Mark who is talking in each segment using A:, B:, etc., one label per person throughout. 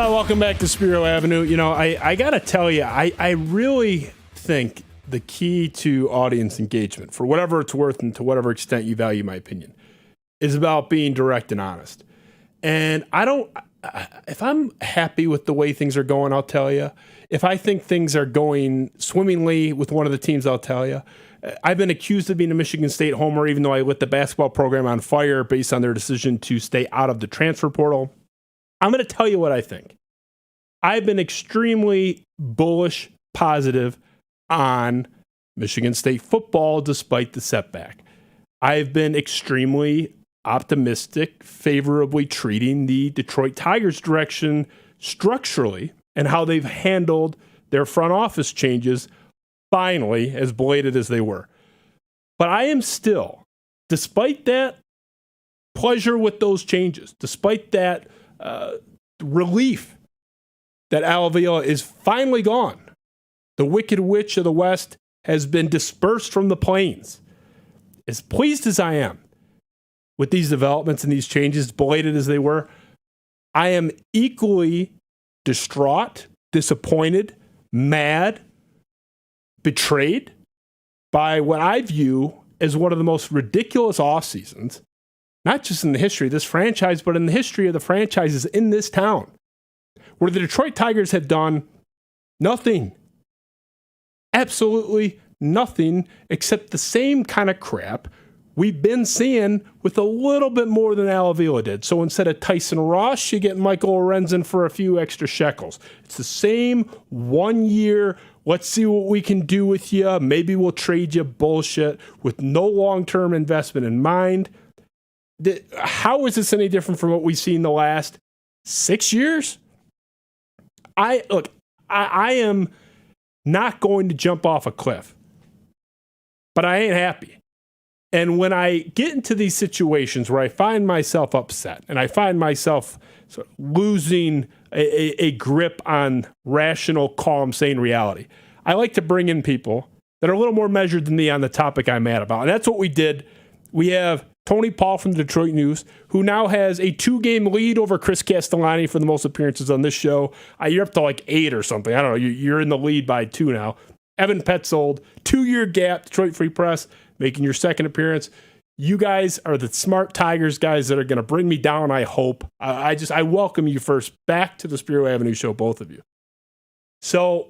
A: Welcome back to Spiro Avenue. You know, I got to tell you, I really think the key to audience engagement, for whatever it's worth and to whatever extent you value my opinion, is about being direct and honest. And if I'm happy with the way things are going, I'll tell you. If I think things are going swimmingly with one of the teams, I'll tell you. I've been accused of being a Michigan State homer, even though I lit the basketball program on fire based on their decision to stay out of the transfer portal. I'm going to tell you what I think. I've been extremely bullish, positive on Michigan State football despite the setback. I've been extremely optimistic, favorably treating the Detroit Tigers' direction structurally and how they've handled their front office changes, finally, as belated as they were. But I am still, despite that pleasure with those changes, despite that relief that Al Avila is finally gone, the Wicked Witch of the West has been dispersed from the plains. As pleased as I am with these developments and these changes, belated as they were, I am equally distraught, disappointed, mad, betrayed by what I view as one of the most ridiculous off seasons, not just in the history of this franchise, but in the history of the franchises in this town, where the Detroit Tigers have done nothing, absolutely nothing, except the same kind of crap we've been seeing with a little bit more than Al Avila did. So instead of Tyson Ross, you get Michael Lorenzen for a few extra shekels. It's the same 1 year, let's see what we can do with you, maybe we'll trade you bullshit with no long-term investment in mind. How is this any different from what we've seen the last 6 years? I am not going to jump off a cliff, but I ain't happy. And when I get into these situations where I find myself upset and I find myself sort of losing a grip on rational, calm, sane reality, I like to bring in people that are a little more measured than me on the topic I'm mad about. And that's what we did. We have Tony Paul from the Detroit News, who now has a 2-game lead over Chris Castellani for the most appearances on this show. You're up to like 8 or something. I don't know. You're in the lead by 2 now. Evan Petzold, 2-year gap, Detroit Free Press, making your second appearance. You guys are the smart Tigers guys that are going to bring me down, I hope. I welcome you first back to the Spiro Avenue show, both of you. So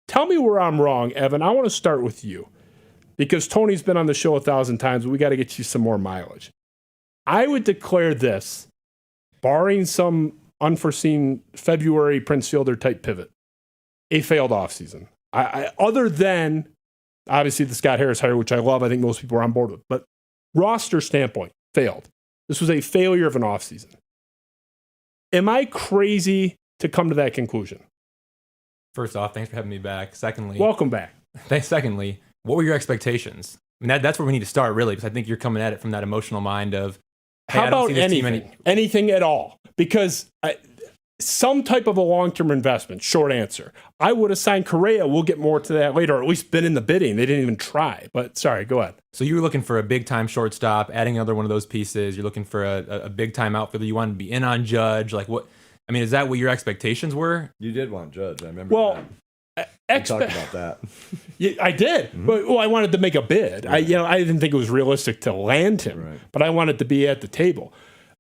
A: tell me where I'm wrong, Evan. I want to start with you, because Tony's been on the show 1,000 times, but we got to get you some more mileage. I would declare this, barring some unforeseen February Prince Fielder type pivot, a failed offseason. Other than, obviously, the Scott Harris hire, which I love, I think most people are on board with, but roster standpoint, failed. This was a failure of an offseason. Am I crazy to come to that conclusion?
B: First off, thanks for having me back. Secondly,
A: welcome back.
B: Secondly, what were your expectations? I mean, that's where we need to start, really, because I think you're coming at it from that emotional mind of, hey,
A: how about anything? Anything at all? Because some type of a long-term investment, short answer. I would have signed Correa. We'll get more to that later, or at least been in the bidding. They didn't even try. But sorry, go ahead.
B: So you were looking for a big-time shortstop, adding another one of those pieces. You're looking for a big-time outfielder. You wanted to be in on Judge. Like what? I mean, is that what your expectations were?
C: You did want Judge. I remember.
A: Well,
C: we talked about that.
A: Yeah, I did. Mm-hmm. But I wanted to make a bid. I didn't think it was realistic to land him, right, but I wanted to be at the table.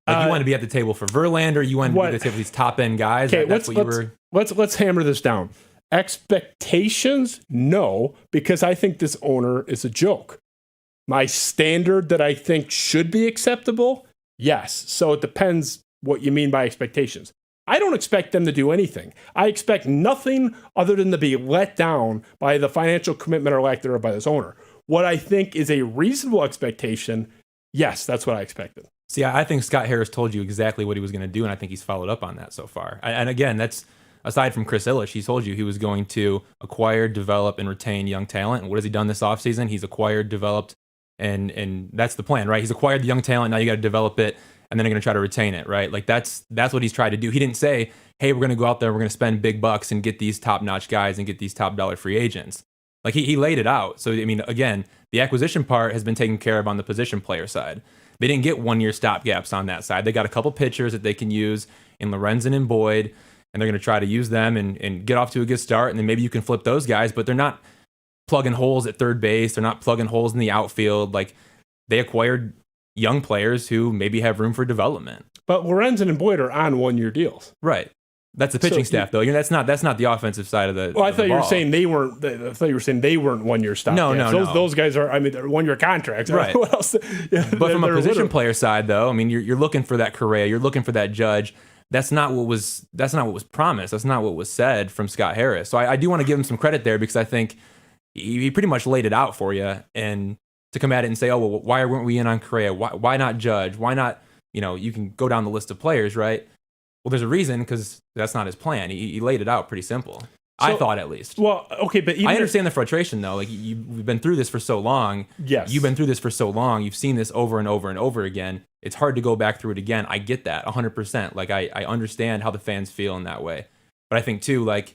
B: Like you wanted to be at the table for Verlander. You wanted to be at the table for these top end guys.
A: Okay,
B: were.
A: Let's hammer this down. Expectations, no, because I think this owner is a joke. My standard that I think should be acceptable, yes. So it depends what you mean by expectations. I don't expect them to do anything. I expect nothing other than to be let down by the financial commitment or lack thereof by this owner. What I think is a reasonable expectation, yes, that's what I expected.
B: See, I think Scott Harris told you exactly what he was going to do, and I think he's followed up on that so far. And again, that's aside from Chris Ilitch, he told you he was going to acquire, develop, and retain young talent. And what has he done this offseason? He's acquired, developed, and that's the plan, right? He's acquired the young talent, now you got to develop it, and then you're going to try to retain it, right? Like that's what he's tried to do. He didn't say, hey, we're going to go out there, we're going to spend big bucks and get these top-notch guys and get these top-dollar free agents. Like he laid it out. So, I mean, again, the acquisition part has been taken care of on the position player side. They didn't get 1 year stopgaps on that side. They got a couple pitchers that they can use in Lorenzen and Boyd. and they're going to try to use them and get off to a good start, and then maybe you can flip those guys, but they're not plugging holes at third base. They're not plugging holes in the outfield. Like, they acquired young players who maybe have room for development.
A: But Lorenzen and Boyd are on 1-year deals.
B: Right. That's the pitching staff, though. That's not the offensive side of the.
A: Well, I thought you were
B: ball.
A: saying they weren't. I thought you were saying they weren't 1-year stopgaps.
B: No.
A: Those guys are. I mean, they're 1-year contracts.
B: Right.
A: What else? Yeah,
B: But from a position player side, though, I mean, you're looking for that Correa. You're looking for that Judge. That's not what was promised. That's not what was said from Scott Harris. So I do want to give him some credit there, because I think he pretty much laid it out for you. And to come at it and say, oh, well, why weren't we in on Correa? Why not Judge? Why not? You can go down the list of players, right? Well, there's a reason, because that's not his plan. He laid it out pretty simple. I thought, at least.
A: Well, okay, but
B: I understand the frustration, though. Like, we've been through this for so long.
A: Yes.
B: You've been through this for so long. You've seen this over and over and over again. It's hard to go back through it again. I get that 100%. Like, I understand how the fans feel in that way. But I think, too, like,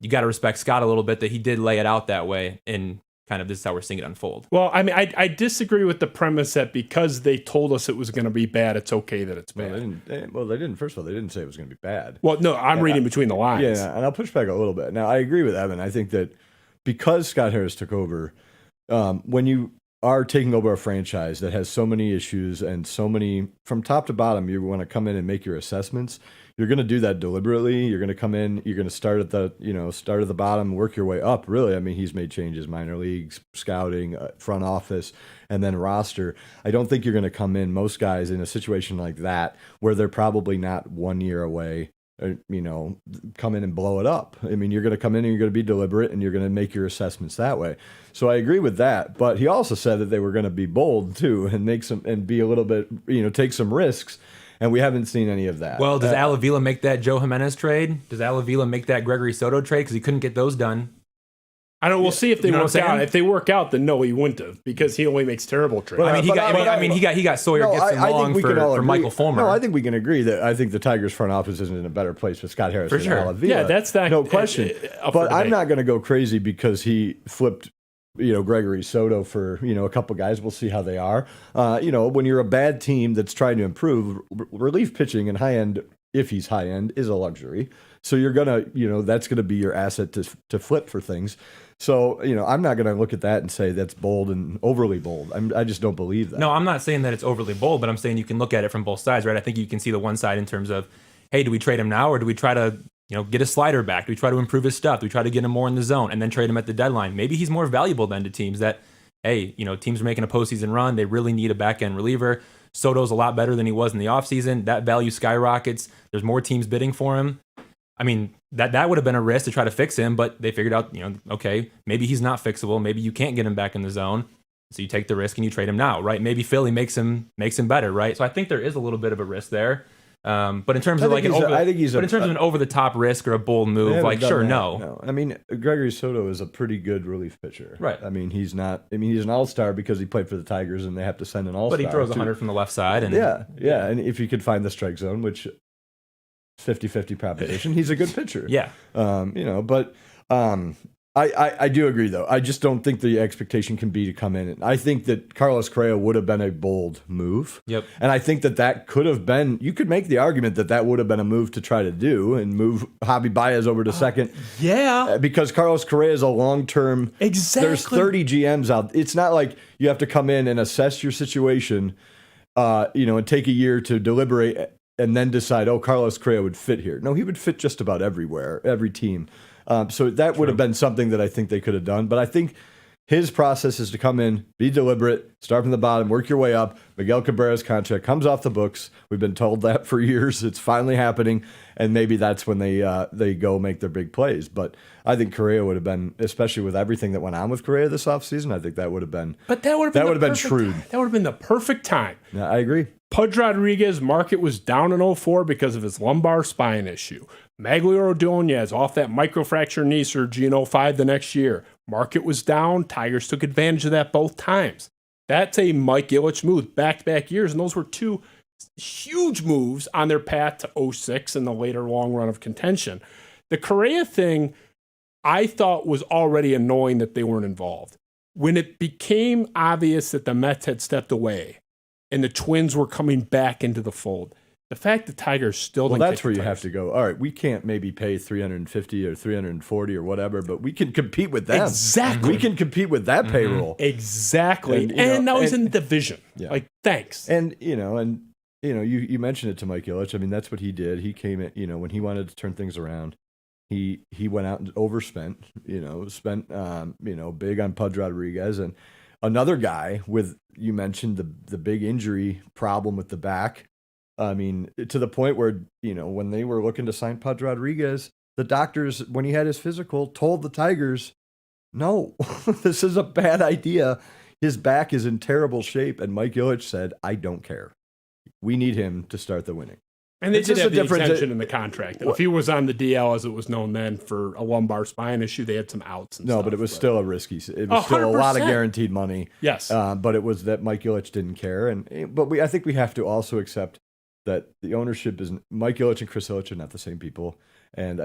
B: you got to respect Scott a little bit, that he did lay it out that way, and kind of this is how we're seeing it unfold.
A: Well, I mean, I disagree with the premise that because they told us it was going to be bad, it's okay that it's bad.
C: They didn't. First of all, they didn't say it was going to be bad.
A: Well, no, I'm reading between the lines.
C: Yeah, and I'll push back a little bit. Now, I agree with Evan. I think that because Scott Harris took over, when you are taking over a franchise that has so many issues and so many, from top to bottom, you want to come in and make your assessments. You're going to do that deliberately. You're going to come in. You're going to start at the bottom, work your way up. Really, I mean, he's made changes: minor leagues, scouting, front office, and then roster. I don't think you're going to come in. Most guys in a situation like that, where they're probably not 1 year away, come in and blow it up. I mean, you're going to come in and you're going to be deliberate and you're going to make your assessments that way. So I agree with that. But he also said that they were going to be bold too and be a little bit, take some risks. And we haven't seen any of that.
B: Well, does Al Avila make that Joe Jimenez trade? Does Al Avila make that Gregory Soto trade? Because he couldn't get those done.
A: I don't. We'll see if they work out.
B: saying?
A: If they work out, then no, he wouldn't have, because he only makes terrible trades.
B: Well, he got Sawyer Gibson Long for Michael Fulmer.
C: No, I think we can agree that I think the Tigers front office isn't in a better place with Scott Harris than Al Avila.
A: Yeah, that's that.
C: No question. But I'm not going to go crazy because he flipped Gregory Soto for, a couple guys. We'll see how they are. When you're a bad team that's trying to improve, relief pitching and high end, if he's high end, is a luxury. So you're going to, that's going to be your asset to flip for things. So, I'm not going to look at that and say that's bold and overly bold. I just don't believe that.
B: No, I'm not saying that it's overly bold, but I'm saying you can look at it from both sides, right? I think you can see the one side in terms of, hey, do we trade him now, or do we try to get a slider back? Do we try to improve his stuff? Do we try to get him more in the zone and then trade him at the deadline? Maybe he's more valuable then to teams that, hey, teams are making a postseason run. They really need a back-end reliever. Soto's a lot better than he was in the offseason. That value skyrockets. There's more teams bidding for him. I mean, that would have been a risk to try to fix him, but they figured out, okay, maybe he's not fixable. Maybe you can't get him back in the zone. So you take the risk and you trade him now, right? Maybe Philly makes him better, right? So I think there is a little bit of a risk there. But in terms of an over the top risk or a bold move, no.
C: I mean, Gregory Soto is a pretty good relief pitcher.
B: Right.
C: I mean, he's an all-star because he played for the Tigers and they have to send an all-star.
B: But he throws 100 from the left side. And
C: yeah. And if you could find the strike zone, which 50-50 proposition, he's a good pitcher.
B: Yeah.
C: I do agree, though. I just don't think the expectation can be to come in. I think that Carlos Correa would have been a bold move.
B: Yep.
C: And I think that could have been, you could make the argument that would have been a move to try to do and move Javi Baez over to second.
A: Yeah.
C: Because Carlos Correa is a long-term.
A: Exactly.
C: There's 30 GMs out. It's not like you have to come in and assess your situation, and take a year to deliberate and then decide, Carlos Correa would fit here. No, he would fit just about everywhere, every team. So that would have been something that I think they could have done. But I think his process is to come in, be deliberate, start from the bottom, work your way up. Miguel Cabrera's contract comes off the books. We've been told that for years. It's finally happening. And maybe that's when they go make their big plays. But I think Correa would have been, especially with everything that went on with Correa this offseason, I think that would have been.
A: But that would have been
C: shrewd.
A: That would have been the perfect time.
C: Yeah, I agree.
A: Pudge Rodriguez market was down in 04 because of his lumbar spine issue. Maglio Ordonez off that microfracture knee surgery in 05 the next year. Market was down. Tigers took advantage of that both times. That's a Mike Ilitch move, back-to-back years, and those were two huge moves on their path to 06 and the later long run of contention. The Correa thing, I thought was already annoying that they weren't involved. When it became obvious that the Mets had stepped away and the Twins were coming back into the fold, The fact the Tigers still
C: Well,
A: didn't
C: that's
A: kick
C: where
A: the
C: you have
A: tires.
C: to go. All right, we can't maybe pay 350 or 340 or whatever, but we can compete with them.
A: Exactly.
C: We can compete with that payroll.
A: Exactly.
C: And,
A: And,
C: you know,
A: now he's
C: and-
A: in the division.
C: Yeah.
A: Like, thanks.
C: And you mentioned it to Mike Ilitch. I mean, that's what he did. He came in, when he wanted to turn things around, he went out and overspent, spent big on Pudge Rodriguez, and another guy with, you mentioned the big injury problem with the back. I mean, to the point where, when they were looking to sign Pudge Rodriguez, the doctors, when he had his physical, told the Tigers, no, this is a bad idea. His back is in terrible shape. And Mike Ilitch said, I don't care. We need him to start the winning.
A: And they
C: It's
A: did
C: just
A: have
C: a
A: the
C: difference
A: extension in the contract. If he was on the DL, as it was known then, for a lumbar spine issue, they had some outs and
C: No,
A: stuff.
C: but it was still a risky. It was still a lot of
A: 100%.
C: guaranteed money.
A: Yes.
C: But it was that Mike Ilitch didn't care. I think we have to also accept that the ownership is Mike Ilitch and Chris Ilitch are not the same people. And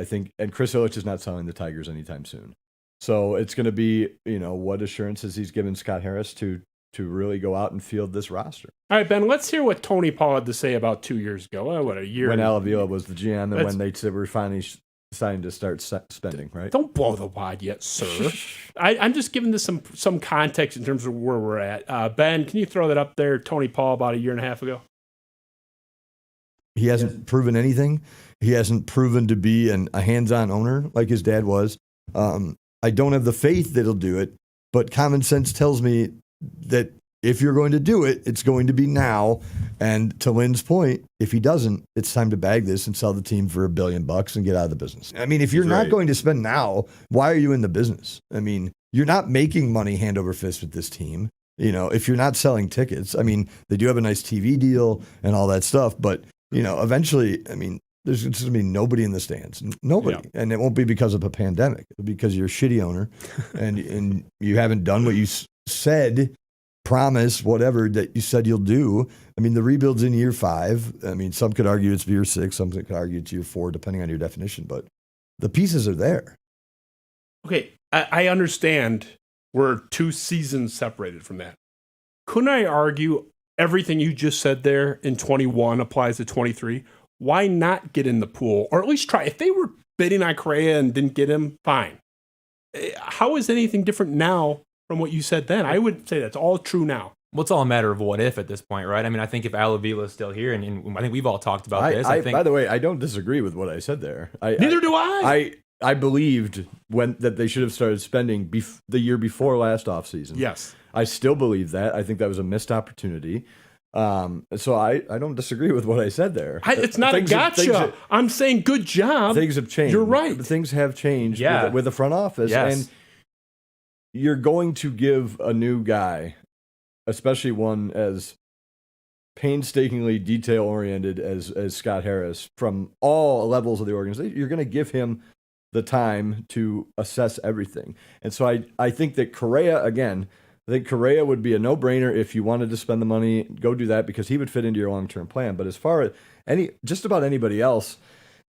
C: Chris Ilitch is not selling the Tigers anytime soon. So it's going to be, what assurances he's given Scott Harris to really go out and field this roster.
A: All right, Ben, let's hear what Tony Paul had to say about 2 years ago. A year.
C: When Alavila was the GM and
A: That's-
C: when they said we're finally deciding to start spending, right?
A: Don't blow the wad yet, sir. I'm just giving this some context in terms of where we're at. Ben, can you throw that up there? Tony Paul about a year and a half ago.
C: He hasn't proven anything. He hasn't proven to be a hands-on owner like his dad was. I don't have the faith that he'll do it, but common sense tells me that if you're going to do it, it's going to be now. And to Lynn's point, if he doesn't, it's time to bag this and sell the team for $1 billion and get out of the business. I mean, if you're not going to spend now, why are you in the business? I mean, you're not making money hand over fist with this team. If you're not selling tickets, I mean, they do have a nice TV deal and all that stuff, but eventually, I mean, there's going to be nobody in the stands. Nobody. Yeah. And it won't be because of a pandemic. It'll be because you're a shitty owner and you haven't done what you said, promise, whatever that you said you'll do. I mean, the rebuild's in year 5. I mean, some could argue it's year 6. Some could argue it's year 4, depending on your definition. But the pieces are there.
A: Okay, I understand we're 2 seasons separated from that. Couldn't I argue everything you just said there in 21 applies to 23? Why not get in the pool? Or at least try. If they were bidding on Correa and didn't get him, fine. How is anything different now from what you said then? I would say that's all true now.
B: Well, it's all a matter of what if at this point, right? I mean, I think if Alavila is still here, and I think we've all talked about this. I think,
C: by the way, I don't disagree with what I said there.
A: Neither do I.
C: I believed that they should have started spending the year before last offseason.
A: Yes.
C: I still believe that. I think that was a missed opportunity. So I don't disagree with what I said there.
A: It's not a gotcha. I'm saying good job.
C: Things have changed.
A: You're right.
C: Things have changed
B: Yeah.
C: with the front office.
B: Yes.
C: And you're going to give a new guy, especially one as painstakingly detail-oriented as Scott Harris, from all levels of the organization, you're going to give him the time to assess everything. And so I think that Correa, again, I think Correa would be a no-brainer if you wanted to spend the money, go do that because he would fit into your long-term plan. But as far as just about anybody else,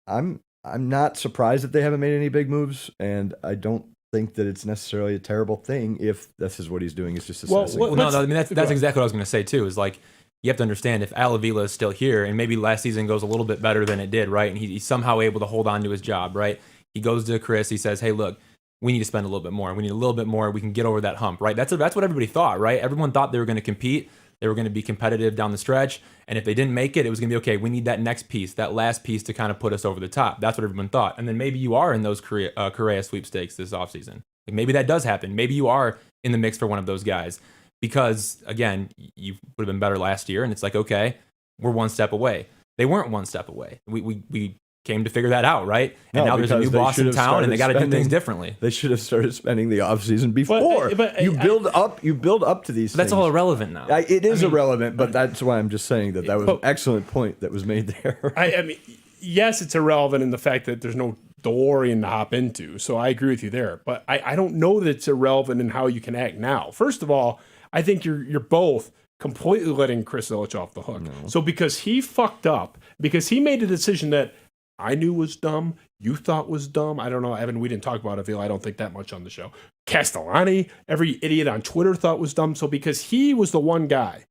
C: I'm not surprised that they haven't made any big moves, and I don't think that it's necessarily a terrible thing if this is what he's doing is just assessing.
B: I mean that's exactly what I was going to say too. Is like you have to understand if Alavila is still here and maybe last season goes a little bit better than it did, right? And he's somehow able to hold on to his job, right? He goes to Chris. He says, "Hey, look, we need to spend a little bit more. We need a little bit more. We can get over that hump, right?" That's what everybody thought, right? Everyone thought they were going to compete. They were going to be competitive down the stretch. And if they didn't make it, it was going to be, okay, we need that next piece, that last piece to kind of put us over the top. That's what everyone thought. And then maybe you are in those Correa sweepstakes this offseason. Like maybe that does happen. Maybe you are in the mix for one of those guys. Because, again, you would have been better last year. And it's like, okay, we're one step away. They weren't one step away. We came to figure that out, right? And now there's a new boss in town, and they got to do things differently.
C: They should have started spending the offseason before. But you build up to these things.
B: That's all irrelevant now.
C: It is irrelevant, but that's why I'm just saying that was an excellent point that was made there.
A: I mean, yes, it's irrelevant in the fact that there's no DeLorean to hop into, so I agree with you there. But I don't know that it's irrelevant in how you can act now. First of all, I think you're both completely letting Chris Ilitch off the hook. No. So because he fucked up, because he made a decision that I knew was dumb, you thought was dumb. I don't know, Evan, we didn't talk about Avila. I don't think that much on the show. Castellani, every idiot on Twitter thought was dumb. So because he was the one guy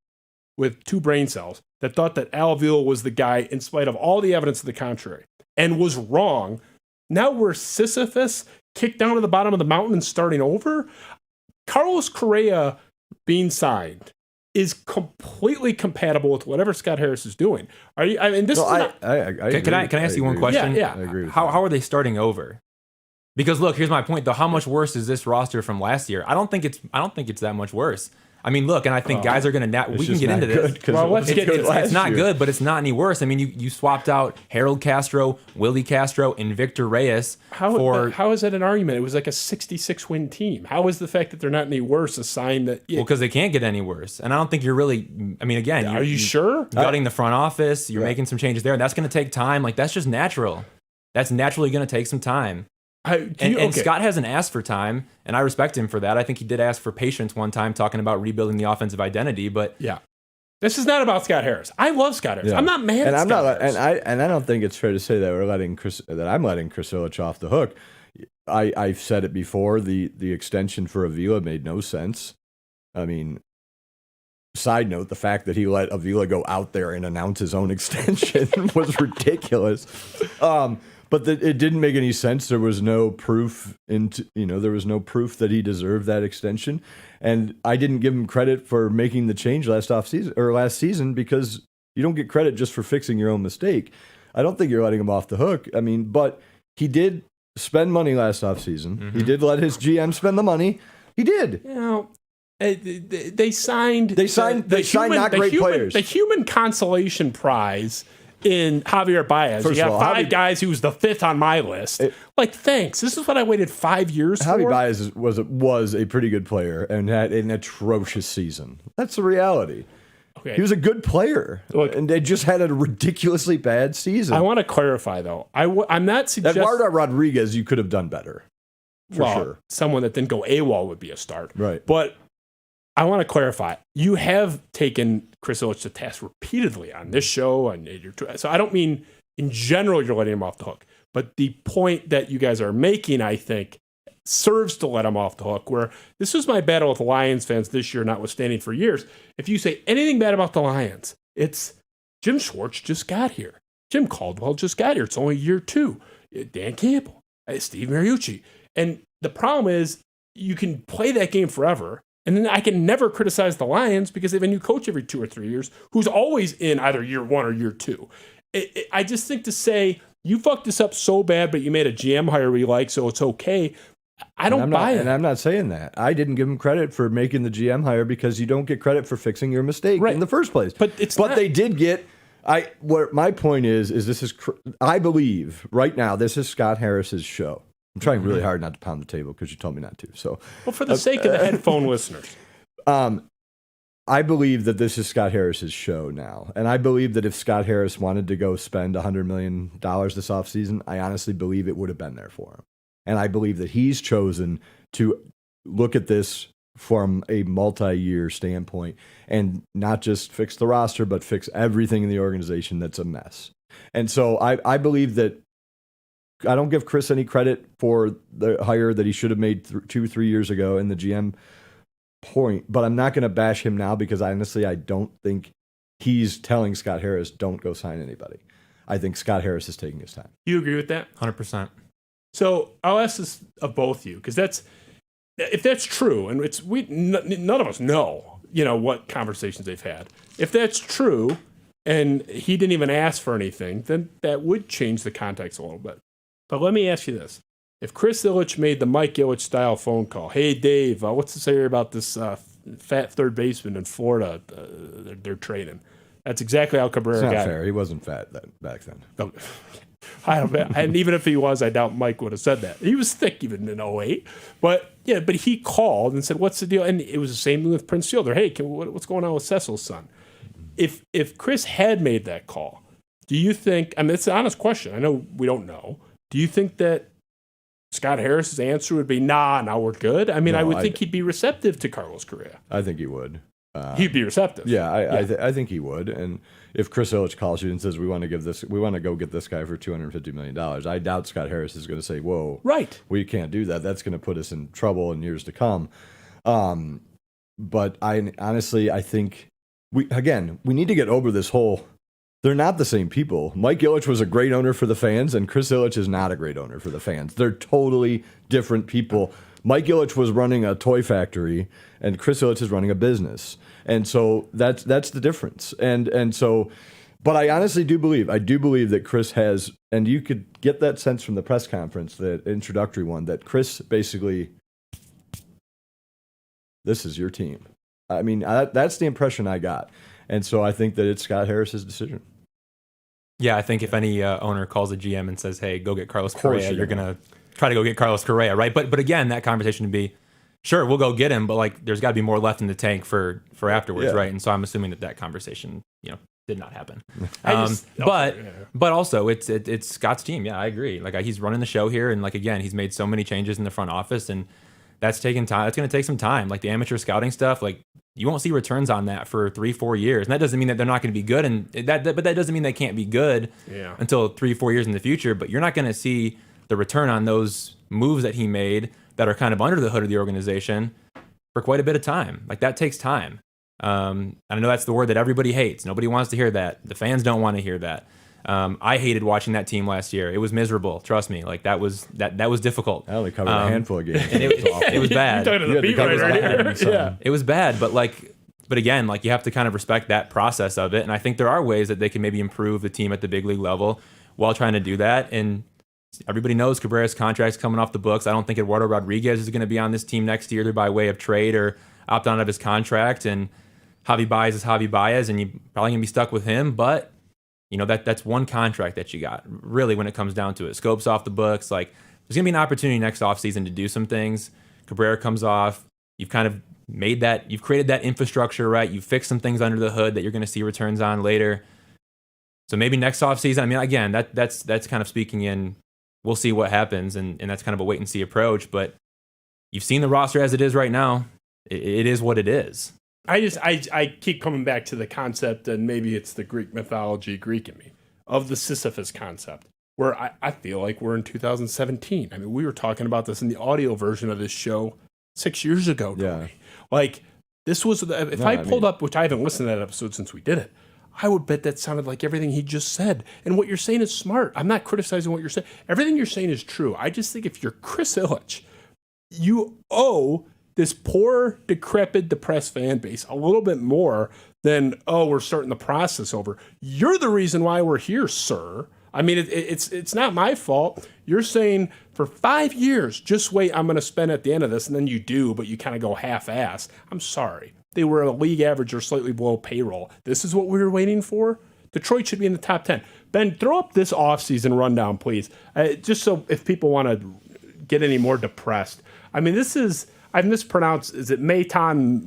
A: with 2 brain cells that thought that Al Avila was the guy in spite of all the evidence to the contrary and was wrong. Now we're Sisyphus, kicked down to the bottom of the mountain and starting over. Carlos Correa being signed is completely compatible with whatever Scott Harris is doing. Are you? I mean, this is not.
B: Can I ask you one question?
A: Yeah.
C: I agree with
B: How are they starting over? Because look, here's my point though. How much worse is this roster from last year? I don't think it's that much worse. I mean, look, and I think guys are going to. We can get into this.
A: Well, let's get into it.
B: It's not good, but it's not any worse. I mean, you swapped out Harold Castro, Willie Castro, and Victor Reyes
A: How is that an argument? It was like a 66-win team. How is the fact that they're not any worse a sign that?
B: Well, because they can't get any worse. And I don't think you're really. I mean, again,
A: are you sure?
B: Gutting the front office, you're making some changes there, and that's going to take time. Like that's just natural. That's naturally going to take some time. And Scott hasn't asked for time, and I respect him for that. I think he did ask for patience one time, talking about rebuilding the offensive identity. But
A: yeah, this is not about Scott Harris. I love Scott Harris. I'm not mad. At Scott Harris.
C: And I don't think it's fair to say that I'm letting Chris Ilitch off the hook. I've said it before. The extension for Avila made no sense. I mean, side note, the fact that he let Avila go out there and announce his own extension was ridiculous. But it didn't make any sense. There was no proof there was no proof that he deserved that extension. And I didn't give him credit for making the change last season because you don't get credit just for fixing your own mistake. I don't think you're letting him off the hook. I mean, but he did spend money last offseason. Mm-hmm. He did let his GM spend the money. He did.
A: You know, they signed not great players. The human consolation prize in Javier Baez. You got five guys. He was the fifth on my list. Thanks. This is what I waited 5 years for.
C: Javier Baez was a pretty good player and had an atrocious season. That's the reality. Okay. He was a good player, and they just had a ridiculously bad season.
A: I want to clarify, though. I'm not suggesting...
C: Eduardo Rodriguez, you could have done better, for sure.
A: Someone that didn't go AWOL would be a start.
C: Right.
A: But I want to clarify. You have taken Chris Ilitch to task repeatedly on this show. So I don't mean in general you're letting him off the hook. But the point that you guys are making, I think, serves to let him off the hook, where this was my battle with Lions fans this year, notwithstanding for years. If you say anything bad about the Lions, it's Jim Schwartz just got here. Jim Caldwell just got here. It's only year 2. Dan Campbell, Steve Mariucci. And the problem is you can play that game forever, and then I can never criticize the Lions because they have a new coach every 2 or 3 years who's always in either year 1 or year 2. I just think to say, you fucked this up so bad, but you made a GM hire we like, so it's okay. I don't buy it.
C: And I'm not saying that. I didn't give him credit for making the GM hire because you don't get credit for fixing your mistake in the first place. But they did get... What my point is I believe right now this is Scott Harris's show. I'm trying really hard not to pound the table because you told me not to. So,
A: well, for the sake of the headphone listeners,
C: I believe that this is Scott Harris's show now, and I believe that if Scott Harris wanted to go spend $100 million this offseason, I honestly believe it would have been there for him. And I believe that he's chosen to look at this from a multi-year standpoint and not just fix the roster, but fix everything in the organization that's a mess. And so I believe that I don't give Chris any credit for the hire that he should have made 2-3 years ago in the GM point, but I'm not going to bash him now because honestly, I don't think he's telling Scott Harris, don't go sign anybody. I think Scott Harris is taking his time.
A: You agree with that?
B: 100%.
A: So I'll ask this of both of you, because if that's true, and none of us know, what conversations they've had. If that's true, and he didn't even ask for anything, then that would change the context a little bit. But let me ask you this. If Chris Ilitch made the Mike Ilitch style phone call, hey, Dave, what's to say about this fat third baseman in Florida they're trading? That's exactly how Cabrera got.
C: It's not fair. He wasn't fat back then.
A: No. And even if he was, I doubt Mike would have said that. He was thick even in 08. But he called and said, what's the deal? And it was the same thing with Prince Fielder. Hey, what's going on with Cecil's son? If Chris had made that call, do you think, it's an honest question. I know we don't know. Do you think that Scott Harris's answer would be, nah, we're good? I would think he'd be receptive to Carlos Correa.
C: I think he would.
A: He'd be receptive.
C: Yeah, I think he would. And if Chris Ilitch calls you and says we want to go get this guy for $250 million, I doubt Scott Harris is going to say, whoa,
A: right,
C: we can't do that. That's going to put us in trouble in years to come. But I think we need to get over this whole. They're not the same people. Mike Ilitch was a great owner for the fans, and Chris Ilitch is not a great owner for the fans. They're totally different people. Mike Ilitch was running a toy factory, and Chris Ilitch is running a business, and so that's the difference. And so, but I honestly do believe that Chris has, and you could get that sense from the press conference, that introductory one, that Chris basically, this is your team. I mean, that's the impression I got. And so I think that it's Scott Harris's decision.
B: Yeah, I think if any owner calls a GM and says, "Hey, go get Carlos Correa," you're gonna try to go get Carlos Correa, right? But again, that conversation would be, sure, we'll go get him, but like, there's got to be more left in the tank for afterwards, right? And so I'm assuming that conversation, did not happen. But also, it's Scott's team. Yeah, I agree. Like, he's running the show here, and like, again, he's made so many changes in the front office, and that's taken time. That's going to take some time. Like the amateur scouting stuff, like, you won't see returns on that for 3-4 years. And that doesn't mean that they're not going to be good. And but that doesn't mean they can't be good until 3-4 years in the future. But you're not going to see the return on those moves that he made that are kind of under the hood of the organization for quite a bit of time. Like, that takes time. And I know that's the word that everybody hates. Nobody wants to hear that. The fans don't want to hear that. I hated watching that team last year. It was miserable. Trust me. Like, that was difficult.
C: I only covered a handful of games.
B: And it was bad. It was bad, but again, like, you have to kind of respect that process of it. And I think there are ways that they can maybe improve the team at the big league level while trying to do that. And everybody knows Cabrera's contract's coming off the books. I don't think Eduardo Rodriguez is going to be on this team next year, either by way of trade or opt out of his contract. And Javi Baez is Javi Baez, and you're probably going to be stuck with him. But that's one contract that you got, really, when it comes down to it. Scope's off the books. Like, there's going to be an opportunity next offseason to do some things. Cabrera comes off. You've kind of you've created that infrastructure, right? You've fixed some things under the hood that you're going to see returns on later. So maybe next offseason, I mean, again, that's kind of speaking in, we'll see what happens, and that's kind of a wait and see approach. But you've seen the roster as it is right now. It is what it is.
A: I keep coming back to the concept, and maybe it's the Greek mythology, Greek in me, of the Sisyphus concept, where I feel like we're in 2017. I mean, we were talking about this in the audio version of this show 6 years ago. Torii. Like, this was, if I pulled up, which I haven't listened to that episode since we did it, I would bet that sounded like everything he just said. And what you're saying is smart. I'm not criticizing what you're saying. Everything you're saying is true. I just think if you're Chris Ilitch, you owe this poor, decrepit, depressed fan base a little bit more than, we're starting the process over. You're the reason why we're here, sir. I mean, it's not my fault. You're saying for 5 years, just wait, I'm going to spend at the end of this, and then you do, but you kind of go half-ass. I'm sorry. They were a league average or slightly below payroll. This is what we were waiting for? Detroit should be in the top 10. Ben, throw up this offseason rundown, please, just so if people want to get any more depressed. I mean, this is... I mispronounced. Is it Matane?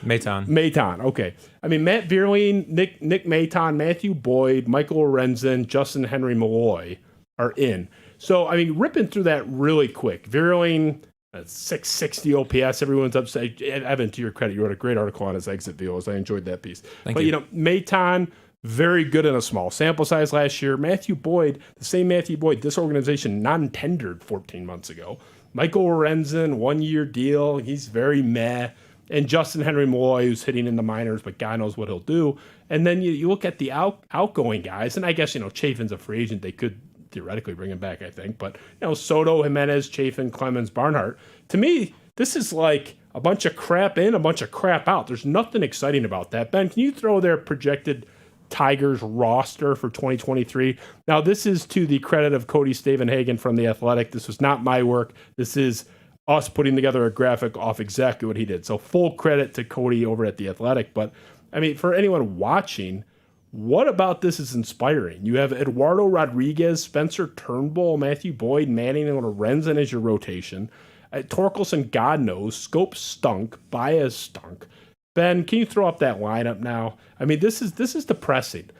A: Matane. Okay. I mean, Matt Vierling, Nick Matane, Matthew Boyd, Michael Lorenzen, Justin Henry Malloy are in. So, I mean, ripping through that really quick. Vierling, 660 OPS. Everyone's upset. Evan, to your credit, you wrote a great article on his exit views. I enjoyed that piece.
B: Thank you.
A: Matane, very good in a small sample size last year. Matthew Boyd, the same Matthew Boyd, this organization non-tendered 14 months ago. Michael Lorenzen, 1-year deal. He's very meh. And Justin Henry Malloy, who's hitting in the minors, but God knows what he'll do. And then you look at the outgoing guys, and I guess, Chafin's a free agent. They could theoretically bring him back, I think. But, Soto, Jimenez, Chafin, Clemens, Barnhart. To me, this is like a bunch of crap in, a bunch of crap out. There's nothing exciting about that. Ben, can you throw their projected Tigers roster for 2023. Now, this is to the credit of Cody Stavenhagen from The Athletic. This was not my work. This is us putting together a graphic off exactly what he did. So full credit to Cody over at The Athletic. But, I mean, for anyone watching, what about this is inspiring? You have Eduardo Rodriguez, Spencer Turnbull, Matthew Boyd, Manning, and Lorenzen as your rotation. Torkelson, God knows. Scope stunk. Baez stunk. Ben, can you throw up that lineup now? I mean, this is depressing.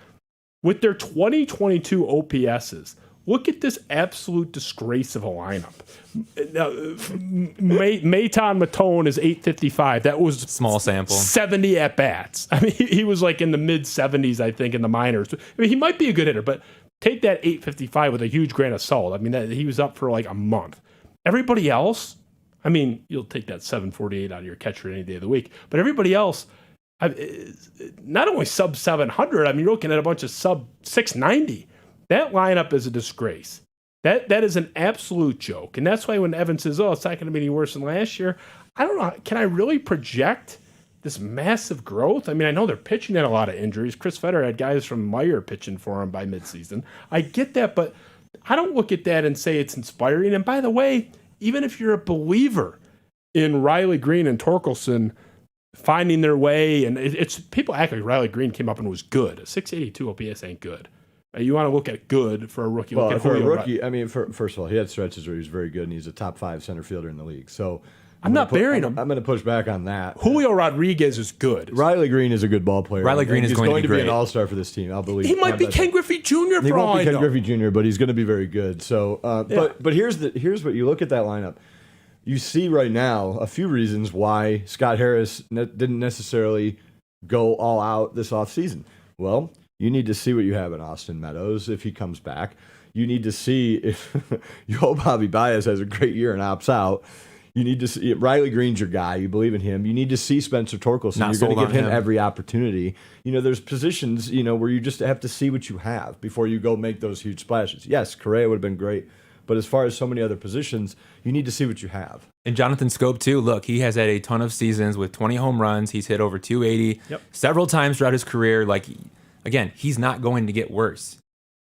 A: With their 2022 OPSs, look at this absolute disgrace of a lineup. Matane is 855. That was
B: small sample.
A: 70 at bats. I mean, he was like in the mid 70s, I think, in the minors. I mean, he might be a good hitter, but take that 855 with a huge grain of salt. I mean, he was up for like a month. Everybody else, I mean, you'll take that 748 out of your catcher any day of the week. But everybody else, not only sub 700, I mean, you're looking at a bunch of sub 690. That lineup is a disgrace. That is an absolute joke. And that's why when Evan says, oh, it's not going to be any worse than last year, I don't know. Can I really project this massive growth? I mean, I know they're pitching at a lot of injuries. Chris Fetter had guys from Meyer pitching for him by midseason. I get that, but I don't look at that and say it's inspiring. And by the way, even if you're a believer in Riley Green and Torkelson finding their way, and it's people act like Riley Green came up and was good. A 682 OPS ain't good. You want to look at good for a rookie.
C: Well, for a rookie, I mean, first of all, he had stretches where he was very good, and he's a top 5 center fielder in the league. So
A: I'm not burying him.
C: I'm going to push back on that.
A: Julio Rodriguez is good.
C: Riley Green is a good ball player.
B: Riley Green is going to be
C: an all-star for this team. I'll believe.
A: He might be Ken Griffey Jr.
C: He won't be Ken Griffey Jr., but he's going to be very good. So, but here's what you look at that lineup. You see right now a few reasons why Scott Harris didn't necessarily go all out this offseason. Well, you need to see what you have in Austin Meadows if he comes back. You need to see if you hope Bobby Baez has a great year and opts out. You need to see Riley Green's your guy. You believe in him. You need to see Spencer Torkelson. You're going to give him every opportunity. There's positions, where you just have to see what you have before you go make those huge splashes. Yes, Correa would have been great. But as far as so many other positions, you need to see what you have.
B: And Jonathan Scope, too. Look, he has had a ton of seasons with 20 home runs. He's hit over 280 several times throughout his career. Like, again, he's not going to get worse.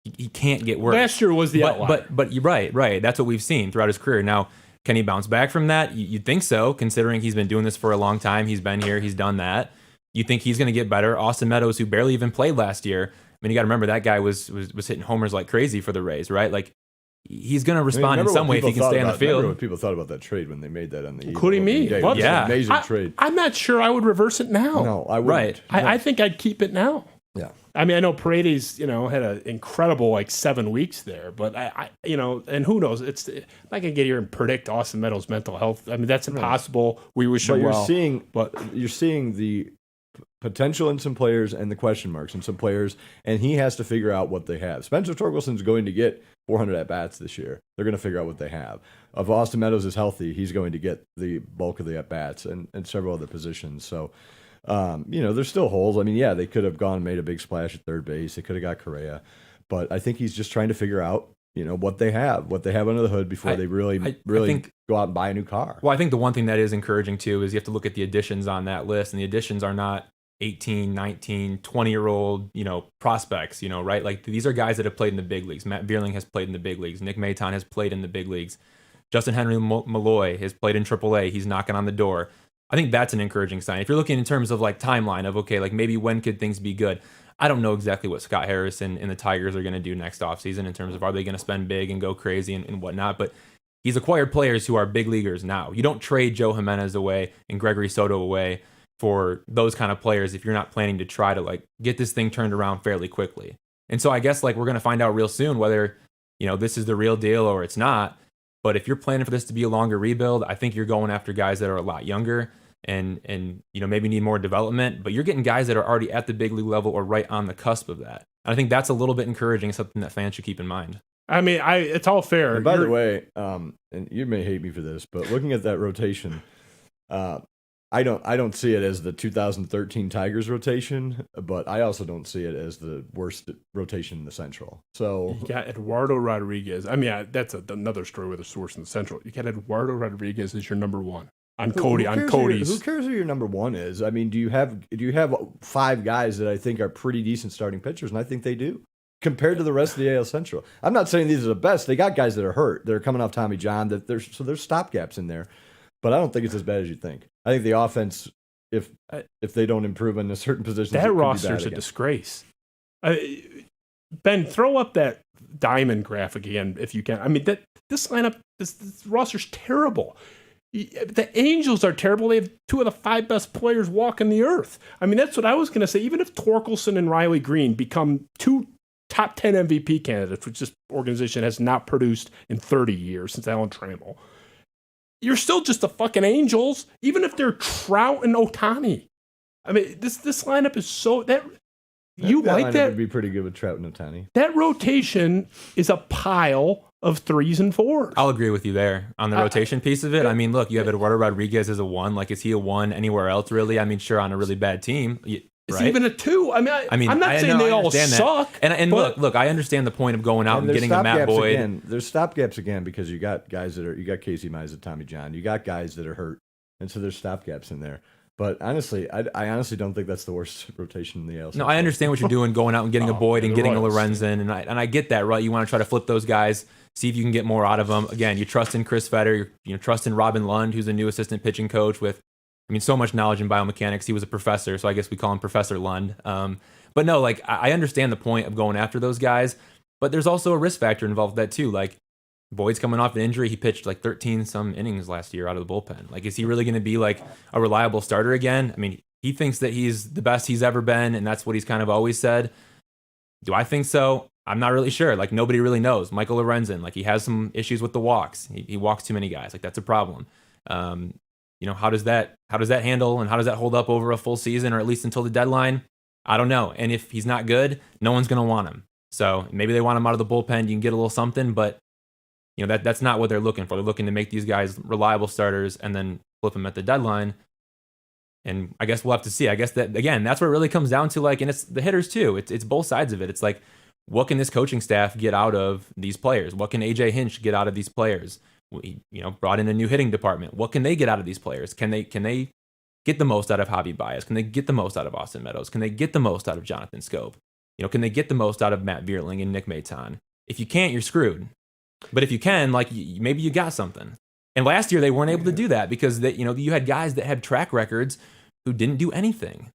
B: He can't get worse.
A: Last year was the outlier.
B: But you're right. That's what we've seen throughout his career. Now, can he bounce back from that? You'd think so, considering he's been doing this for a long time. He's been here. He's done that. You think he's going to get better? Austin Meadows, who barely even played last year. I mean, you got to remember that guy was hitting homers like crazy for the Rays, right? Like, he's going to respond in some way if he can stay on the field.
C: Remember what people thought about that trade when they made that on the
A: including me.
C: It was an amazing trade.
A: I'm not sure I would reverse it now.
C: No, I wouldn't.
B: Right.
A: I think I'd keep it now.
C: Yeah.
A: I mean, I know Paredes, had an incredible 7 weeks there, but and who knows? I'm not gonna get here and predict Austin Meadows' mental health. I mean, that's impossible. We wish him well.
C: You're seeing the potential in some players and the question marks in some players, and he has to figure out what they have. Spencer Torkelson's going to get 400 at bats this year. They're going to figure out what they have. If Austin Meadows is healthy, he's going to get the bulk of the at bats and several other positions. So. There's still holes. I mean, yeah, they could have gone and made a big splash at third base. They could have got Correa, but I think he's just trying to figure out, what they have under the hood before they really go out and buy a new car.
B: Well, I think the one thing that is encouraging too is you have to look at the additions on that list, and the additions are not 18, 19, 20-year-old, prospects, right? Like these are guys that have played in the big leagues. Matt Vierling has played in the big leagues. Nick Maton has played in the big leagues. Justin Henry Malloy has played in AAA. He's knocking on the door. I think that's an encouraging sign. If you're looking in terms of timeline of, okay, maybe when could things be good? I don't know exactly what Scott Harris and the Tigers are going to do next offseason in terms of are they going to spend big and go crazy and whatnot. But he's acquired players who are big leaguers now. You don't trade Joe Jimenez away and Gregory Soto away for those kind of players if you're not planning to try to get this thing turned around fairly quickly. And so I guess we're going to find out real soon whether, this is the real deal or it's not. But if you're planning for this to be a longer rebuild, I think you're going after guys that are a lot younger and maybe need more development. But you're getting guys that are already at the big league level or right on the cusp of that. And I think that's a little bit encouraging, something that fans should keep in mind.
A: I mean, it's all fair.
C: And by the way, and you may hate me for this, but looking at that rotation, I don't see it as the 2013 Tigers rotation, but I also don't see it as the worst rotation in the Central. So
A: you got Eduardo Rodriguez. I mean, that's another story with a source in the Central. You got Eduardo Rodriguez as your number one on Cody's.
C: Who cares who your number one is? I mean, do you have 5 guys that I think are pretty decent starting pitchers, and I think they do compared to the rest of the AL Central. I'm not saying these are the best. They got guys that are hurt. They're coming off Tommy John. There's stopgaps in there. But I don't think it's as bad as you think. I think the offense, if they don't improve in a certain position,
A: that roster's a disgrace. Ben, throw up that diamond graphic again if you can. I mean, this lineup, this roster's terrible. The Angels are terrible. They have 2 of the 5 best players walking the earth. I mean, that's what I was going to say. Even if Torkelson and Riley Green become 2 top 10 MVP candidates, which this organization has not produced in 30 years since Alan Trammell, you're still just the fucking Angels, even if they're Trout and Ohtani. I mean, this lineup is so that you like that
C: would be pretty good with Trout and Ohtani.
A: That rotation is a pile of 3s and 4s.
B: I'll agree with you there on the rotation piece of it. I mean, look, you have Eduardo Rodriguez as a 1. Like, is he a 1 anywhere else, really? I mean, sure, on a really bad team.
A: It's
B: right?
A: even a 2. I'm not saying they all suck.
B: And look, I understand the point of going out and getting a Matt Boyd.
C: Again. There's stopgaps again because you got guys you got Casey Mize, Tommy John. You got guys that are hurt, and so there's stopgaps in there. But honestly, I honestly don't think that's the worst rotation in the AL.
B: No, I understand what you're doing, going out and getting a Boyd and getting a Lorenzen, and I get that, right? You want to try to flip those guys, see if you can get more out of them. Again, you trust in Chris Fetter, you trust in Robin Lund, who's a new assistant pitching coach with, so much knowledge in biomechanics. He was a professor, so I guess we call him Professor Lund. But no, like, I understand the point of going after those guys, but there's also a risk factor involved with that too. Like, Boyd's coming off an injury. He pitched like 13 some innings last year out of the bullpen. Like, is he really going to be like a reliable starter again? I mean, he thinks that he's the best he's ever been, and that's what he's kind of always said. Do I think so? I'm not really sure. Like, nobody really knows. Michael Lorenzen, like, he has some issues with the walks. He walks too many guys. Like, that's a problem. How does that handle, and how does that hold up over a full season, or at least until the deadline? I don't know. And if he's not good, no one's going to want him. So maybe they want him out of the bullpen. You can get a little something, but that's not what they're looking for. They're looking to make these guys reliable starters and then flip them at the deadline. And I guess we'll have to see. I guess that, again, that's what it really comes down to. Like, and it's the hitters too. It's both sides of it. It's like, what can this coaching staff get out of these players? What can AJ Hinch get out of these players? We, brought in a new hitting department. What can they get out of these players? Can they get the most out of Javi Baez? Can they get the most out of Austin Meadows? Can they get the most out of Jonathan Scope? Can they get the most out of Matt Vierling and Nick Maton? If you can't, you're screwed. But if you can, like, maybe you got something. And last year they weren't able to do that because you had guys that had track records who didn't do anything.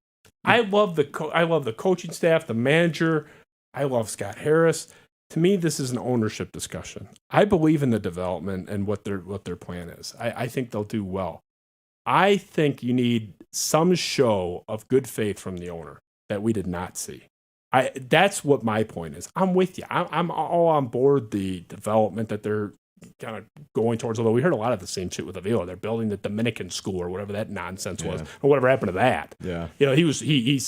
A: I love the coaching staff, the manager. I love Scott Harris. To me, this is an ownership discussion. I believe in the development and what their plan is. I think they'll do well. I think you need some show of good faith from the owner that we did not see. That's what my point is. I'm with you. I'm all on board the development that they're kind of going towards, although we heard a lot of the same shit with Avila. They're building the Dominican school or whatever that nonsense was, or whatever happened to that.
C: Yeah.
A: He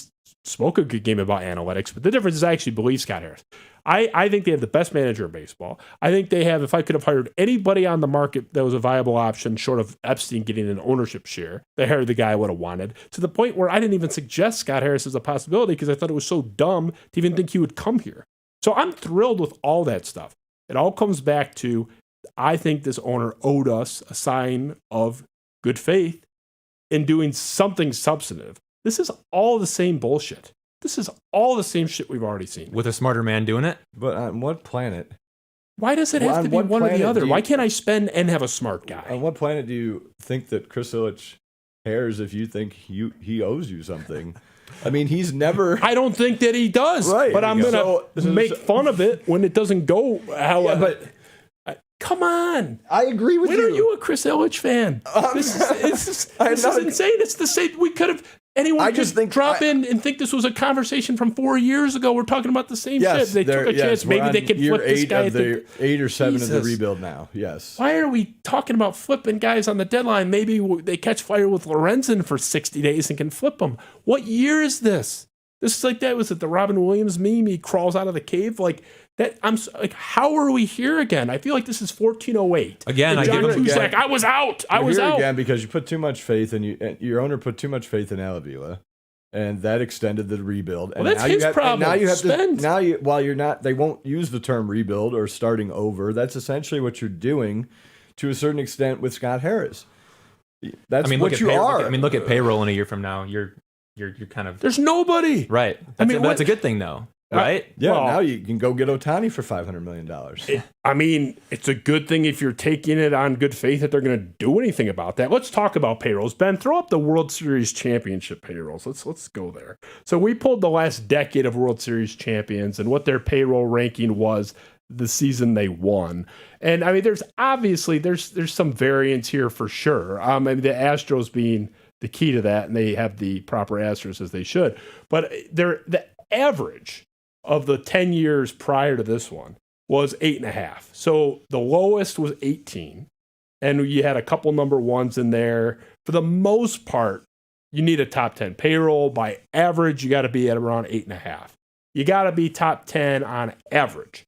A: spoke a good game about analytics, but the difference is I actually believe Scott Harris. I think they have the best manager in baseball. I think they have, if I could have hired anybody on the market that was a viable option, short of Epstein getting an ownership share, they hired the guy I would have wanted, to the point where I didn't even suggest Scott Harris as a possibility because I thought it was so dumb to even think he would come here. So I'm thrilled with all that stuff. It all comes back to, I think this owner owed us a sign of good faith in doing something substantive. This is all the same bullshit. This is all the same shit we've already seen.
B: With a smarter man doing it?
C: But on what planet?
A: Why does it have to be one or the other? Why can't I spend and have a smart guy?
C: On what planet do you think that Chris Ilitch cares if you think he owes you something? I mean, he's never...
A: I don't think that he does. Right. But I'm going to make fun of it when it doesn't go how... Come on.
C: I agree with you.
A: When are you a Chris Ilitch fan? This is insane. It's the same. We could have... Anyone could drop in and think this was a conversation from 4 years ago. We're talking about the same shit. They took a chance. Maybe they could flip this guy.
C: 8 or 7 of the rebuild now. Yes.
A: Why are we talking about flipping guys on the deadline? Maybe they catch fire with Lorenzen for 60 days and can flip them. What year is this? This is like that. Was it the Robin Williams meme? He crawls out of the cave like that. I'm like, how are we here again? I feel like this is 1408.
B: Again,
A: I was out. I was out
C: again because you put too much faith in your owner put too much faith in Avila, and that extended the rebuild.
A: Well, that's his problem.
C: Now you have to. While you're not, they won't use the term rebuild or starting over. That's essentially what you're doing, to a certain extent, with Scott Harris. That's what you are.
B: Look at Payroll in a year from now. You're kind of...
A: There's nobody.
B: Right. That's a good thing, though. Right?
C: Now you can go get Ohtani for $500 million.
A: It's a good thing if you're taking it on good faith that they're going to do anything about that. Let's talk about payrolls. Ben, throw up the World Series championship payrolls. Let's go there. So we pulled the last decade of World Series champions and what their payroll ranking was the season they won. And I mean, there's obviously there's some variance here for sure. I mean, the Astros being the key to that, and they have the proper Astros as they should. But the average of the 10 years prior to this one was 8.5. So the lowest was 18. And you had a couple number ones in there. For the most part, you need a top 10 payroll. By average, you got to be at around 8.5. You got to be top 10 on average.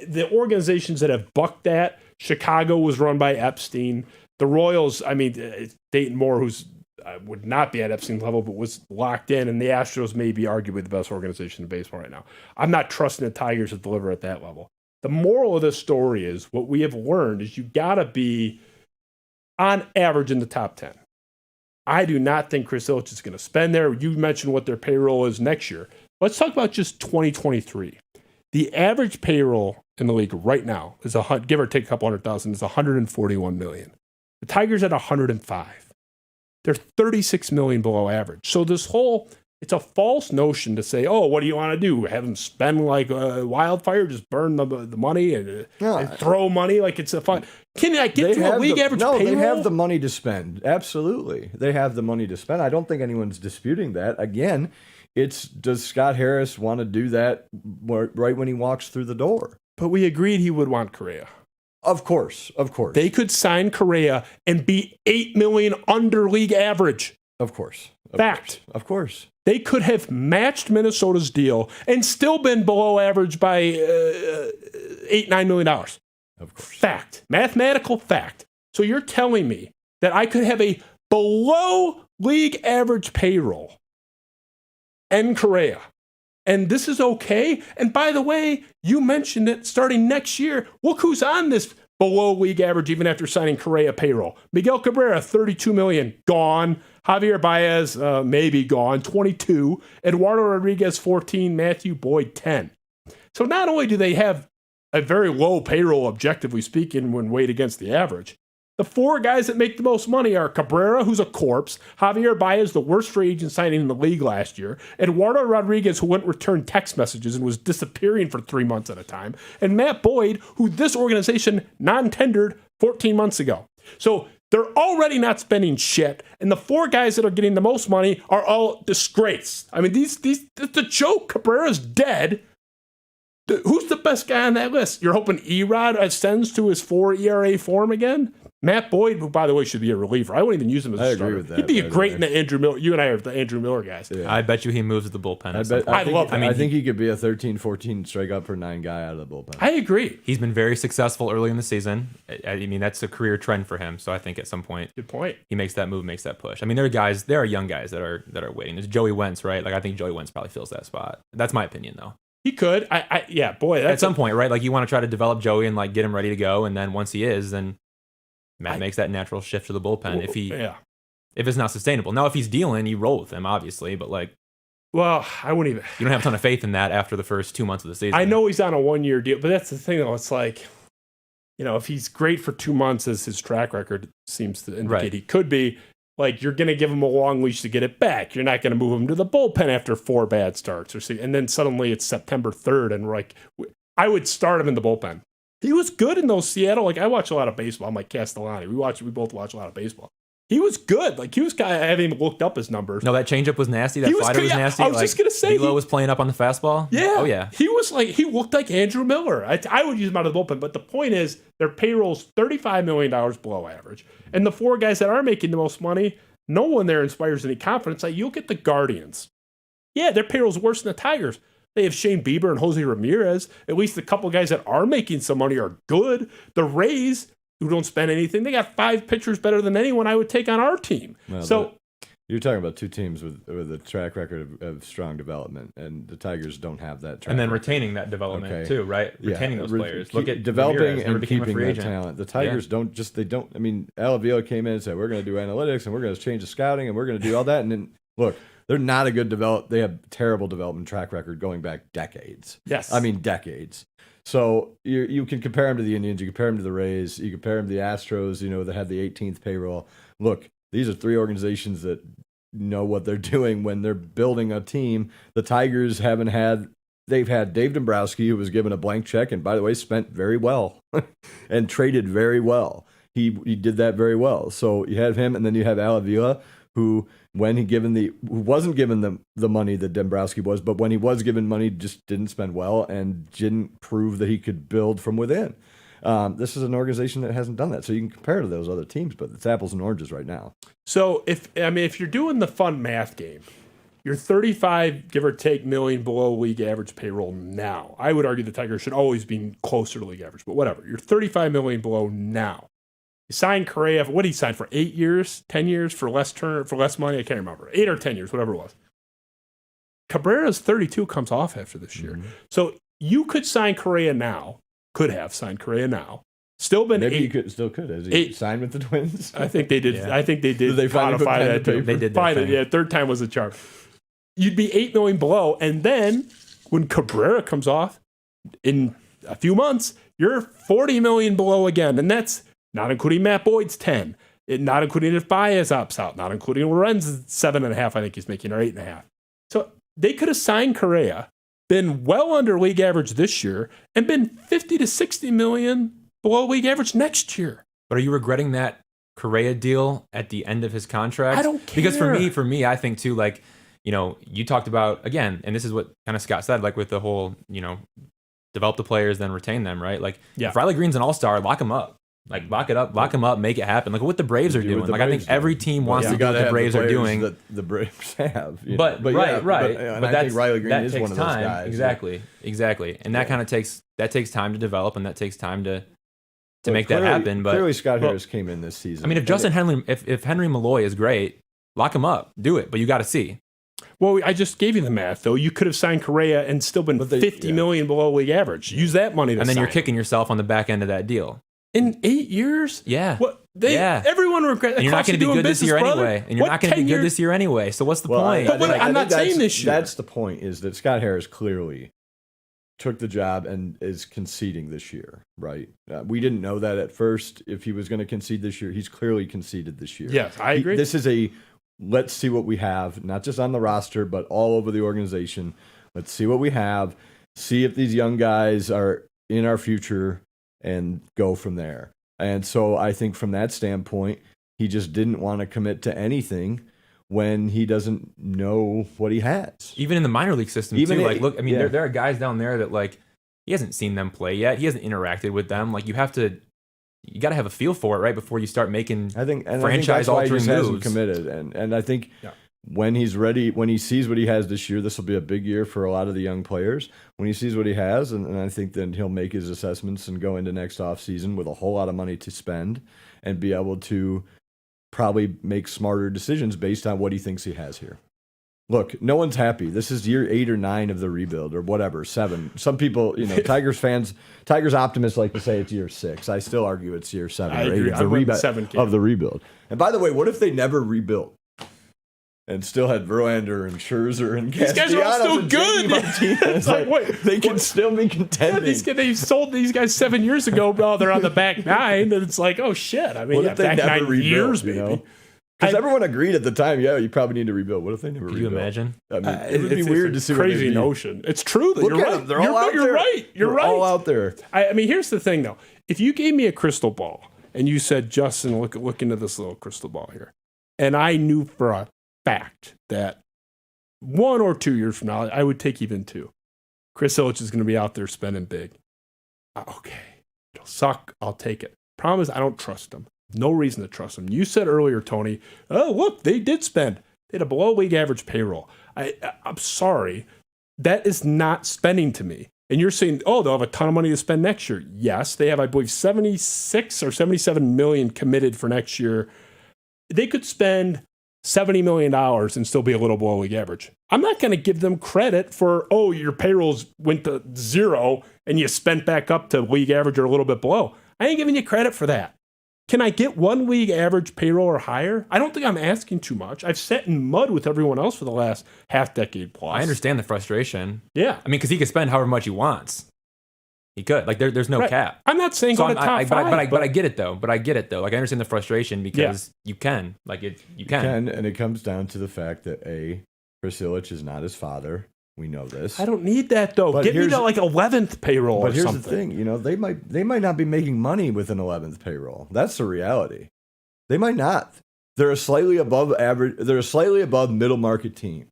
A: the organizations that have bucked that, Chicago was run by Epstein. The Royals, I mean, Dayton Moore, who's would not be at Epstein's level, but was locked in, and the Astros may be arguably the best organization in baseball right now. I'm not trusting the Tigers to deliver at that level. The moral of this story is what we have learned is you got to be on average in the top 10. I do not think Chris Ilitch is going to spend there. You mentioned what their payroll is next year. Let's talk about just 2023. The average payroll in the league right now is give or take a couple $100,000 is $141 million. The Tigers at 105. They're $36 million below average. So it's a false notion to say, oh, what do you want to do? Have them spend like a wildfire, just burn the money and throw money like it's a fun. Can I get to a league average payroll?
C: No, they have the money to spend. Absolutely. They have the money to spend. I don't think anyone's disputing that. Again, does Scott Harris want to do that right when he walks through the door?
A: But we agreed he would want Correa.
C: Of course.
A: They could sign Correa and be $8 million under league average.
C: Of course.
A: Fact.
C: Of course.
A: They could have matched Minnesota's deal and still been below average by $8-9 million.
C: Of course.
A: Fact. Mathematical fact. So you're telling me that I could have a below league average payroll and Correa. And this is okay. And by the way, you mentioned it starting next year. Look who's on this below league average even after signing Correa payroll. Miguel Cabrera, $32 million, gone. Javier Baez, maybe gone, 22. Eduardo Rodriguez, 14. Matthew Boyd, 10. So not only do they have a very low payroll, objectively speaking, when weighed against the average, the four guys that make the most money are Cabrera, who's a corpse, Javier Baez, the worst free agent signing in the league last year, Eduardo Rodriguez, who wouldn't return text messages and was disappearing for 3 months at a time, and Matt Boyd, who this organization non-tendered 14 months ago. So they're already not spending shit, and the four guys that are getting the most money are all disgraced. I mean, it's a joke. Cabrera's dead. Who's the best guy on that list? You're hoping Erod ascends to his 4 ERA form again? Matt Boyd, who, by the way, should be a reliever. I wouldn't even use him as a starter.
C: I agree with that.
A: He'd be great in the Andrew Miller. You and I are the Andrew Miller guys.
B: Yeah. I bet you he moves to the bullpen.
C: I think he could be a 13, 14 strikeout per 9 guy out of the bullpen.
A: I agree.
B: He's been very successful early in the season. I mean, that's a career trend for him. So I think at some point,
A: good point,
B: he makes that move, makes that push. I mean, there are young guys that are waiting. There's Joey Wentz, right? Like I think Joey Wentz probably fills that spot. That's my opinion, though.
A: He could. At
B: some point, right? Like you want to try to develop Joey and like get him ready to go, and then once he is, then Matt makes that natural shift to the bullpen if it's not sustainable. Now, if he's dealing, you roll with him, obviously, but like,
A: well, I wouldn't even.
B: You don't have a ton of faith in that after the first 2 months of the season.
A: I know he's on a 1-year deal, but that's the thing, though. It's like, if he's great for 2 months, as his track record seems to indicate he could be, like you're going to give him a long leash to get it back. You're not going to move him to the bullpen after 4 bad starts, and then suddenly it's September 3rd, and we're like, I would start him in the bullpen. He was good in those Seattle. Like I watch a lot of baseball. I'm like Castellani. We both watch a lot of baseball. He was good. Like he was kind of. I haven't even looked up his numbers.
B: No, that changeup was nasty. That slider was nasty.
A: I was just gonna say,
B: Velo was playing up on the fastball.
A: Yeah.
B: Oh yeah.
A: He looked like Andrew Miller. I would use him out of the bullpen. But the point is, their payroll's $35 million below average, and the four guys that are making the most money, no one there inspires any confidence. Like you'll get the Guardians. Yeah, their payroll's worse than the Tigers. They have Shane Bieber and Jose Ramirez. At least the couple guys that are making some money are good. The Rays, who don't spend anything, they got 5 pitchers better than anyone I would take on our team.
C: So you're talking about 2 teams with a track record of strong development, and the Tigers don't have that track
B: and then
C: record.
B: retaining that development too, right? Retaining those players. Look at
C: developing
B: Ramirez,
C: and keeping that talent. The Tigers don't. I mean, Alavio came in and said, we're going to do analytics, and we're going to change the scouting, and we're going to do all that. And then, look, they're not a good they have terrible development track record going back decades.
A: Yes.
C: I mean, decades. So you can compare them to the Indians, you compare them to the Rays, you compare them to the Astros, that have the 18th payroll. Look, these are 3 organizations that know what they're doing when they're building a team. The Tigers they've had Dave Dombrowski, who was given a blank check, and by the way, spent very well and traded very well. He did that very well. So you have him, and then you have Alavila, who wasn't given the money that Dombrowski was, but when he was given money, just didn't spend well and didn't prove that he could build from within. This is an organization that hasn't done that, so you can compare to those other teams, but it's apples and oranges right now.
A: So if you're doing the fun math game, you're 35, give or take, million below league average payroll now. I would argue the Tigers should always be closer to league average, but whatever. You're 35 million below now. You signed Correa. What did he sign for? 8 years, 10 years for less money? I can't remember. 8 or 10 years, whatever it was. Cabrera's 32 comes off after this year. So you could sign Correa now. Could have signed Correa now. Still been
C: Maybe
A: 8.
C: you still could. Has he signed with the Twins?
A: I think they did.
B: Yeah.
A: I think they did.
C: Did they finally
A: codify
C: put pen
A: that
C: to
A: too.
C: paper?
B: They did that thing.
A: Yeah, third time was a charm. You'd be 8 million below, and then when Cabrera comes off in a few months, you're 40 million below again, and that's not including Matt Boyd's 10, not including if Baez opts out, not including Lorenz 7.5. I think he's making, or 8.5. So they could have signed Correa, been well under league average this year, and been 50 to 60 million below league average next year.
B: But are you regretting that Correa deal at the end of his contract?
A: I don't care.
B: Because for me, I think too, like, you talked about, again, and this is what kind of Scott said, like with the whole, develop the players, then retain them, right? Like, if Riley Green's an all-star, lock him up. Like, lock him up, make it happen. Like what the Braves are doing. Like, I think every team wants to do what the Braves are doing.
C: That the Braves have.
B: But right.
C: But I think Riley Green
B: that
C: is
B: takes
C: one of those
B: time.
C: guys.
B: Exactly. And that kind of takes time to develop, and that takes time to make
C: clearly,
B: that happen. But
C: clearly, Scott Harris came in this season.
B: I mean, if Henry Malloy is great, lock him up, do it. But you got to see.
A: Well, I just gave you the math, though. You could have signed Correa and still been 50 million below league average. Use that money to
B: and then
A: sign
B: you're kicking yourself on the back end of that deal.
A: In 8 years?
B: Yeah.
A: Everyone regrets.
B: And you're not going to be good this year anyway. And you're not going to be good this year anyway. So what's the point?
A: I'm not saying this year.
C: That's the point, is that Scott Harris clearly took the job and is conceding this year, right? We didn't know that at first if he was going to concede this year. He's clearly conceded this year.
A: Yes, I agree.
C: This is let's see what we have, not just on the roster, but all over the organization. Let's see what we have, see if these young guys are in our future, and go from there. And so I think from that standpoint, he just didn't want to commit to anything when he doesn't know what he has.
B: Even in the minor league system, too. Like, look, I mean, there are guys down there that, like, he hasn't seen them play yet. He hasn't interacted with them. Like, you got to have a feel for it, right, before you start making franchise-altering moves.
C: Hasn't committed. And I think when he's ready, when he sees what he has this year, this will be a big year for a lot of the young players. When he sees what he has, and I think then he'll make his assessments and go into next offseason with a whole lot of money to spend and be able to probably make smarter decisions based on what he thinks he has here. Look, no one's happy. This is year 8 or 9 of the rebuild, or whatever, 7. Some people, Tigers optimists like to say it's year 6. I still argue it's year 7 or 8 of the rebuild. And by the way, what if they never rebuilt and still had Verlander and Scherzer and
A: these guys are all still good?
C: It's like, wait, they can still be contending.
A: They sold these guys 7 years ago. Well, they're on the back 9, and it's like, oh shit. I mean,
C: what if they
A: back
C: never
A: 9
C: rebuilt,
A: years, maybe.
C: Because everyone agreed at the time, you probably need to rebuild. What if they never rebuilt?
B: Can you imagine?
C: I mean, it would be weird to see
A: crazy
C: what
A: notion. It's true.
C: Look
A: You're
C: at
A: right.
C: them. They're all out there.
A: You're right. You're right.
C: All out there.
A: I mean, here's the thing, though. If you gave me a crystal ball and you said, Justin, look into this little crystal ball here, and I knew for a fact that 1 or 2 years from now, I would take even 2. Chris Ilitch is going to be out there spending big. Okay. It'll suck. I'll take it. Problem is, I don't trust him. No reason to trust him. You said earlier, Tony, oh, look, they did spend. They had a below league average payroll. I'm sorry. That is not spending to me. And you're saying, oh, they'll have a ton of money to spend next year. Yes, they have, I believe, 76 or 77 million committed for next year. They could spend $70 million and still be a little below league average. I'm not going to give them credit for, oh, your payrolls went to 0 and you spent back up to league average or a little bit below. I ain't giving you credit for that. Can I get 1 league average payroll or higher? I don't think I'm asking too much. I've sat in mud with everyone else for the last half decade plus.
B: I understand the frustration.
A: Yeah.
B: I mean, because he could spend however much he wants. He could. Like, there's no cap.
A: I'm not saying go to top 5.
B: But I get it, though. Like, I understand the frustration because you can. Like, you can.
C: And it comes down to the fact that, Chris Ilitch is not his father. We know this.
A: I don't need that, though. Get me to, 11th payroll or something.
C: But here's the thing. They might not be making money with an 11th payroll. That's the reality. They might not. They're a slightly above average. They're a slightly above middle market team.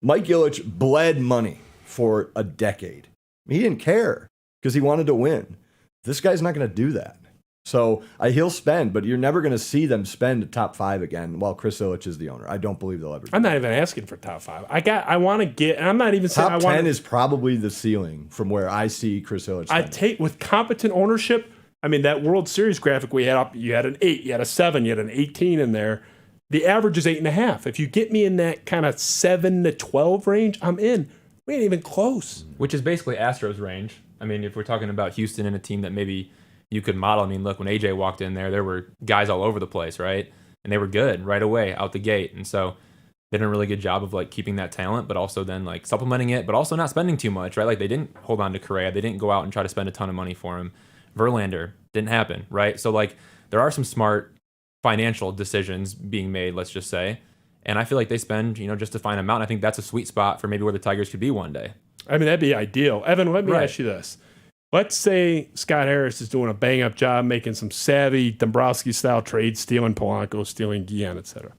C: Mike Ilitch bled money for a decade. He didn't care because he wanted to win. This guy's not going to do that. So he'll spend, but you're never going to see them spend a top 5 again while Chris Ilitch is the owner. I don't believe they'll ever do
A: I'm not even asking for top 5. I want to get, and I'm not even saying
C: top
A: I want
C: 10 is probably the ceiling from where I see Chris Ilitch.
A: I take with competent ownership. I mean, that World Series graphic we had up, you had an 8, you had a 7, you had an 18 in there. The average is 8.5. If you get me in that kind of 7 to 12 range, I'm in. We ain't even close.
B: Which is basically Astros range. I mean, if we're talking about Houston and a team that maybe you could model. I mean, look, when AJ walked in there were guys all over the place, right? And they were good right away out the gate. And so they did a really good job of like keeping that talent, but also then like supplementing it, but also not spending too much, right? Like they didn't hold on to Correa. They didn't go out and try to spend a ton of money for him. Verlander didn't happen, right? So like there are some smart financial decisions being made, let's just say. And I feel like they spend, just a fine amount. I think that's a sweet spot for maybe where the Tigers could be one day.
A: I mean, that'd be ideal. Evan, let me ask you this. Let's say Scott Harris is doing a bang-up job, making some savvy Dombrowski-style trades, stealing Polanco, stealing Guillen, etc.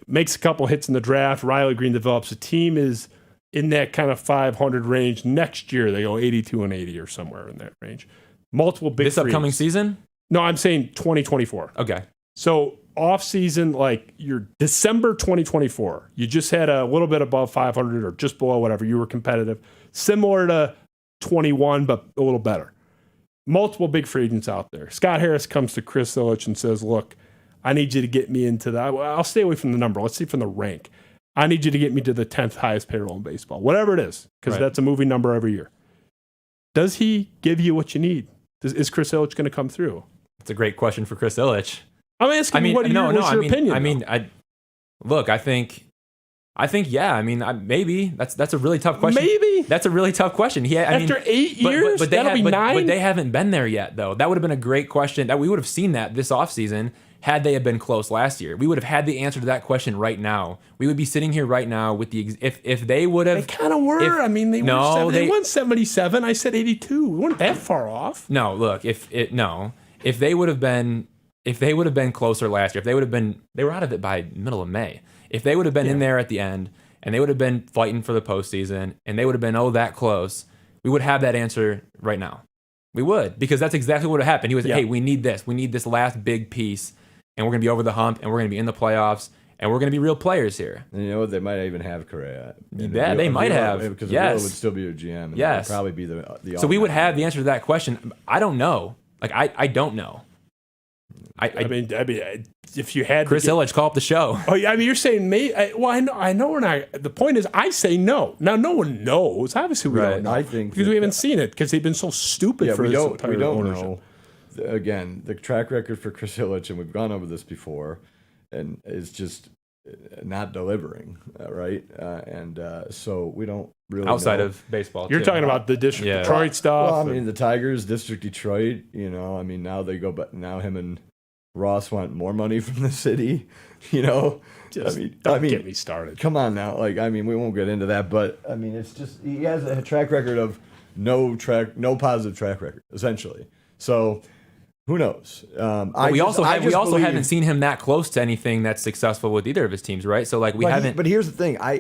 A: Makes a couple hits in the draft. Riley Green develops a team, is in that kind of 500 range. Next year, they go 82 and 80 or somewhere in that range. Multiple big
B: This upcoming season?
A: No, I'm saying 2024.
B: Okay.
A: So off-season, like your December 2024, you just had a little bit above 500 or just below whatever. You were competitive. Similar to 21, but a little better. Multiple big free agents out there. Scott Harris comes to Chris Ilitch and says, look, I need you to get me into that. I'll stay away from the number. Let's see from the rank. I need you to get me to the 10th highest payroll in baseball, whatever it is, because that's a moving number every year. Does he give you what you need? Is Chris Ilitch going to come through?
B: It's a great question for Chris Ilitch.
A: I'm asking what's your opinion?
B: I think, yeah. I mean, maybe that's a really tough question.
A: Maybe
B: that's a really tough question.
A: After 8 years,
B: but
A: that'll be 9.
B: But they haven't been there yet, though. That would have been a great question. That we would have seen that this offseason had they have been close last year. We would have had the answer to that question right now. We would be sitting here right now with the if they would have.
A: They kind of were. I mean, they won 77. I said 82. We weren't that far off.
B: No, look, if they would have been closer last year, they were out of it by middle of May. If they would have been in there at the end and they would have been fighting for the postseason and they would have been that close, we would have that answer right now. We would, because that's exactly what would have happened. He was, hey, we need this last big piece, and we're gonna be over the hump, and we're gonna be in the playoffs, and we're gonna be real players here.
C: And you know what? They might even have Correa.
B: Yeah, they might have,
C: because Vila would still be your GM. And that would probably be the.
B: So we would have the answer to that question. I don't know. Like I don't know.
A: I mean, if you had
B: Chris Ilitch, call up the show.
A: Oh, yeah. I mean, you're saying maybe. I know we're not. The point is, I say no. Now, no one knows. Obviously, we don't know.
C: I think
A: because we haven't seen it because they've been so stupid for
C: we
A: this
C: don't
A: entire ownership.
C: know. Again, the track record for Chris Ilitch, and we've gone over this before, and is just not delivering, right? So we don't really
B: outside
C: know.
B: of baseball.
A: You're talking about the District Detroit stuff.
C: Well, I mean, the Tigers, District Detroit. I mean, now they go, but now him and Ross want more money from the city. Don't get me started. Come on now, we won't get into that, but I mean, it's just he has a track record of no positive track record, essentially. So. Who knows?
B: We also haven't seen him that close to anything that's successful with either of his teams, right? So we haven't.
C: But here's the thing: I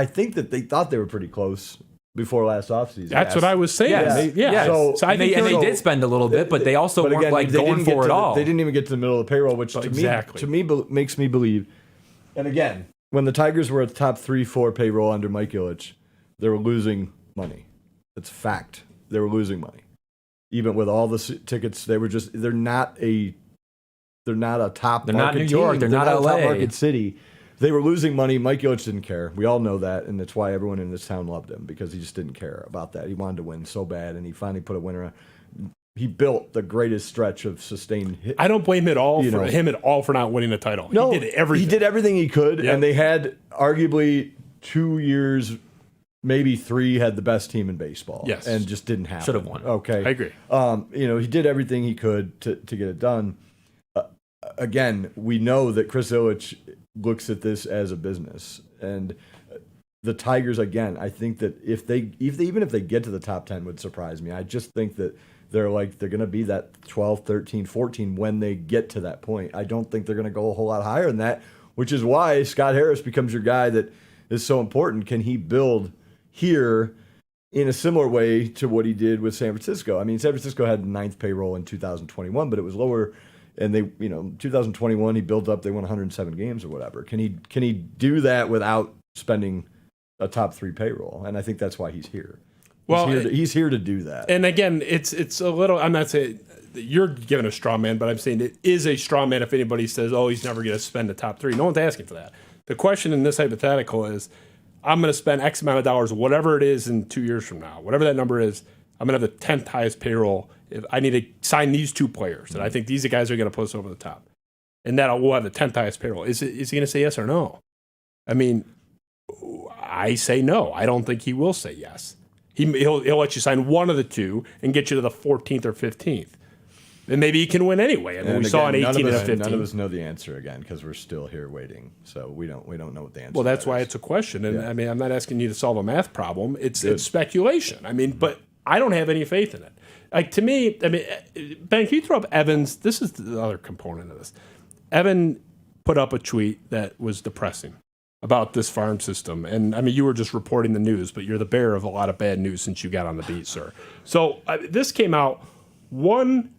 C: think that they thought they were pretty close before last offseason.
A: That's what I was saying.
B: Yes.
A: So I think
B: they did spend a little bit, but they also weren't going for it all.
C: They didn't even get to the middle of the payroll, which to me makes me believe. And again, when the Tigers were at the top 3-4 payroll under Mike Ilitch, they were losing money. It's a fact. They were losing money. Even with all the tickets, they're not a top.
B: They're not New York. They're not LA.
C: A top market city. They were losing money. Mike Ilitch didn't care. We all know that, and that's why everyone in this town loved him, because he just didn't care about that. He wanted to win so bad, and he finally put a winner. He built the greatest stretch of sustained hit.
A: I don't blame him at all for not winning the title.
C: No,
A: he did everything.
C: He did everything he could, and they had arguably 2 years. Maybe 3 had the best team in baseball.
A: Yes.
C: And just didn't happen.
B: Should have won.
C: Okay.
A: I agree.
C: He did everything he could to get it done. Again, we know that Chris Ilitch looks at this as a business. And the Tigers, again, I think that even if they get to the top 10 would surprise me. I just think that they're going to be that 12, 13, 14 when they get to that point. I don't think they're going to go a whole lot higher than that, which is why Scott Harris becomes your guy that is so important. Can he build here in a similar way to what he did with San Francisco. I mean, San Francisco had the 9th payroll in 2021, but it was lower. And they, 2021, he built up. They won 107 games or whatever. Can he do that without spending a top 3 payroll? And I think that's why he's here. He's here to do that.
A: And again, it's a little. I'm not saying you're giving a straw man, but I'm saying it is a straw man if anybody says, "Oh, he's never going to spend the top 3." No one's asking for that. The question in this hypothetical is, I'm going to spend X amount of dollars, whatever it is, in 2 years from now, whatever that number is. I'm going to have the 10th highest payroll. If I need to sign these 2 players, and I think these guys are going to put us over the top, and that we'll have the 10th highest payroll. Is he going to say yes or no? I mean, I say no. I don't think he will say yes. He'll let you sign one of the 2 and get you to the 14th or 15th. And maybe he can win anyway. I mean, we saw an 18 and a 15.
C: None of us know the answer again because we're still here waiting. So we don't know what the answer is.
A: Well, that's why it's a question. And I mean, I'm not asking you to solve a math problem. It's speculation. I mean, but I don't have any faith in it. Like, to me, I mean, Ben, can you throw up Evan's? This is the other component of this. Evan put up a tweet that was depressing about this farm system. And I mean, you were just reporting the news, but you're the bearer of a lot of bad news since you got on the beat, sir. So this came out. One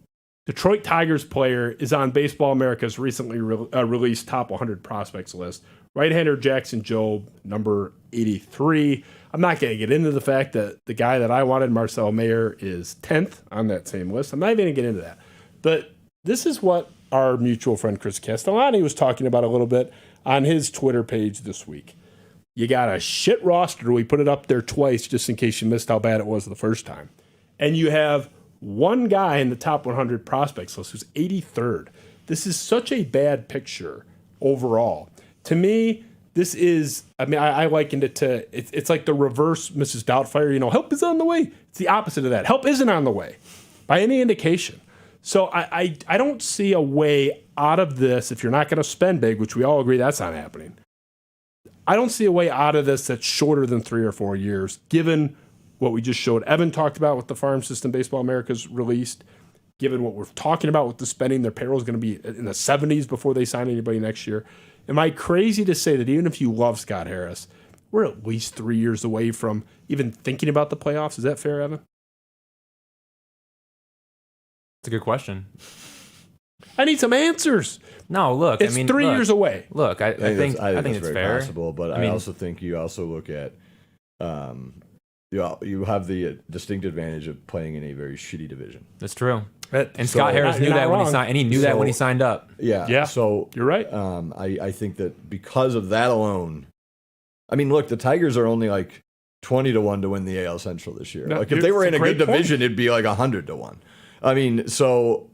A: Detroit Tigers player is on Baseball America's recently released top 100 prospects list. Right-hander Jackson Jobe, number 83. I'm not going to get into the fact that the guy that I wanted, Marcel Mayer, is 10th on that same list. I'm not even going to get into that. But this is what our mutual friend Chris Castellani was talking about a little bit on his Twitter page this week. You got a shit roster. We put it up there twice just in case you missed how bad it was the first time. And you have one guy in the top 100 prospects list who's 83rd. This is such a bad picture overall. To me, this is, I mean, I likened it to, it's like the reverse Mrs. Doubtfire. Help is on the way. It's the opposite of that. Help isn't on the way by any indication. So I don't see a way out of this if you're not going to spend big, which we all agree that's not happening. I don't see a way out of this that's shorter than 3 or 4 years, given what we just showed Evan talked about with the farm system Baseball America's released, given what we're talking about with the spending, their payroll is going to be in the 70s before they sign anybody next year. Am I crazy to say that even if you love Scott Harris, we're at least 3 years away from even thinking about the playoffs? Is that fair, Evan?
B: It's a good question.
A: I need some answers.
B: No, look,
A: it's 3 years away.
B: Look, I think it's
C: very
B: fair.
C: Possible, but I also think you also look at you have the distinct advantage of playing in a very shitty division.
B: That's true. And Scott Harris knew that when he signed, and he knew that when he signed up.
C: Yeah. So
A: you're right.
C: I think that because of that alone, I mean, look, the Tigers are only like 20-1 to win the AL Central this year. Like if they were in a good division, it'd be like 100-1. I mean, so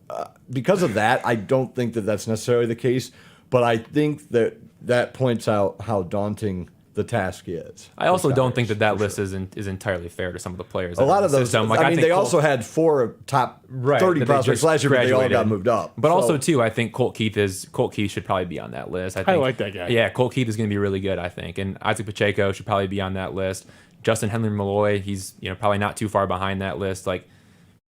C: because of that, I don't think that that's necessarily the case. But I think that points out how daunting the task is.
B: I also don't think that list is entirely fair to some of the players.
C: A lot of those, I mean, they also had 4 top 30 prospects last year, but they all got moved up.
B: But also, too, I think Colt Keith should probably be on that list.
A: I like that guy.
B: Yeah, Colt Keith is going to be really good, I think. And Isaac Pacheco should probably be on that list. Justin Henry Malloy, he's probably not too far behind that list. Like,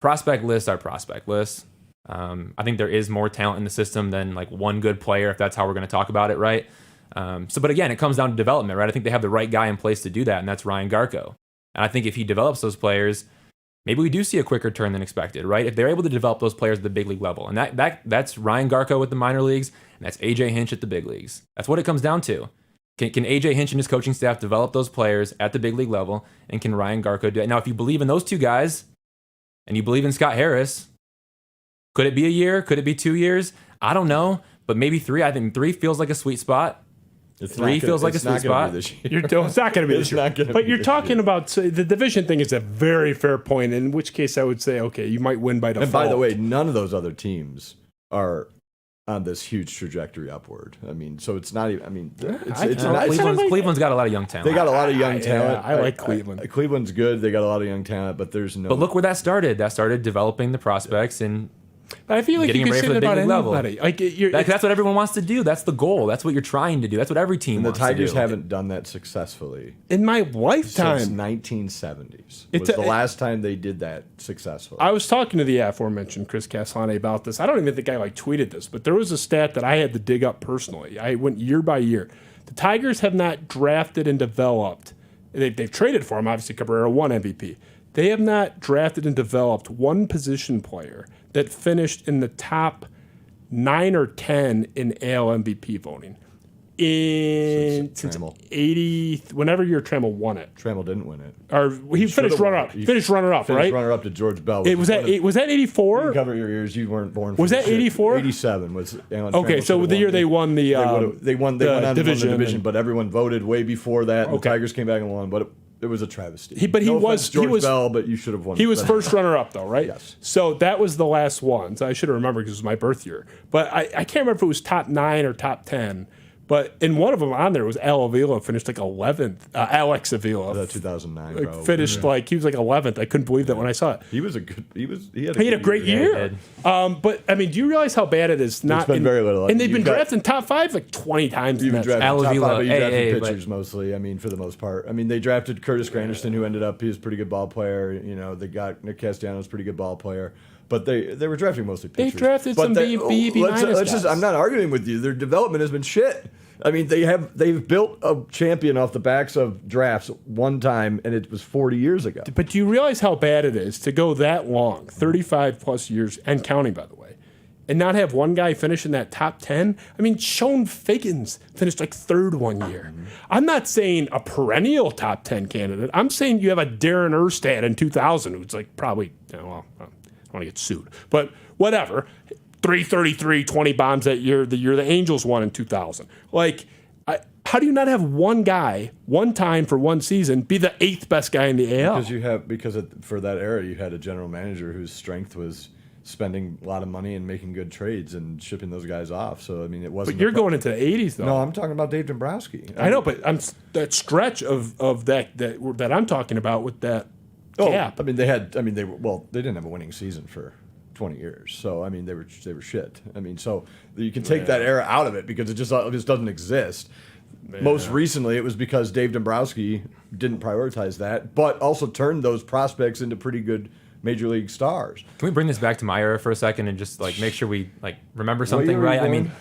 B: prospect lists are prospect lists. I think there is more talent in the system than like one good player, if that's how we're going to talk about it, right? But again, it comes down to development, right? I think they have the right guy in place to do that, and that's Ryan Garco. And I think if he develops those players, maybe we do see a quicker turn than expected, right? If they're able to develop those players at the big league level, and that's Ryan Garco with the minor leagues, and that's AJ Hinch at the big leagues. That's what it comes down to. Can AJ Hinch and his coaching staff develop those players at the big league level, and can Ryan Garco do it? Now, if you believe in those two guys, and you believe in Scott Harris, could it be a year? Could it be 2 years? I don't know, but maybe 3. I think 3 feels like a sweet spot. 3 feels like a sweet spot.
A: It's not going to be this year. But you're talking about the division thing is a very fair point, in which case I would say, okay, you might win by default.
C: And by the way, none of those other teams are on this huge trajectory upward. I mean, so it's not even, I mean,
B: Cleveland's got a lot of young talent.
C: They got a lot of young talent.
A: I like Cleveland.
C: Cleveland's good. They got a lot of young talent, but there's no.
B: But look where that started. That started developing the prospects and
A: but I feel like you can say that about anybody. Like
B: that's what everyone wants to do. That's the goal. That's what you're trying to do. That's what every team wants to do.
C: And the Tigers haven't done that successfully
A: in my lifetime.
C: Since 1970s was the last time they did that successfully.
A: I was talking to the aforementioned Chris Castellani about this. I don't even think I tweeted this, but there was a stat that I had to dig up personally. I went year by year. The Tigers have not drafted and developed they've traded for him. Obviously, Cabrera won MVP. They have not drafted and developed one position player that finished in the top 9 or 10 in AL MVP voting. Since 80, whenever year Trammell won it.
C: Trammell didn't win it.
A: Or he finished runner-up. He finished runner-up, right?
C: Finished runner-up to George Bell.
A: Was that 84?
C: You cover your ears. You weren't born.
A: Was that 84?
C: 87 was. Alan
A: Okay,
C: Trammell
A: so the year they won the
C: they won the division,
A: and,
C: but everyone voted way before that. And the Tigers came back and won, but it was a travesty.
A: He was
C: George Bell, but you should have won.
A: He was first runner-up though, right?
C: Yes.
A: So that was the last one. So I should have remembered because it was my birth year. But I can't remember if it was top 9 or top 10. But in one of them on there was Al Avila finished like 11th. Alex Avila.
C: That 2009, bro.
A: Finished like he was like 11th. I couldn't believe that when I saw it.
C: He was a good. He had
A: a great year. But I mean, do you realize how bad it is? Not
C: been very little.
A: And they've been drafting top 5 like 20 times.
C: You've drafted
B: Al
C: top 5,
B: Avila,
C: but you drafted
B: but
C: pitchers mostly. I mean, for the most part. I mean, they drafted Curtis Granderson, who ended up he was a pretty good ball player. You know, they got Nick Castellanos, pretty good ball player. But they were drafting mostly pitchers.
A: They drafted some B minus guys.
C: I'm not arguing with you. Their development has been shit. I mean, they've built a champion off the backs of drafts one time, and it was 40 years ago.
A: But do you realize how bad it is to go that long, 35 plus years, and counting, by the way, and not have one guy finish in that top 10? I mean, Sean Figgins finished like 3rd one year. I'm not saying a perennial top 10 candidate. I'm saying you have a Darren Erstad in 2000 who's like probably, well, I don't want to get sued, but whatever. 333, 20 bombs that year, the year the Angels won in 2000. Like, how do you not have one guy, one time for one season, be the 8th best guy in the AL?
C: For that era, you had a general manager whose strength was spending a lot of money and making good trades and shipping those guys off. So, I mean, it wasn't.
A: But you're going into the 80s, though.
C: No, I'm talking about Dave Dombrowski.
A: I know, but that stretch of that I'm talking about with that gap.
C: I mean, they didn't have a winning season for 20 years. So I mean, they were shit. I mean, so you can take that era out of it because it just doesn't exist. Most recently, it was because Dave Dombrowski didn't prioritize that, but also turned those prospects into pretty good major league stars.
B: Can we bring this back to my era for a second and just like make sure we like remember something, right? I mean,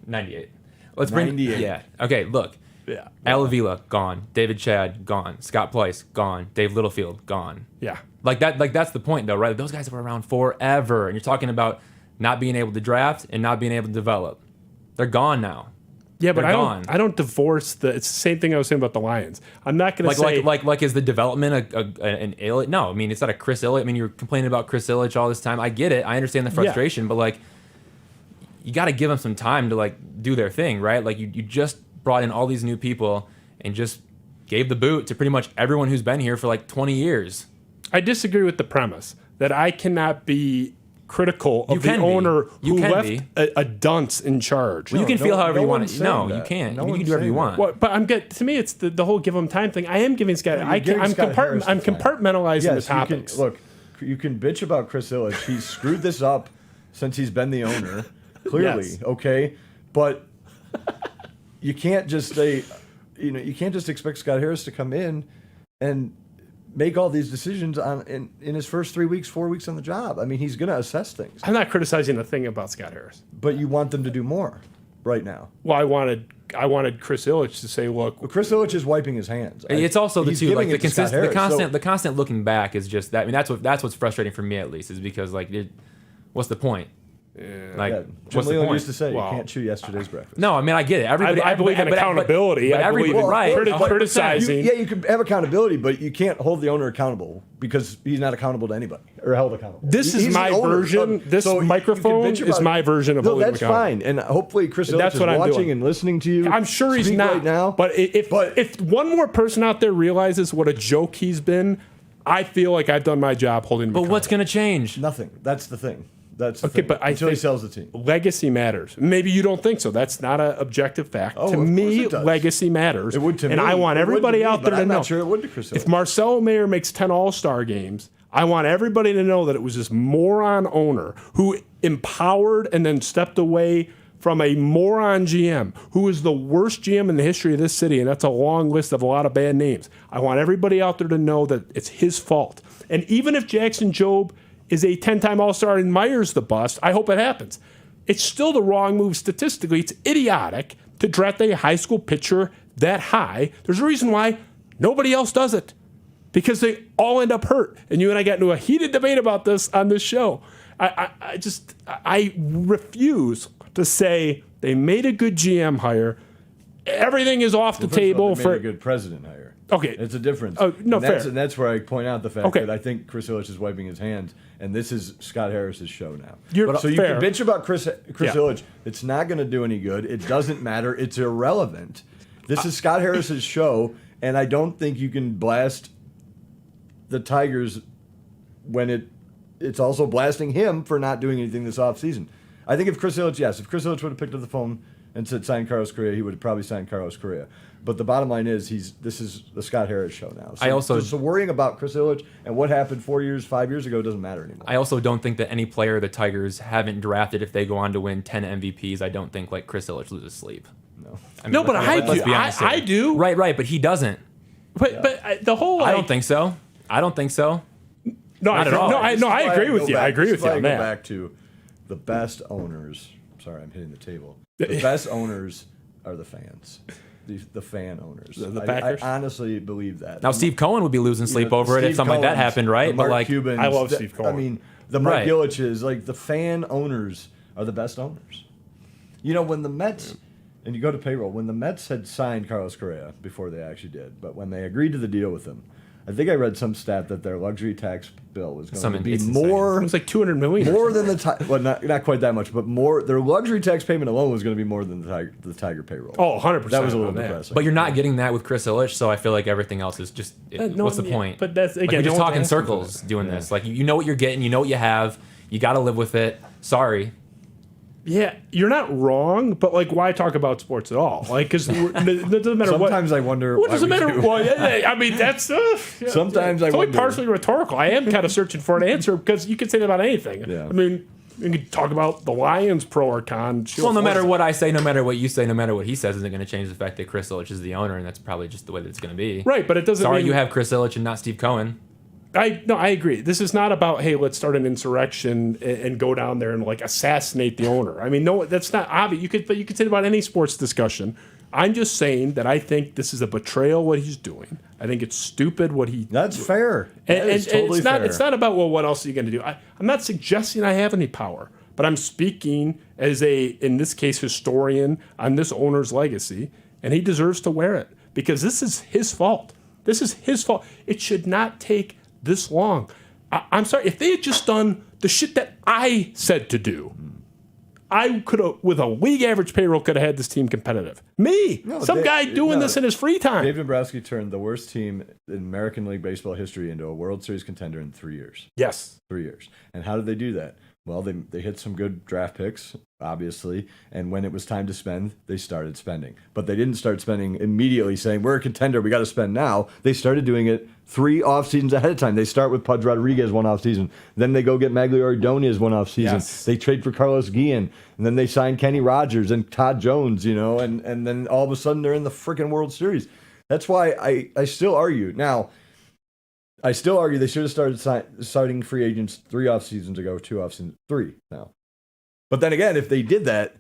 B: 98. Let's bring
C: 98.
B: Yeah. Okay. Look.
A: Yeah.
B: Al Avila gone. David Chad gone. Scott Pleiss gone. Dave Littlefield gone.
A: Yeah.
B: Like that. Like that's the point, though, right? Those guys were around forever, and you're talking about not being able to draft and not being able to develop. They're gone now.
A: Yeah, but
B: They're gone.
A: I don't divorce the. It's the same thing I was saying about the Lions. I'm not going to say
B: like is the development an Illich? No, I mean it's not a Chris Illich. I mean you're complaining about Chris Illich all this time. I get it. I understand the frustration, but like you got to give them some time to like do their thing, right? Like you just brought in all these new people and just gave the boot to pretty much everyone who's been here for like 20 years.
A: I disagree with the premise that I cannot be critical of the owner who left a dunce in charge.
B: Well, you can feel however you want to. No,
C: that.
B: you can't.
C: No
B: You can do whatever you want.
A: Well, but to me, it's the whole give him time thing. I am giving Scott. I'm compartmentalizing the topics.
C: You can bitch about Chris Illich. He's screwed this up since he's been the owner. Clearly,
A: Yes.
C: okay, but you can't just say, you can't just expect Scott Harris to come in and make all these decisions in his first 4 weeks on the job. I mean, he's going to assess things.
A: I'm not criticizing a thing about Scott Harris.
C: But you want them to do more right now.
A: Well, I wanted Chris Illich to say, look.
C: Well, Chris Illich is wiping his hands.
B: It's also the constant looking back is just that. I mean, that's what's frustrating for me at least is because like, what's the point?
C: Jim Leland used to say, you can't chew yesterday's breakfast.
B: No, I mean, I get it. Everybody,
A: I believe in accountability.
B: But
A: I believe in criticizing.
C: You can have accountability, but you can't hold the owner accountable because he's not accountable to anybody or held accountable.
A: This is my version. This microphone is my version of holding him accountable.
C: That's fine. And hopefully Chris Illich is watching and listening to you.
A: I'm sure he's not
C: right now.
A: But if one more person out there realizes what a joke he's been, I feel like I've done my job holding him accountable.
B: But what's going to change?
C: Nothing. That's the thing. That's the
A: okay,
C: thing.
A: but
C: until he sells the team.
A: Legacy matters. Maybe you don't think so. That's not an objective fact.
C: Oh,
A: to
C: of
A: me,
C: course it does.
A: Legacy matters.
C: It would to me.
A: And I want everybody out there to know.
C: I'm not sure it would to Chris Illich.
A: If Marcelo Mayer makes 10 All-Star games, I want everybody to know that it was this moron owner who empowered and then stepped away from a moron GM who is the worst GM in the history of this city, and that's a long list of a lot of bad names. I want everybody out there to know that it's his fault. And even if Jackson Jobe is a 10-time All-Star and Meyer's the bust, I hope it happens. It's still the wrong move statistically. It's idiotic to draft a high school pitcher that high. There's a reason why Nobody else does it because they all end up hurt. And you and I got into a heated debate about this on this show. I refuse to say they made a good GM hire. Everything is off the table
C: they
A: for
C: made a good president hire.
A: Okay.
C: It's a difference.
A: No, fair.
C: And that's where I point out the fact
A: Okay.
C: that I think Chris Ilitch is wiping his hands, and this is Scott Harris's show now.
A: So
C: you can bitch about Chris Ilitch. It's not going to do any good. It doesn't matter. It's irrelevant. This is Scott Harris's show, and I don't think you can blast the Tigers when it's also blasting him for not doing anything this offseason. I think if Chris Ilitch would have picked up the phone and said sign Carlos Correa, he would have probably signed Carlos Correa. But the bottom line is this is the Scott Harris show now. So worrying about Chris Ilitch and what happened 4 years, 5 years ago doesn't matter anymore.
B: I also don't think that any player the Tigers haven't drafted, if they go on to win 10 MVPs, I don't think like Chris Ilitch loses sleep.
C: No.
B: I mean,
A: No, but
B: let's be honest here.
A: I do.
B: Right, but he doesn't.
A: But the whole
B: I don't think so.
A: No,
B: Not at all.
A: I agree with you. I agree with you on
C: Go
A: that.
C: back to the best owners. Sorry, I'm hitting the table. The best owners are the fans. The fan owners.
A: The Packers?
C: I honestly believe that.
B: Now, Steve Cohen would be losing sleep over it if something like that happened, right?
C: But
B: like,
C: Cubans,
A: I love Steve Cohen.
C: I mean, the Mark
B: Right.
C: Ilitches, like the fan owners are the best owners. You know, when the Mets, and you go to Payroll, when the Mets had signed Carlos Correa before they actually did, but when they agreed to the deal with him, I think I read some stat that their luxury tax bill was going to be
B: it's
C: more.
A: It was like $200 million.
C: More than well, not quite that much, but more. Their luxury tax payment alone was going to be more than the Tiger payroll.
A: Oh, 100%.
C: That was a little
A: on that.
C: depressing.
B: but you're not getting that with Chris Ilitch, so I feel like everything else is just. What's the point?
A: But that's
B: Like,
A: again,
B: we're just
A: no one's
B: talking
A: asking for
B: circles
A: that.
B: doing this. Like you know what you're getting, you know what you have, you got to live with it. Sorry.
A: Yeah, you're not wrong, but like, why talk about sports at all? Like, because it doesn't matter what.
C: Sometimes I wonder.
A: What
C: why
A: does it
C: we
A: matter?
C: do.
A: Well, I mean, that's.
C: Sometimes I
A: it's only
C: wonder.
A: partially rhetorical. I am kind of searching for an answer because you can say that about anything.
C: Yeah.
A: I mean, you can talk about the Lions, pro or con.
B: Well, no matter what I say, no matter what you say, no matter what he says, isn't going to change the fact that Chris Ilitch is the owner, and that's probably just the way that it's going to be.
A: Right, but it doesn't.
B: Sorry,
A: mean,
B: you have Chris Ilitch and not Steve Cohen.
A: I agree. This is not about, hey, let's start an insurrection and go down there and like assassinate the owner. I mean, no, that's not obvious. You could say it about any sports discussion. I'm just saying that I think this is a betrayal what he's doing. I think it's stupid what he.
C: That's fair.
A: And,
C: That is totally
A: it's not.
C: fair.
A: It's not about what else are you going to do. I'm not suggesting I have any power, but I'm speaking as in this case, historian on this owner's legacy, and he deserves to wear it because this is his fault. This is his fault. It should not take this long. I'm sorry, if they had just done the shit that I said to do, I could have, with a league average payroll, could have had this team competitive. Some guy doing this in his free time.
C: Dave Dombrowski turned the worst team in American League Baseball history into a World Series contender in 3 years.
A: Yes.
C: 3 years. And how did they do that? Well, they hit some good draft picks, obviously, and when it was time to spend, they started spending. But they didn't start spending immediately saying, we're a contender, we got to spend now. They started doing it 3 off seasons ahead of time. They start with Pudge Rodriguez one off season. Then they go get Maglio Ordonez one off season.
A: Yes.
C: They trade for Carlos Guillen. And then they sign Kenny Rogers and Todd Jones, and then all of a sudden they're in the freaking World Series. That's why I still argue. Now, I still argue they should have started starting free agents 3 off seasons ago, 2 off seasons, 3 now. But then again, if they did that,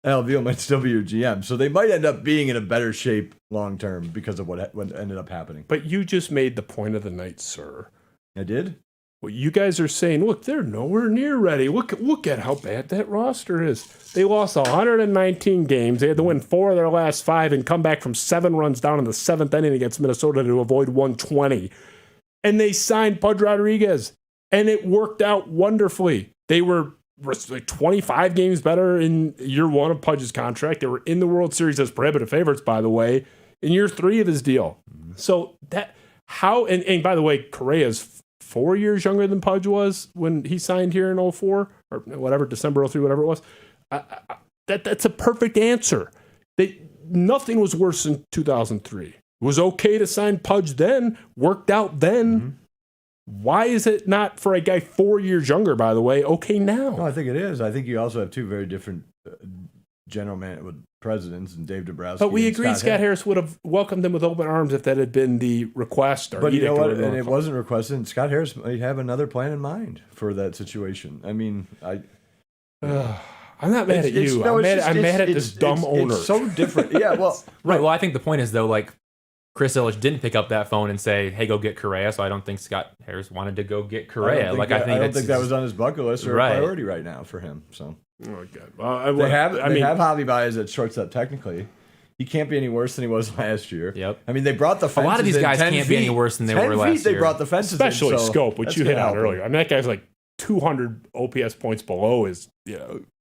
C: Al Avila might still be your GM. So they might end up being in a better shape long term because of what ended up happening.
A: But you just made the point of the night, sir.
C: I did?
A: Well, you guys are saying, look, they're nowhere near ready. Look at how bad that roster is. They lost 119 games. They had to win 4 of their last 5 and come back from 7 runs down in the 7th inning against Minnesota to avoid 120. And they signed Pudge Rodriguez, and it worked out wonderfully. They were like 25 games better in year 1 of Pudge's contract. They were in the World Series as prohibitive favorites, by the way, in year 3 of his deal. So that and by the way, Correa's 4 years younger than Pudge was when he signed here in 04 or whatever, December 03, whatever it was. That's a perfect answer. Nothing was worse in 2003. It was okay to sign Pudge then, worked out then. Mm-hmm. Why is it not for a guy 4 years younger, by the way, okay now?
C: No, I think it is. I think you also have 2 very different presidents and Dave Dombrowski.
A: But we agreed Scott Harris would have welcomed them with open arms if that had been the request. Or
C: but you know what? And it wasn't requested. And Scott Harris might have another plan in mind for that situation. I mean,
A: I'm not mad at you. I'm mad at this dumb owner.
C: It's so different. Yeah, well,
B: right. Well, I think the point is, though, like, Chris Ilitch didn't pick up that phone and say, "Hey, go get Correa." So I don't think Scott Harris wanted to go get Correa.
C: I don't think that was on his bucket list or a priority right now for him. So
A: Oh my God. Well,
C: they have Javi Baez at shortstop technically. He can't be any worse than he was last year.
B: Yep.
C: I mean, they brought the fences.
B: A lot of these guys can't be any worse than they were last year.
C: They brought the fences,
A: especially
C: in, so
A: Scope, which you hit on earlier. I mean, that guy's like 200 OPS points below is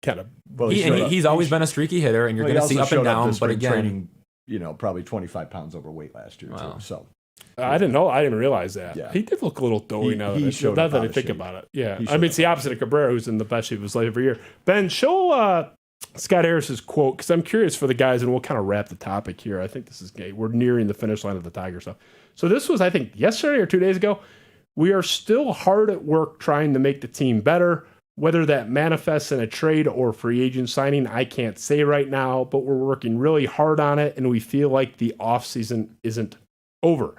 A: kind of.
B: Well, he's always been a streaky hitter, and you're going to see up and down. But again,
C: training, probably 25 pounds overweight last year too. So
A: I didn't know. I didn't realize that.
C: Yeah.
A: He did look a little doughy now that I think about it. Yeah, I mean, it's the opposite of Cabrera, who's in the best shape of his life every year. Ben, show Scott Harris's quote, because I'm curious for the guys, and we'll kind of wrap the topic here. I think we're nearing the finish line of the Tiger stuff. So this was, I think, yesterday or 2 days ago. We are still hard at work trying to make the team better. Whether that manifests in a trade or free agent signing, I can't say right now, but we're working really hard on it, and we feel like the offseason isn't over.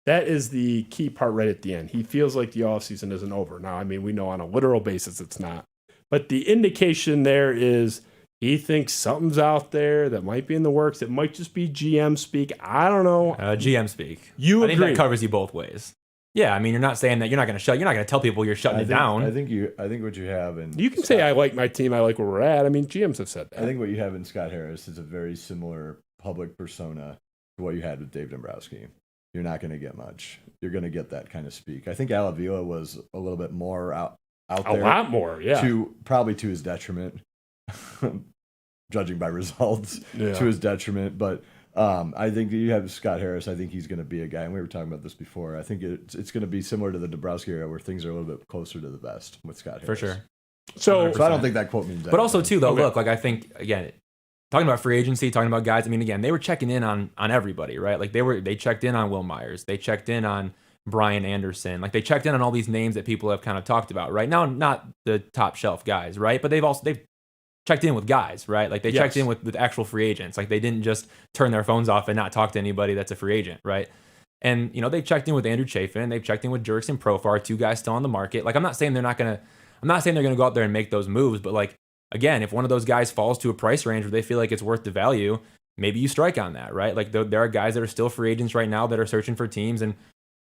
A: That is the key part right at the end. He feels like the offseason isn't over. Now, I mean, we know on a literal basis it's not. But the indication there is he thinks something's out there that might be in the works. It might just be GM speak. I don't know.
B: GM speak.
A: You
B: I think that covers you both ways. Yeah, I mean, you're not saying that you're not going to tell people you're shutting it down.
C: I think what you have, and
A: you can say I like my team, I like where we're at. I mean, GMs have said that.
C: I think what you have in Scott Harris is a very similar public persona to what you had with Dave Dombrowski. You're not going to get much. You're going to get that kind of speak. I think Alavila was a little bit more out there.
A: A lot more, yeah.
C: Probably to his detriment, judging by results, to his detriment. But I think you have Scott Harris. I think he's going to be a guy, and we were talking about this before. I think it's going to be similar to the Dombrowski era where things are a little bit closer to the vest with Scott Harris.
B: For sure.
A: So
C: I don't think that quote means that.
B: But also, too, though, look, like I think, again, talking about free agency, talking about guys, I mean, again, they were checking in on everybody, right? Like they checked in on Will Myers. They checked in on Brian Anderson. Like they checked in on all these names that people have kind of talked about, right? Now, not the top shelf guys, right? But they've checked in with guys, right? Like they checked in with actual free agents. Like they didn't just turn their phones off and not talk to anybody that's a free agent, right? And, they checked in with Andrew Chafin. They've checked in with Jurickson Profar, two guys still on the market. Like I'm not saying they're going to go out there and make those moves, but like, again, if one of those guys falls to a price range where they feel like it's worth the value, maybe you strike on that, right? Like there are guys that are still free agents right now that are searching for teams, and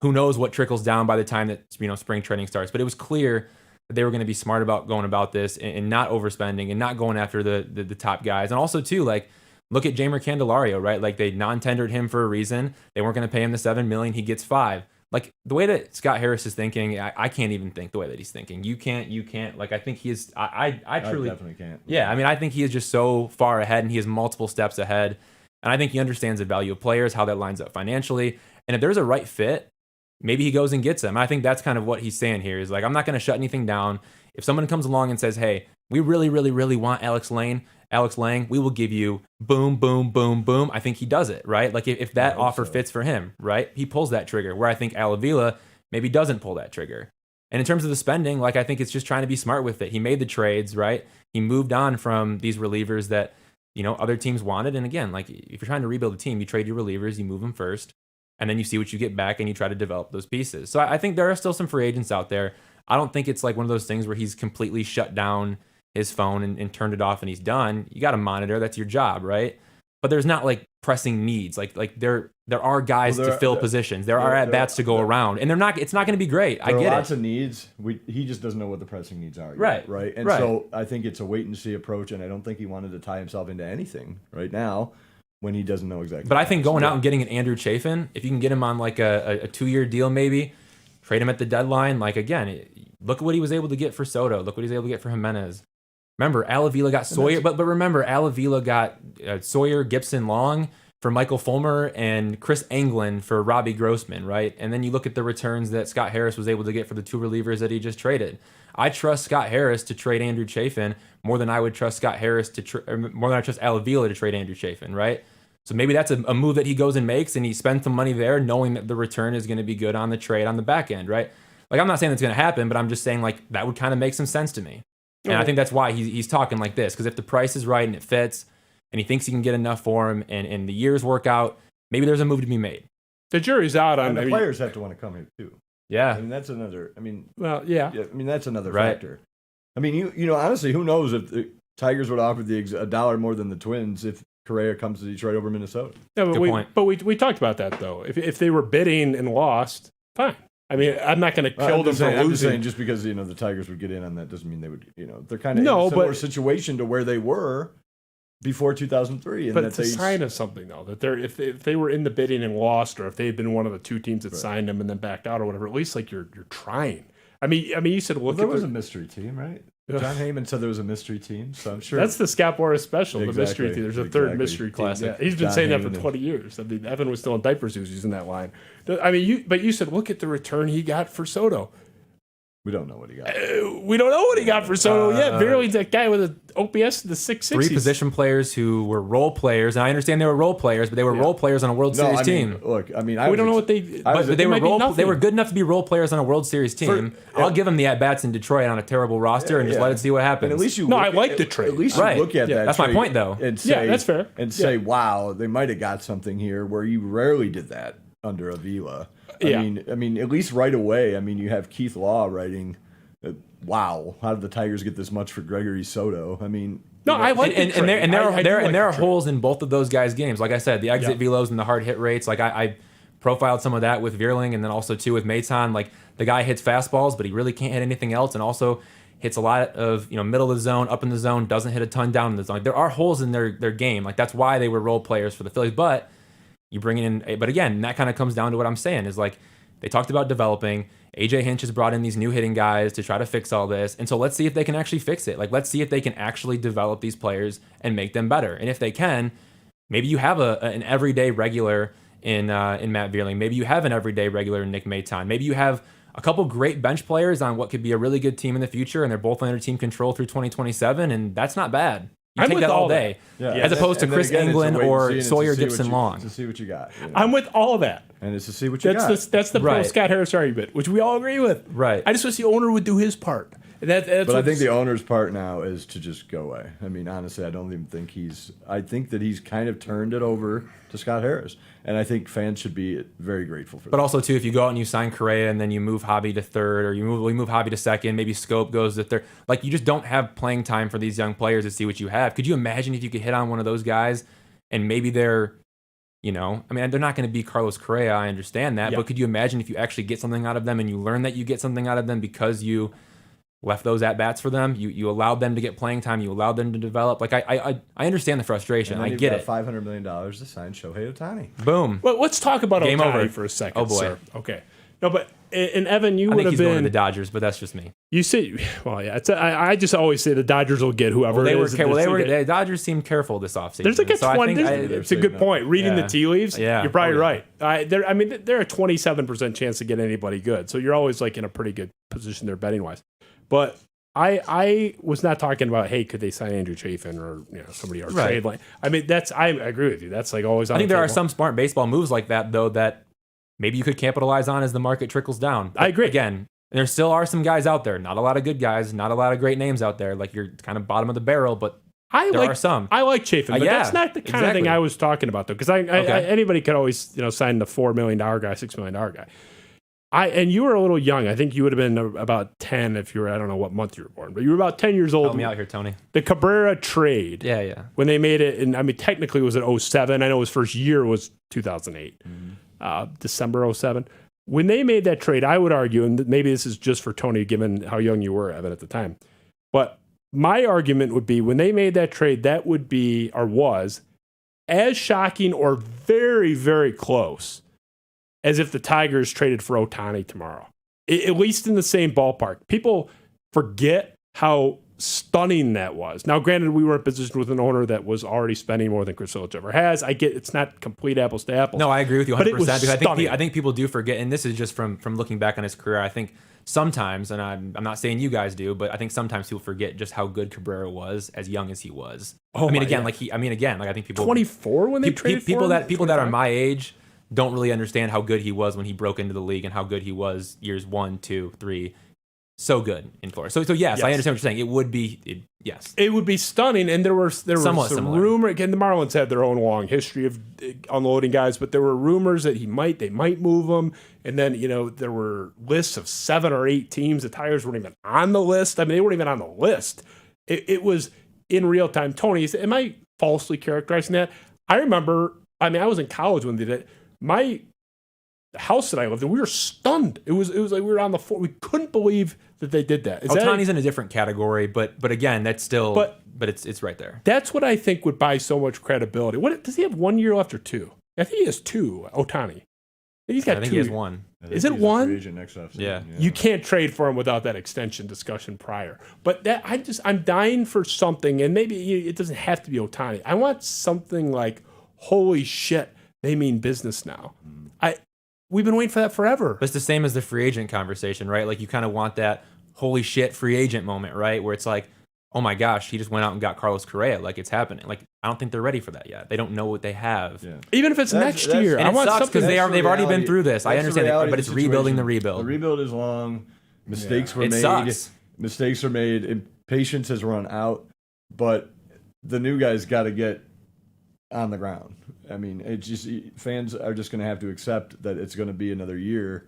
B: who knows what trickles down by the time that spring training starts. But it was clear that they were going to be smart about going about this and not overspending and not going after the top guys. And also too, like look at Jamer Candelario, right? Like they non-tendered him for a reason. They weren't going to pay him the $7 million. He gets $5 million. Like the way that Scott Harris is thinking, I can't even think the way that he's thinking. You can't. Like I think he is. I truly
C: definitely can't.
B: Yeah, I mean, I think he is just so far ahead, and he is multiple steps ahead. And I think he understands the value of players, how that lines up financially. And if there's a right fit, maybe he goes and gets them. I think that's kind of what he's saying here. Is like, I'm not going to shut anything down. If someone comes along and says, "Hey, we really, really, really want Alex Lang, we will give you boom, boom, boom, boom." I think he does it, right? Like if that offer fits for him, right? He pulls that trigger, where I think Alavila maybe doesn't pull that trigger. And in terms of the spending, like I think it's just trying to be smart with it. He made the trades, right? He moved on from these relievers that, other teams wanted. And again, like if you're trying to rebuild a team, you trade your relievers, you move them first, and then you see what you get back and you try to develop those pieces. So I think there are still some free agents out there. I don't think it's like one of those things where he's completely shut down his phone and turned it off and he's done. You got to monitor. That's your job, right? But there's not like pressing needs. Like there are guys to fill positions. There are at-bats to go around. And it's not going to be great. I get it.
C: There are lots of needs. He just doesn't know what the pressing needs are yet, right? And so I think it's a wait-and-see approach, and I don't think he wanted to tie himself into anything right now when he doesn't know exactly.
B: But I think going out and getting an Andrew Chafin, if you can get him on like a 2-year deal maybe, trade him at the deadline. Like, again, look at what he was able to get for Soto. Look what he was able to get for Jimenez. Remember, Alavila got Sawyer, but remember, Alavila got Sawyer, Gibson, Long for Michael Fulmer, and Chris Anglin for Robbie Grossman, right? And then you look at the returns that Scott Harris was able to get for the two relievers that he just traded. I trust Scott Harris to trade Andrew Chafin more than I would trust Scott Harris more than I trust Alavila to trade Andrew Chafin, right? So maybe that's a move that he goes and makes, and he spends some money there, knowing that the return is going to be good on the trade on the back end, right? Like, I'm not saying that's going to happen, but I'm just saying like that would kind of make some sense to me. And I think that's why he's talking like this, because if the price is right and it fits, and he thinks he can get enough for him, and the years work out, maybe there's a move to be made.
A: The jury's out on.
C: And the players have to want to come here too.
B: Yeah,
C: I mean that's another. I mean,
A: well, yeah.
C: I mean that's another factor. I mean, you know, honestly, who knows if the Tigers would offer $1 more than the Twins if Correa comes to Detroit over Minnesota.
A: Yeah,
B: Good point.
A: But we talked about that though. If they were bidding and lost, fine. I mean, I'm not going to kill them for losing.
C: I'm just saying, just because the Tigers would get in on that doesn't mean they would. They're kind of
A: in a similar
C: situation to where they were before 2003. And
A: but it's a sign of something though, that if they were in the bidding and lost, or if they had been one of the two teams that signed them and then backed out or whatever, at least like you're trying. I mean, you said
C: there was a mystery team, right? John Heyman said there was a mystery team, so I'm sure
A: that's the Scott Boras special, the mystery team. There's a third mystery
B: classic.
A: team. Yeah, he's been saying that for 20 years. I mean, Evan was still in diapers. He was using that line. I mean, you said look at the return he got for Soto.
C: We don't know what he got.
A: We don't know what he got for Soto yet. Barely's that guy with an OPS in the 660s.
B: 3 position players who were role players, and I understand they were role players, but they were role players on a World Series team.
C: Look, I mean,
A: we don't know what they.
B: But they were good enough to be role players on a World Series team. I'll give them the at bats in Detroit on a terrible roster and just let it see what happens.
C: And at least
A: I like the trade.
C: At least you look at that.
B: That's my point, though.
C: And say,
A: that's fair.
C: And say, wow, they might have got something here where you rarely did that under Avila. I mean, at least right away. I mean, you have Keith Law writing. Wow, how did the Tigers get this much for Gregory Soto? I mean,
A: I like
B: and there are holes in both of those guys' games. Like I said, the exit velos and the hard hit rates. Like I profiled some of that with Vierling, and then also too with Maton. Like the guy hits fastballs, but he really can't hit anything else, and also hits a lot of middle of the zone, up in the zone, doesn't hit a ton down in the zone. Like, there are holes in their game. Like that's why they were role players for the Phillies. But you bring in, but again, that kind of comes down to what I'm saying is like they talked about developing. AJ Hinch has brought in these new hitting guys to try to fix all this. And so let's see if they can actually fix it. Like, let's see if they can actually develop these players and make them better. And if they can, maybe you have an everyday regular in Matt Vierling. Maybe you have an everyday regular in Nick Maton. Maybe you have a couple great bench players on what could be a really good team in the future, and they're both under team control through 2027, and that's not bad. You take that all day, as opposed to Chris England or Sawyer Gibson-Long.
C: To see what you got.
A: I'm with all of that.
C: And it's to see what you got.
A: That's the pro Scott Harris argument, which we all agree with.
B: Right.
A: I just wish the owner would do his part. But
C: I think the owner's part now is to just go away. I mean, honestly, I don't even think I think that he's kind of turned it over to Scott Harris. And I think fans should be very grateful for that.
B: But also, too, if you go out and you sign Correa and then you move Hobby to third, or you move Hobby to second, maybe Scope goes to third. Like, you just don't have playing time for these young players to see what you have. Could you imagine if you could hit on one of those guys and maybe they're, I mean, they're not going to be Carlos Correa, I understand that, but could you imagine if you actually get something out of them and you learn that you get something out of them because you left those at-bats for them, you allowed them to get playing time, you allowed them to develop. Like, I understand the frustration. I get it.
C: $500 million to sign Shohei Ohtani.
B: Boom.
A: Well, let's talk about
B: Game
A: Ohtani
B: over.
A: For a second,
B: Oh, boy.
A: sir. Okay. No, but, and Evan, you
B: I
A: would
B: think
A: have
B: he's going to
A: been...
B: the Dodgers, but that's just me.
A: You see, well, yeah, I just always say the Dodgers will get whoever it is.
B: The Dodgers seemed careful this offseason.
A: There's like a 20... it's a good point. Reading the tea leaves, you're probably right. They're a 27% chance to get anybody good. So you're always like in a pretty good position there betting-wise. But... I was not talking about, hey, could they sign Andrew Chafin or somebody or trade line. I mean, I agree with you. That's like always on
B: I think
A: the
B: there
A: table.
B: are some smart baseball moves like that, though, that maybe you could capitalize on as the market trickles down. But
A: I agree.
B: Again, there still are some guys out there. Not a lot of good guys, not a lot of great names out there. Like, you're kind of bottom of the barrel, but there are some.
A: I like Chafin, but that's not the kind of thing I was talking about, though, because anybody could always sign the $4 million guy, $6 million guy. And you were a little young. I think you would have been about 10 if you were, I don't know what month you were born, but you were about 10 years old.
B: Help me out here, Tony.
A: The Cabrera trade.
B: Yeah.
A: When they made it, and I mean, technically it was at 07. I know his first year was 2008, December 07. When they made that trade, I would argue, and maybe this is just for Tony, given how young you were, Evan, at the time, but my argument would be when they made that trade, that would be, or was, as shocking or very, very close as if the Tigers traded for Ohtani tomorrow, at least in the same ballpark. People forget how stunning that was. Now, granted, we were in position with an owner that was already spending more than Chris Ilitch ever has. I get it's not complete apples to apples.
B: No, I agree with you 100%.
A: But it was stunning.
B: I think people do forget, and this is just from looking back on his career. I think sometimes, and I'm not saying you guys do, but I think sometimes people forget just how good Cabrera was as young as he was. I think people
A: 24 when they traded
B: people
A: for him?
B: People that are my age don't really understand how good he was when he broke into the league and how good he was years 1, 2, 3. So good in Florida. So yes, I understand what you're saying. It would be yes. It
A: would be stunning, and there was some rumor. Again, the Marlins had their own long history of unloading guys, but there were rumors that they might move him, and then there were lists of 7 or 8 teams. The Tigers weren't even on the list. I mean, they weren't even on the list. It was in real time. Tony, am I falsely characterizing that. I remember, I was in college when they did it. The house that I lived in, we were stunned. It was like we were on the floor. We couldn't believe that they did that.
B: Ohtani's in a different category, but again, that's still, but it's right there.
A: That's what I think would buy so much credibility. What does he have 1 year left or two? I think he has two, Ohtani. He's got
B: I think
A: two.
B: he has one.
A: Is it one?
C: Free agent next offseason.
B: Yeah.
A: You can't trade for him without that extension discussion prior. But that I'm dying for something, and maybe it doesn't have to be Ohtani. I want something like, holy shit, they mean business now. We've been waiting for that forever.
B: But it's the same as the free agent conversation, right? Like you kind of want that holy shit free agent moment, right? Where it's like, oh my gosh, he just went out and got Carlos Correa. Like it's happening. Like I don't think they're ready for that yet. They don't know what they have.
C: Yeah.
A: Even if it's next year.
B: And
A: I
B: it
A: want
B: sucks
A: something.
B: because they've already been through this. I understand it, but it's rebuilding the rebuild.
C: The rebuild is long. Mistakes were made.
B: Sucks.
C: Mistakes are made. Patience has run out. But the new guy's got to get on the ground. I mean, it's just fans are just going to have to accept that it's going to be another year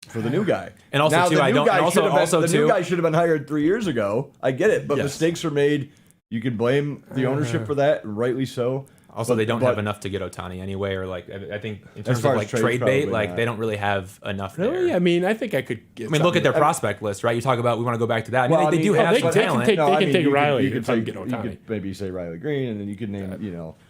C: for the new guy.
B: And also,
C: now,
B: too,
C: the new
B: new
C: guy should have been hired 3 years ago. I get it, but
A: Yes.
C: mistakes are made. You can blame the ownership for that, and rightly so.
B: Also, they don't have enough to get Ohtani anyway, or like I think in terms
C: far
B: of
C: as
B: like trade bait,
C: probably
B: like
C: not.
B: they don't really have enough
A: Really?
B: there.
A: I mean, I think I could get
B: Look at their
A: something.
B: prospect list, right? You talk about we want to go back to that. I mean, they do have
A: they
B: some
A: can
B: talent.
A: take-
C: I mean,
A: take
C: you
A: Riley
C: You could
A: if I can get
C: you
A: Ohtani.
C: could maybe say Riley Green, and then you could name,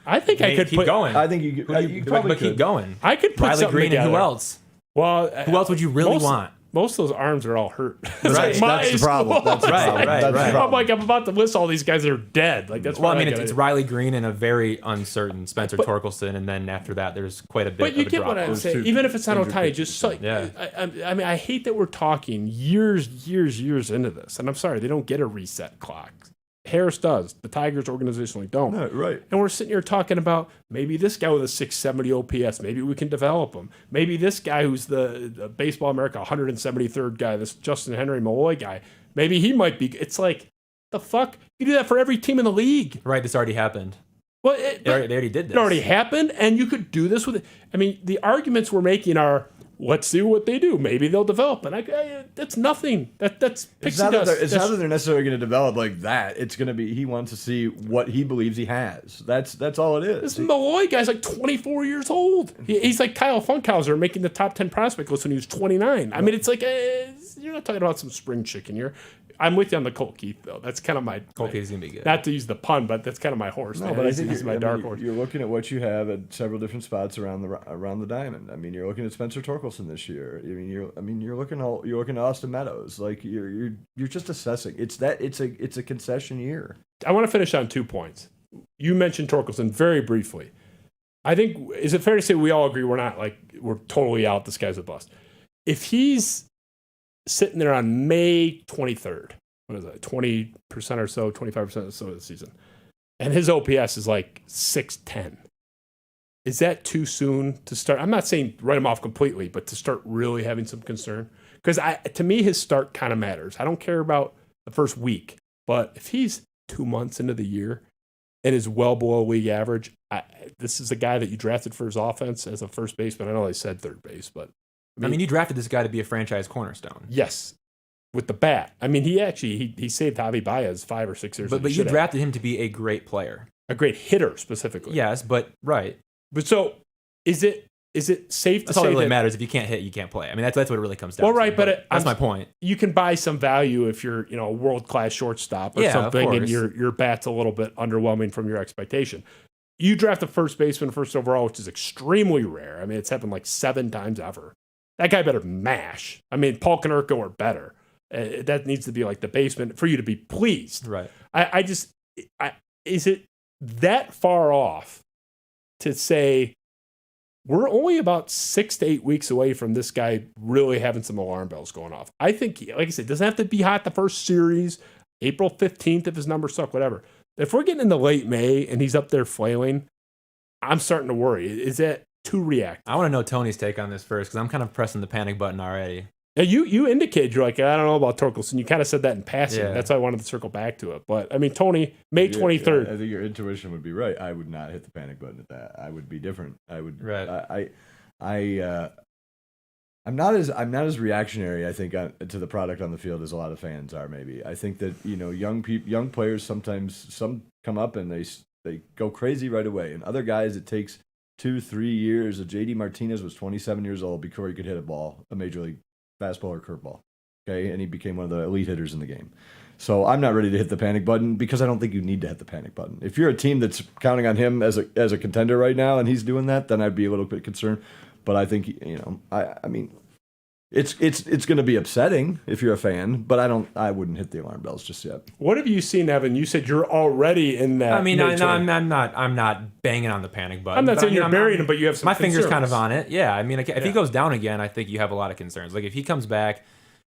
A: I think I could
B: keep
A: put,
B: going.
C: I think you could. You probably
B: but keep
C: could.
B: going.
A: I could put
B: Riley
A: something
B: Green
A: together.
B: and who else?
A: Well,
B: Who else would you really want?
A: Most of those arms are all hurt.
B: Right.
C: That's the problem. That's the
B: Right,
C: problem.
B: right,
C: That's the
B: right.
C: problem.
A: I'm like, I'm about to list all these guys that are dead. Like that's.
B: Well, I
A: what
B: mean,
A: gotta
B: it's
A: do.
B: Riley Green and a very uncertain Spencer Torkelson, and then after that, there's quite a bit.
A: But you
B: of a
A: get
B: drop
A: what I'm
B: off.
A: saying.
C: two
A: Even if it's not
C: injured
A: Ohtani,
C: pitchers.
A: just like
B: Yeah.
A: I mean, I hate that we're talking years into this, and I'm sorry they don't get a reset clock. Harris does. The Tigers organizationally don't.
C: No, right.
A: And we're sitting here talking about maybe this guy with a 670 OPS, maybe we can develop him. Maybe this guy who's the Baseball America 173rd guy, this Justin Henry Malloy guy, maybe he might be. It's like, the fuck? You do that for every team in the league.
B: Right, this already happened.
A: Well,
B: They already did this.
A: it already happened, and you could do this with it. I mean, the arguments we're making are, let's see what they do. Maybe they'll develop. And that's nothing. That's
C: It's
A: pixie
C: not, that
A: dust.
C: it's not that they're necessarily going to develop like that. It's going to be he wants to see what he believes he has. That's all it is.
A: This Malloy guy's like 24 years old. He's like Kyle Funkhauser making the top 10 prospect list when he was 29. I mean, it's like, you're not talking about some spring chicken here. I'm with you on the Colt Keith, though. That's kind of my...
B: Colt Keith's going to be good.
A: Not to use the pun, but that's kind of my horse.
C: No,
A: man.
C: but I
A: This
C: think
A: is my dark horse.
C: You're looking at what you have at several different spots around the diamond. I mean, you're looking at Spencer Torkelson this year. You're looking at Austin Meadows. Like you're just assessing. It's a concession year.
A: I want to finish on 2 points. You mentioned Torkelson very briefly. I think, is it fair to say we all agree we're totally out, this guy's a bust? If he's sitting there on May 23rd, what is that, 20% or so, 25% or so of the season, and his OPS is like 610, is that too soon to start? I'm not saying write him off completely, but to start really having some concern? Because to me, his start kind of matters. I don't care about the first week, but if he's 2 months into the year and is well below league average, this is a guy that you drafted for his offense as a first baseman. I know they said third base, but
B: I mean, you drafted this guy to be a franchise cornerstone.
A: yes, with the bat. I mean, he saved Javi Baez 5 or 6 years.
B: But you drafted him to be a great player.
A: A great hitter specifically.
B: Yes, but right.
A: But so is it safe to
B: That's all
A: say
B: that really
A: that
B: matters. If you can't hit, you can't play. I mean, that's what it really comes down
A: Well,
B: to.
A: right, but
B: that's my point.
A: you can buy some value if you're a world class shortstop or
B: Yeah, of
A: something, and
B: course.
A: your bat's a little bit underwhelming from your expectation. You draft a first baseman first overall, which is extremely rare. I mean, it's happened like 7 times ever. That guy better mash. I mean, Paul Konerko or better. That needs to be like the basement for you to be pleased.
B: Right.
A: Is it that far off to say we're only about 6 to 8 weeks away from this guy really having some alarm bells going off? I think, like I said, it doesn't have to be hot the first series, April 15th if his numbers suck, whatever. If we're getting into late May and he's up there flailing, I'm starting to worry. Is that too reactive?
B: I want to know Tony's take on this first because I'm kind of pressing the panic button already.
A: Now, you indicated you're like, I don't know about Torkelson. You kind of said that in passing.
B: Yeah.
A: That's why I wanted to circle back to it. But I mean, Tony, May 23rd.
C: I think your intuition would be right. I would not hit the panic button at that. I would be different. I would.
B: Right.
C: I'm not as reactionary, I think, to the product on the field as a lot of fans are. Maybe I think that young players sometimes come up and They go crazy right away. And other guys, it takes 2-3 years. JD Martinez was 27 years old before he could hit a major league fastball or curveball. Okay, and he became one of the elite hitters in the game. So I'm not ready to hit the panic button because I don't think you need to hit the panic button. If you're a team that's counting on him as a contender right now and he's doing that, then I'd be a little bit concerned. But I think, I mean, it's going to be upsetting if you're a fan, but I wouldn't hit the alarm bells just yet.
A: What have you seen, Evan? You said you're already in that.
B: I mean, I'm not banging on the panic button.
A: I'm not saying you're burying him, but you have some
B: my
A: concerns.
B: finger's kind of on it. Yeah, I mean, if he goes down again, I think you have a lot of concerns. Like if he comes back,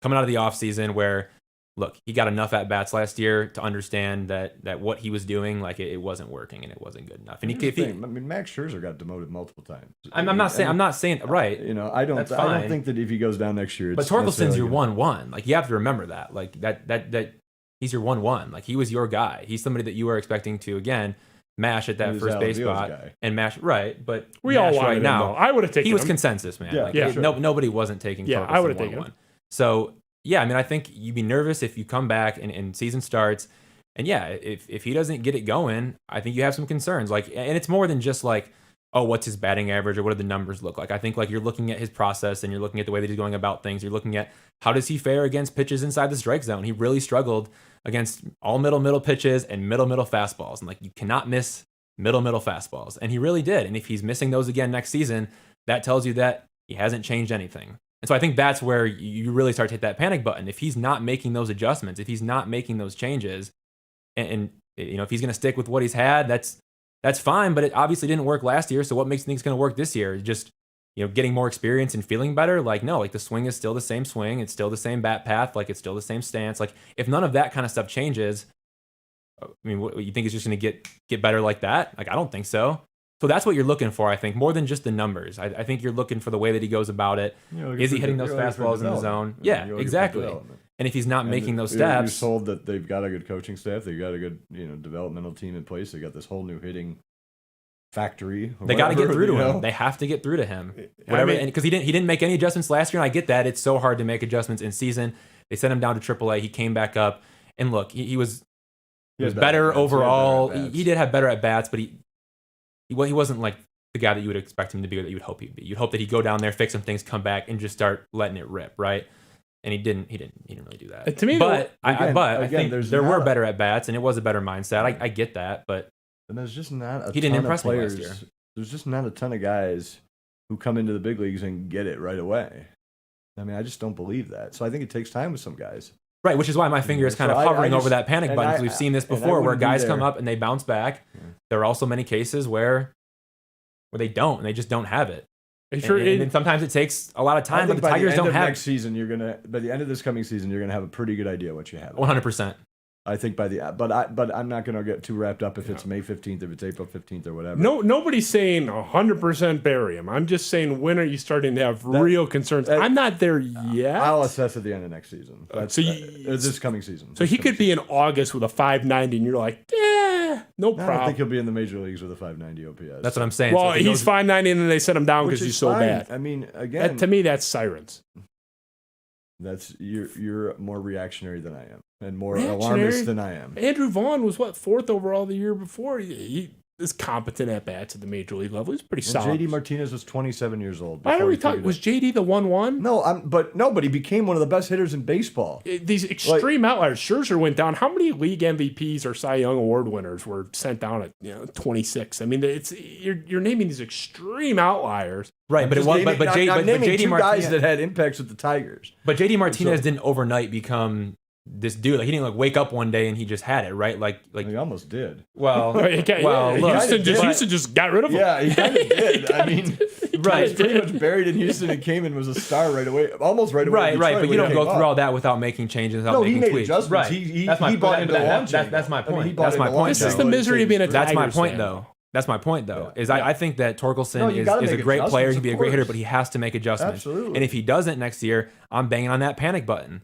B: coming out of the offseason where, look, he got enough at bats last year to understand that what he was doing, like it wasn't working and it wasn't good enough. And
C: I mean, Max Scherzer got demoted multiple times.
B: I'm not saying right.
C: I don't think that if he goes down next year,
B: but Torkelson's your 1-1. Like you have to remember that. Like that he's your 1-1. Like he was your guy. He's somebody that you were expecting to again mash at that first base spot and mash right. But
A: we all wanted
B: right
A: him,
B: now.
A: though. I would have taken.
B: He was
A: him.
B: Consensus, man.
C: Sure.
B: Nobody wasn't taking.
A: Yeah,
B: Torkelson
A: I would have taken him.
B: So. Yeah, I mean, I think you'd be nervous if you come back and season starts, and yeah, if he doesn't get it going, I think you have some concerns. Like, and it's more than just like, oh, what's his batting average or what do the numbers look like? I think like you're looking at his process and you're looking at the way that he's going about things. You're looking at how does he fare against pitches inside the strike zone. He really struggled against all middle pitches and middle fastballs, and like you cannot miss middle fastballs, and he really did. And if he's missing those again next season, that tells you that he hasn't changed anything. And so I think that's where you really start to hit that panic button. If he's not making those adjustments, if he's not making those changes, and if he's going to stick with what he's had, that's fine. But it obviously didn't work last year. So what makes you think it's going to work this year? Just getting more experience and feeling better. Like no, like the swing is still the same swing. It's still the same bat path. Like it's still the same stance. Like if none of that kind of stuff changes, I mean, what you think is just going to get better like that? Like I don't think so. So that's what you're looking for, I think, more than just the numbers. I think you're looking for the way that he goes about it. Is he hitting those fastballs in the zone? Yeah, exactly. And if he's not making those steps,
C: you're told that they've got a good coaching staff, they've got a good developmental team in place. They got this whole new hitting factory.
B: They got to get through to him. They have to get through to him. Whatever, because he didn't make any adjustments last year, and I get that. It's so hard to make adjustments in season. They sent him down to AAA. He came back up, and look, he was better overall. He did have better at bats, but he wasn't like the guy that you would expect him to be or that you would hope he'd be. You'd hope that he'd go down there, fix some things, come back, and just start letting it rip, right? And he didn't really do that.
A: To me,
B: I think there were better at bats, and it was a better mindset. I get that, but
C: and there's just not.
B: He didn't impress me last year.
C: There's just not a ton of guys who come into the big leagues and get it right away. I mean, I just don't believe that. So I think it takes time with some guys.
B: Right, which is why my finger is kind of hovering over that panic button, because we've seen this before where guys come up and they bounce back. Yeah. There are also many cases where they don't, and they just don't have it. And sometimes it takes a lot of time, but the Tigers don't have it.
C: Next season, by the end of this coming season, you're gonna have a pretty good idea what you have.
B: 100%.
C: I think but I'm not gonna get too wrapped up if it's May 15th, if it's April 15th, or whatever.
A: No, nobody's saying 100% bury him. I'm just saying, when are you starting to have real concerns? I'm not there yet.
C: I'll assess at the end of next season. This coming season.
A: So he could be in August with a 590, and you're like, no problem.
C: I don't think he'll be in the major leagues with a 590 OPS.
B: That's what I'm saying.
A: Well, he's 590, and then they set him down because he's so
C: fine.
A: bad.
C: I mean, again,
A: to me, that's sirens.
C: That's you're more reactionary than I am, and more alarmist than I am.
A: Andrew Vaughn was 4th overall the year before. He is competent at bats at the major league level. He's pretty solid.
C: JD Martinez was 27 years old.
A: Why are we talking? Was JD the 1-1?
C: No, but he became one of the best hitters in baseball.
A: These extreme outliers. Scherzer went down. How many league MVPs or Cy Young Award winners were sent down at 26? I mean, you're naming these extreme outliers.
B: Right, but JD Martinez,
C: guys that had impacts with the Tigers.
B: But JD Martinez didn't overnight become this dude. Like he didn't wake up one day and he just had it, right? Like
C: he almost did.
B: Well,
A: Houston just got rid of him.
C: Yeah, he kind of did. I mean, right, pretty much buried in Houston and came and was a star right away, almost right away.
B: Right, but you don't go through all that without making changes, without making tweaks.
C: Adjustments.
B: Right,
C: he bought into the launch.
B: That's my point. That's my point.
A: This is the misery of being a Tigers
B: That's my point,
A: fan.
B: though. That's my point, though. I think that Torkelson is a great player. He can be a great hitter, but he has to make adjustments.
C: Absolutely.
B: And if he doesn't next year, I'm banging on that panic button.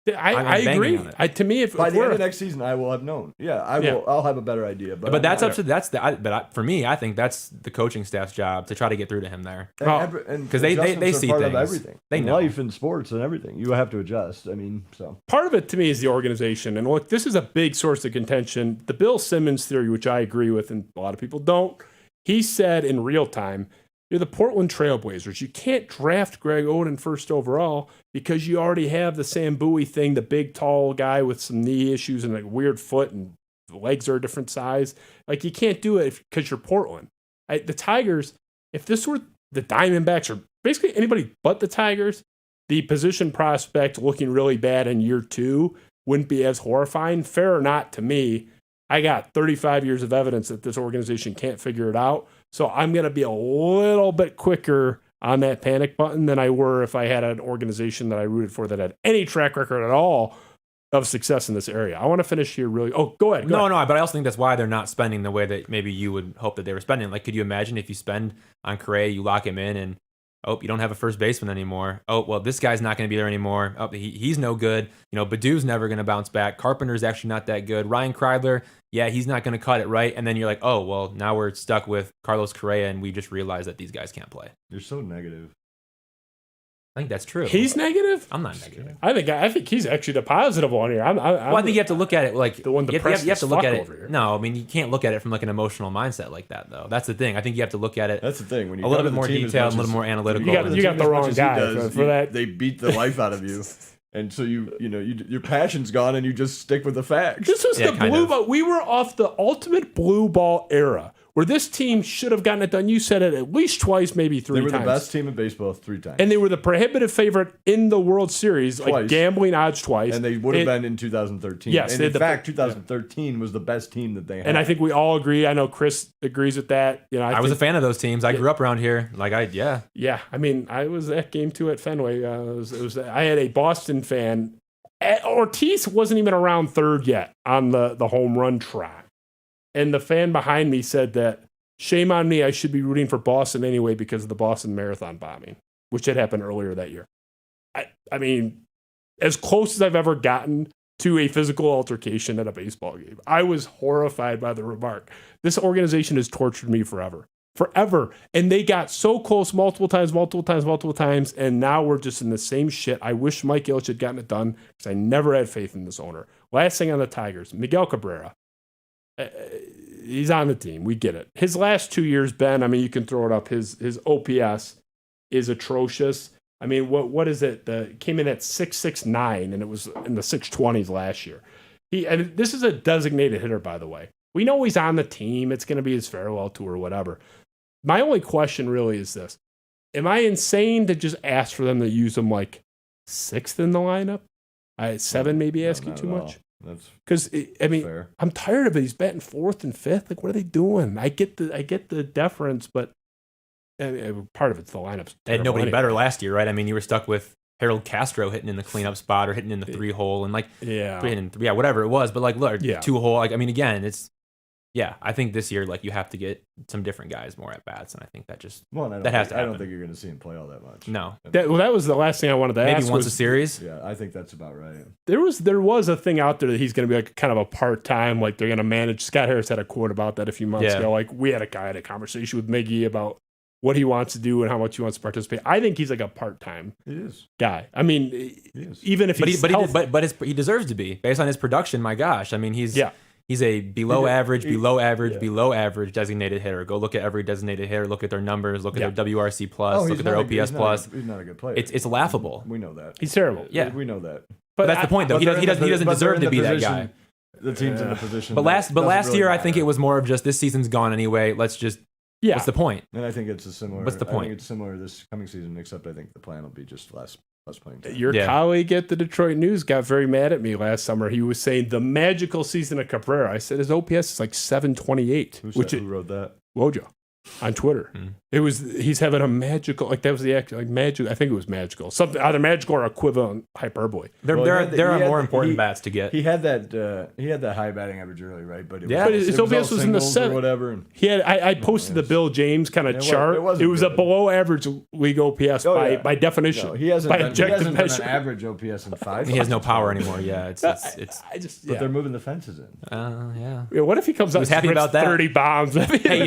A: I agree. To me, if
C: by the
A: we're
C: end of next season, I will have known. Yeah, I will. I'll have a better idea.
B: But that's up to for me, I think that's the coaching staff's job to try to get through to him there.
C: Because
B: they see
C: part
B: things.
C: of everything.
B: They
C: in
B: know
C: life and sports and everything. You have to adjust. I mean, so
A: part of it to me is the organization. And look, this is a big source of contention. The Bill Simmons theory, which I agree with, and a lot of people don't. He said in real time, you're the Portland Trailblazers. You can't draft Greg Oden first overall because you already have the Sam Bowie thing, the big, tall guy with some knee issues and a weird foot and the legs are a different size. Like, you can't do it because you're Portland. The Tigers, if this were the Diamondbacks or basically anybody but the Tigers, the position prospect looking really bad in year 2 wouldn't be as horrifying. Fair or not, to me, I got 35 years of evidence that this organization can't figure it out. So I'm going to be a little bit quicker on that panic button than I were if I had an organization that I rooted for that had any track record at all of success in this area. I want to finish here really. Oh, go ahead.
B: No, but I also think that's why they're not spending the way that maybe you would hope that they were spending. Like, could you imagine if you spend on Correa, you lock him in, and you don't have a first baseman anymore. Oh, well, this guy's not going to be there anymore. Oh, he's no good. Badou's never going to bounce back. Carpenter's actually not that good. Ryan Kreidler, yeah, he's not going to cut it right. And then you're like, oh, well, now we're stuck with Carlos Correa, and we just realized that these guys can't play.
C: You're so negative.
B: I think that's true.
A: He's negative?
B: I'm not negative.
A: I think he's actually the positive one here.
B: I think you have to look at it like
A: the one
B: you have to look at it. Here. No, I mean, you can't look at it from like an emotional mindset like that, though. That's the thing. I think you have to look at it.
C: That's the thing. When you
B: a little bit more detailed, a little more analytical.
A: You got the wrong guy for that.
C: They beat the life out of you. And so your passion's gone, and you just stick with the facts.
A: This was the blue ball. We were off the ultimate blue ball era, where this team should have gotten it done. You said it at least twice, maybe 3 times.
C: They were the best team in baseball 3 times.
A: And they were the prohibitive favorite in the World Series, twice. Like gambling odds twice.
C: And they would have been in 2013.
A: Yes.
C: And in fact, 2013 was the best team that they had.
A: And I think we all agree. I know Chris agrees with that.
B: I was a fan of those teams. I grew up around here.
A: Yeah. I mean, I was at Game 2 at Fenway. I had a Boston fan. Ortiz wasn't even around third yet on the home run trot. And the fan behind me said that, shame on me, I should be rooting for Boston anyway because of the Boston Marathon bombing, which had happened earlier that year. I mean, as close as I've ever gotten to a physical altercation at a baseball game, I was horrified by the remark. This organization has tortured me forever. And they got so close multiple times, and now we're just in the same shit. I wish Mike Ilitch had gotten it done because I never had faith in this owner. Last thing on the Tigers, Miguel Cabrera. He's on the team. We get it. His last 2 years, Ben, I mean, you can throw it up. His OPS is atrocious. I mean, what is it? Came in at 6.69, and it was in the 620s last year. And this is a designated hitter, by the way. We know he's on the team. It's going to be his farewell tour or whatever. My only question really is this. Am I insane to just ask for them to use him like 6th in the lineup? 7 maybe asking too much? Because
C: fair.
A: I'm tired of it. He's batting 4th and 5th. Like, what are they doing? I get the deference, but part of it's the lineups.
B: And nobody better last year, right? I mean, you were stuck with Harold Castro hitting in the cleanup spot or hitting in the 3-hole and whatever it was. But 2-hole. Like, I mean, again, I think this year, you have to get some different guys more at bats, and I think that just that has to happen.
C: I don't think you're going to see him play all that much.
B: No.
A: That was the last thing I wanted to ask.
B: Maybe once a series.
C: Yeah, I think that's about right.
A: There was a thing out there that he's going to be kind of a part-time, they're going to manage. Scott Harris had a quote about that a few months ago. We had a conversation with Miggy about what he wants to do and how much he wants to participate. I think he's a part-time guy. I mean, even if
B: he deserves to be based on his production. My gosh, I mean, he's a below average designated hitter. Go look at every designated hitter. Look at their numbers. Look at their WRC plus. Look at their OPS plus.
C: He's not a good player.
B: It's laughable.
C: We know that.
A: He's terrible.
B: Yeah,
C: we know that.
B: But that's the point, though. He doesn't deserve to be that guy.
C: The team's in the position.
B: But last year, I think it was more of just this season's gone anyway. Let's just. Yeah. What's the point?
C: And I think it's a similar.
B: What's the point?
C: I think it's similar this coming season, except I think the plan will be just less playing time.
A: Your colleague at the Detroit News got very mad at me last summer. He was saying the magical season of Cabrera. I said his OPS is like 728.
C: Who wrote that?
A: Wojo. on Twitter. He's having a magical, like that was the act, like magic. I think it was magical, something either magical or equivalent hyperbole.
B: There are more important bats to get.
C: He had that high batting average early, right? But
A: his OPS was in the
C: set or whatever. And
A: I posted the Bill James kind of chart. It was a below average league OPS by definition.
C: No, he hasn't been an average OPS in 5.
B: He has no power anymore. Yeah,
C: but they're moving the fences in.
A: Yeah. What if he comes up
B: happy about that?
A: 30 bombs?
B: Hey,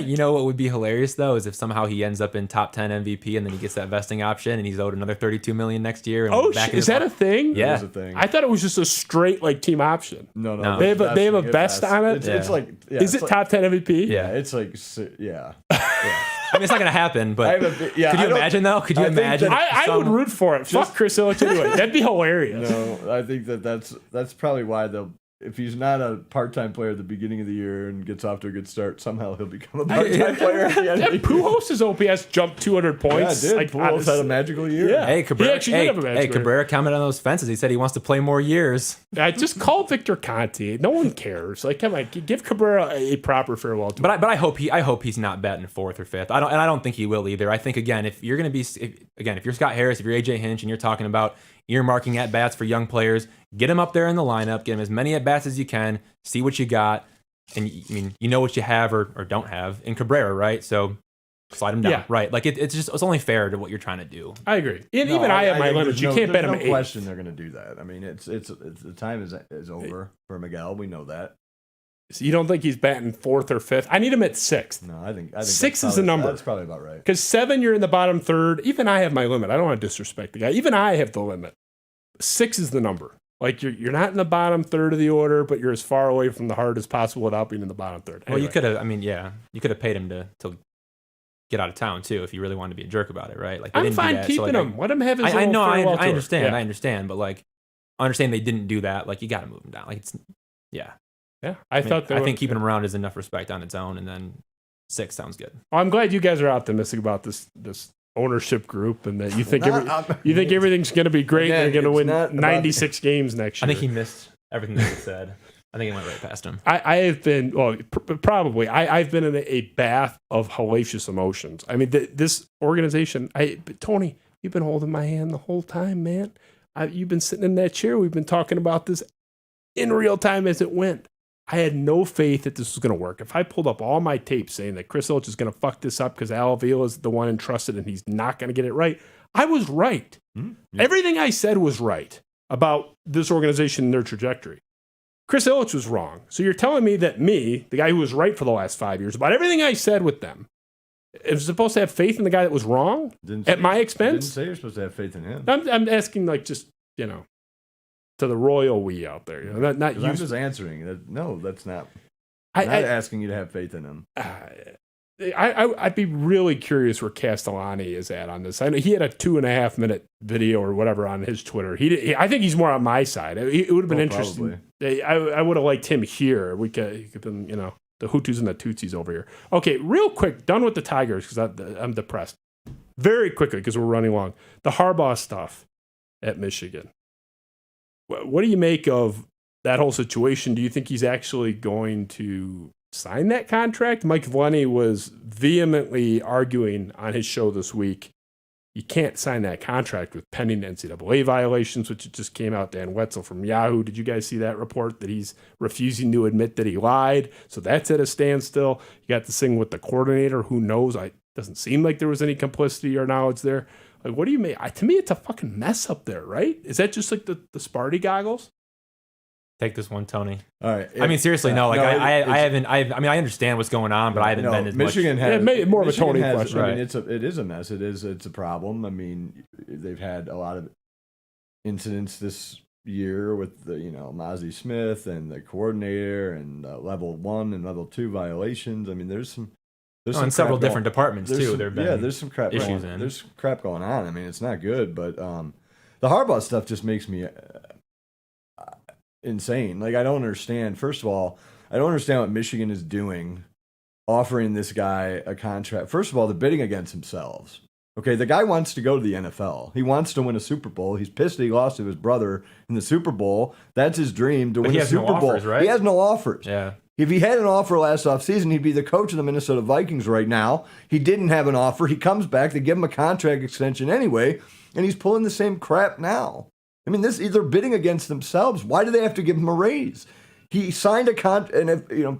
B: you know what would be hilarious though is if somehow he ends up in top 10 MVP and then he gets that vesting option and he's owed another $32 million next year. And
A: is that a thing?
B: Yeah,
C: a thing.
A: I thought it was just a straight like team option.
C: No.
A: They have a vest on it.
C: It's like
A: is it top 10 MVP?
C: Yeah, it's like yeah.
B: I mean, it's not going to happen, but could you imagine though? Could you imagine?
A: I would root for it. Fuck Chris Ilitch anyway. That'd be hilarious.
C: No, I think that's probably why they'll. If he's not a part-time player at the beginning of the year and gets off to a good start, somehow he'll become a part-time player at the end of the year.
A: Pujols' OPS jumped 200 points.
C: Yeah, it did. Pujols had a magical year.
A: Yeah.
B: Hey, Cabrera,
A: he actually did have a magical year.
B: Cabrera commented on those fences. He said he wants to play more years.
A: I just call Victor Conti. No one cares. Like, come on, give Cabrera a proper farewell tour.
B: But I hope he's not batting 4th or 5th. I don't think he will either. I think again, if you're Scott Harris, if you're AJ Hinch, and you're talking about earmarking at bats for young players, get him up there in the lineup, get him as many at bats as you can, see what you got, and I mean you know what you have or don't have in Cabrera, right? So slide him down, right? Like it's only fair to what you're trying to do.
A: I agree. I have my limits. You can't bet him.
C: No question, they're going to do that. I mean, it's the time is over for Miguel. We know that.
A: So you don't think he's batting 4th or 5th? I need him at 6th.
C: No, I think
A: 6 is the number.
C: That's probably about right.
A: Because 7, you're in the bottom 3rd. Even I have my limit. I don't want to disrespect the guy. Even I have the limit. 6 is the number. Like you're not in the bottom 3rd of the order, but you're as far away from the heart as possible without being in the bottom 3rd. Anyway.
B: Well, you could have. You could have paid him to get out of town too if you really wanted to be a jerk about it, right? Like
A: I'm fine keeping him. Let him have his.
B: I know. I
A: tour.
B: understand.
A: Yeah.
B: I understand. But like, I understand they didn't do that. Like, you got to move him down. Like, it's
A: Yeah, I think
B: keeping him around is enough respect on its own, and then 6 sounds good.
A: Well, I'm glad you guys are optimistic about this ownership group, and that you think everything's going to be great. And you're going to win 96 games next year.
B: I think he missed everything that he said. I think it went right past him.
A: I have been probably I've been in a bath of hellacious emotions. I mean, this organization. Tony, you've been holding my hand the whole time, man. You've been sitting in that chair. We've been talking about this in real time as it went. I had no faith that this was going to work. If I pulled up all my tapes saying that Chris Ilitch is going to fuck this up because Al Avila is the one entrusted and he's not going to get it right, I was right. Mm-hmm. Yeah. Everything I said was right about this organization and their trajectory. Chris Ilitch was wrong. So you're telling me that me, the guy who was right for the last 5 years, about everything I said with them, is supposed to have faith in the guy that was wrong at my expense?
C: Didn't say you're supposed to have faith in him.
A: I'm asking, like, just, to the royal we out there. Not you.
C: I'm just answering that. No, that's not. I'm not asking you to have faith in him.
A: I'd be really curious where Castellani is at on this. I know he had a 2.5 minute video or whatever on his Twitter. I think he's more on my side. It would have been interesting. I would have liked him here. We could been, the Hutus and the Tutsis over here. Okay, real quick, done with the Tigers because I'm depressed. Very quickly because we're running long. The Harbaugh stuff at Michigan. What do you make of that whole situation? Do you think he's actually going to sign that contract? Mike Valeni was vehemently arguing on his show this week, you can't sign that contract with pending NCAA violations, which it just came out. Dan Wetzel from Yahoo. Did you guys see that report that he's refusing to admit that he lied? So that's at a standstill. You got this thing with the coordinator. Who knows? It doesn't seem like there was any complicity or knowledge there. Like, what do you mean? To me, it's a fucking mess up there, right? Is that just like the Sparty goggles?
B: Take this one, Tony.
C: All right.
B: I mean, seriously, no. Like, I haven't. I understand what's going on, but I haven't been as
C: Michigan
B: much.
C: Has
A: made more of a Tony question.
C: I mean, it is a mess. It's a problem. I mean, they've had a lot of incidents this year with the Mozzie Smith and the coordinator and level 1 and level 2 violations. I mean, there's some
B: in several different departments too.
C: There's some crap
B: issues
C: going on. There's crap going on. I mean, it's not good, but the Harbaugh stuff just makes me insane. Like, I don't understand. First of all, I don't understand what Michigan is doing, offering this guy a contract. First of all, they're bidding against themselves. Okay, the guy wants to go to the NFL. He wants to win a Super Bowl. He's pissed that he lost to his brother in the Super Bowl. That's his dream, to win a Super Bowl.
B: Offers, right?
C: He has no offers.
B: Yeah.
C: If he had an offer last offseason, he'd be the coach of the Minnesota Vikings right now. He didn't have an offer. He comes back. They give him a contract extension anyway, and he's pulling the same crap now. I mean, they're bidding against themselves. Why do they have to give him a raise? He signed a contract, and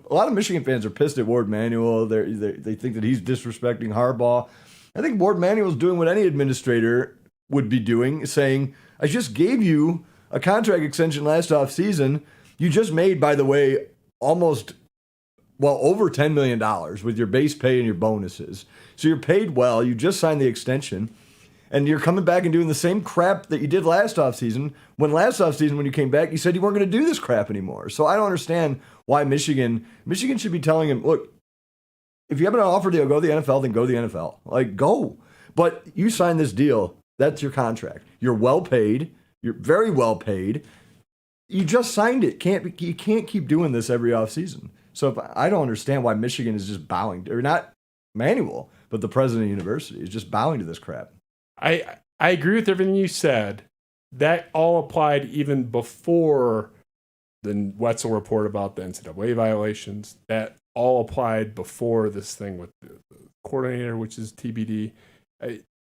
C: a lot of Michigan fans are pissed at Ward Manuel. They think that he's disrespecting Harbaugh. I think Ward Manuel's doing what any administrator would be doing, saying, I just gave you a contract extension last offseason. You just made, by the way, over $10 million with your base pay and your bonuses. So you're paid well. You just signed the extension. And you're coming back and doing the same crap that you did last offseason. When you came back, you said you weren't going to do this crap anymore. So I don't understand why Michigan should be telling him, look, if you have an offer to go to the NFL, then go to the NFL. Like, go. But you signed this deal. That's your contract. You're well paid. You're very well paid. You just signed it. You can't keep doing this every offseason. So I don't understand why Michigan is just bowing, or not Manuel, but the president of the university is just bowing to this crap.
A: I agree with everything you said. That all applied even before the Wetzel report about the NCAA violations. That all applied before this thing with the coordinator, which is TBD.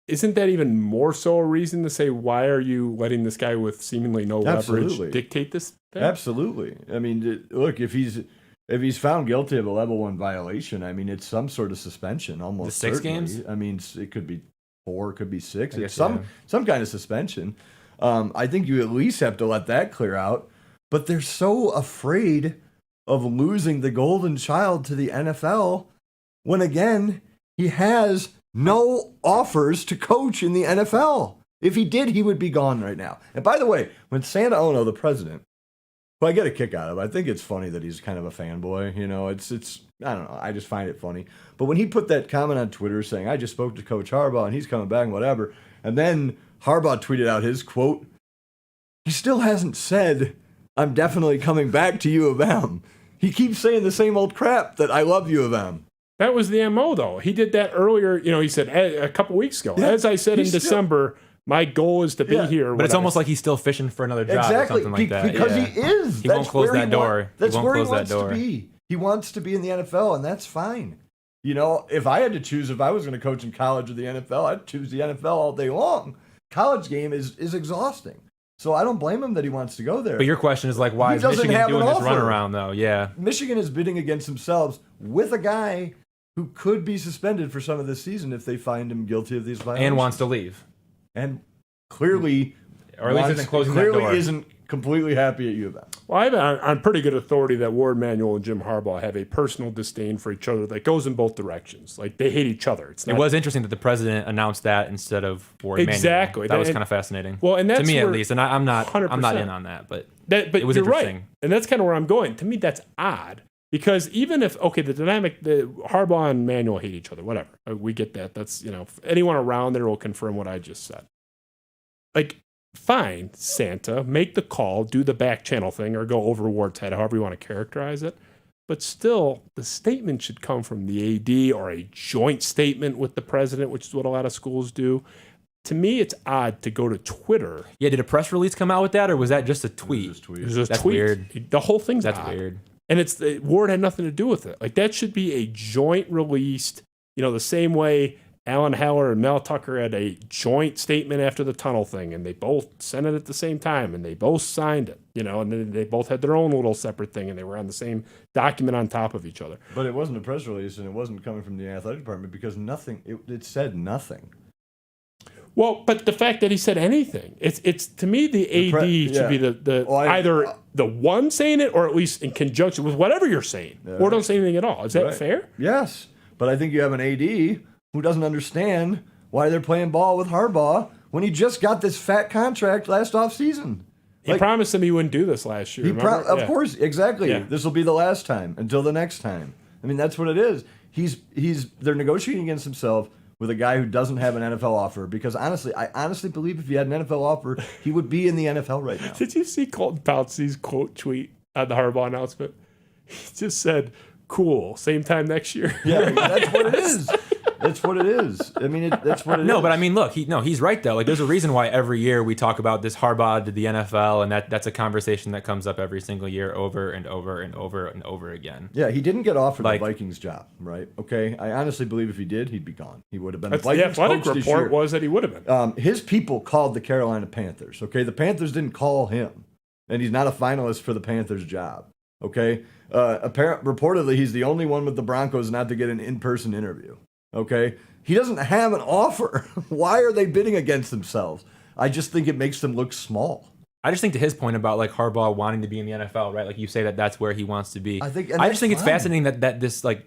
A: Isn't that even more so a reason to say, why are you letting this guy with seemingly no leverage dictate this thing?
C: Absolutely. I mean, look, if he's found guilty of a level 1 violation, I mean, it's some sort of suspension, almost
B: the 6
C: certainly.
B: games?
C: I mean, it could be 4, it could be 6. It's
B: yeah.
C: some kind of suspension. I think you at least have to let that clear out. But they're so afraid of losing the golden child to the NFL when, again, he has no offers to coach in the NFL. If he did, he would be gone right now. And by the way, when Santa Ono, the president, who I get a kick out of, I think it's funny that he's kind of a fanboy. It's I don't know. I just find it funny. But when he put that comment on Twitter saying, I just spoke to Coach Harbaugh and he's coming back and whatever, and then Harbaugh tweeted out his quote, he still hasn't said, I'm definitely coming back to U of M. He keeps saying the same old crap that I love U of M.
A: That was the MO, though. He did that earlier. He said a couple weeks ago. Yeah, as I said in December, my goal is to be here.
B: But it's almost like he's still fishing for another job or something like that.
C: Because he is.
B: He won't close that door.
C: That's where he wants to be. He wants to be in the NFL, and that's fine. If I had to choose if I was going to coach in college or the NFL, I'd choose the NFL all day long. College game is exhausting. So I don't blame him that he wants to go there.
B: But your question is why is Michigan doing this runaround, though? Yeah.
C: Michigan is bidding against themselves with a guy who could be suspended for some of this season if they find him guilty of these violations.
B: And wants to leave.
C: And clearly,
B: or at least isn't closing that door.
C: Isn't completely happy at U of M.
A: Well, I have on pretty good authority that Ward Manuel and Jim Harbaugh have a personal disdain for each other that goes in both directions. Like, they hate each other. It
B: was interesting that the president announced that instead of Ward
A: exactly.
B: Manuel. That was kind of fascinating.
A: Well, and that's
B: to me at least, and I'm not in on that, but it was
A: you're
B: interesting.
A: Right. And that's kind of where I'm going. To me, that's odd. Because even if, the dynamic, Harbaugh and Manuel hate each other, whatever. We get that. That's, anyone around there will confirm what I just said. Like, fine, Santa, make the call, do the back channel thing, or go over Ward's head, however you want to characterize it. But still, the statement should come from the AD or a joint statement with the president, which is what a lot of schools do. To me, it's odd to go to Twitter.
B: Yeah, did a press release come out with that, or was that just a tweet?
C: It was just a tweet.
A: It was just
B: That's
A: tweet.
B: Weird.
A: The whole thing's
B: That's
A: odd.
B: Weird.
A: And Ward had nothing to do with it. Like, that should be a joint released, the same way Alan Haller and Mel Tucker had a joint statement after the tunnel thing, and they both sent it at the same time, and they both signed it, and then they both had their own little separate thing, and they were on the same document on top of each other.
C: But it wasn't a press release, and it wasn't coming from the athletic department because it said nothing.
A: Well, but the fact that he said anything, it's to me the AD should be either the one saying it or at least in conjunction with whatever you're saying, or don't say anything at all. Is that fair?
C: Yes, but I think you have an AD who doesn't understand why they're playing ball with Harbaugh when he just got this fat contract last offseason.
A: He promised him he wouldn't do this last year.
C: Of course, exactly.
A: Yeah.
C: This will be the last time until the next time. I mean, that's what it is. They're negotiating against himself with a guy who doesn't have an NFL offer, because I honestly believe if he had an NFL offer, he would be in the NFL right now.
A: Did you see Colton Pouncey's quote tweet on the Harbaugh announcement? He just said, "Cool, same time next year."
C: Yeah, that's what it is. That's what it is. I mean, that's what it is.
B: No, but I mean, look, he's right though. Like, there's a reason why every year we talk about this Harbaugh to the NFL, and that's a conversation that comes up every single year, over and over and over and over again.
C: Yeah, he didn't get offered the Vikings job, right? Okay, I honestly believe if he did, he'd be gone. He would have been. The
A: Athletic report was that he would have been.
C: His people called the Carolina Panthers. Okay, the Panthers didn't call him, and he's not a finalist for the Panthers job. Okay, reportedly he's the only one with the Broncos not to get an in-person interview. Okay, he doesn't have an offer. Why are they bidding against themselves? I just think it makes them look small.
B: I just think to his point about like Harbaugh wanting to be in the NFL, right? Like you say that's where he wants to be.
C: I
B: just think it's fascinating that this like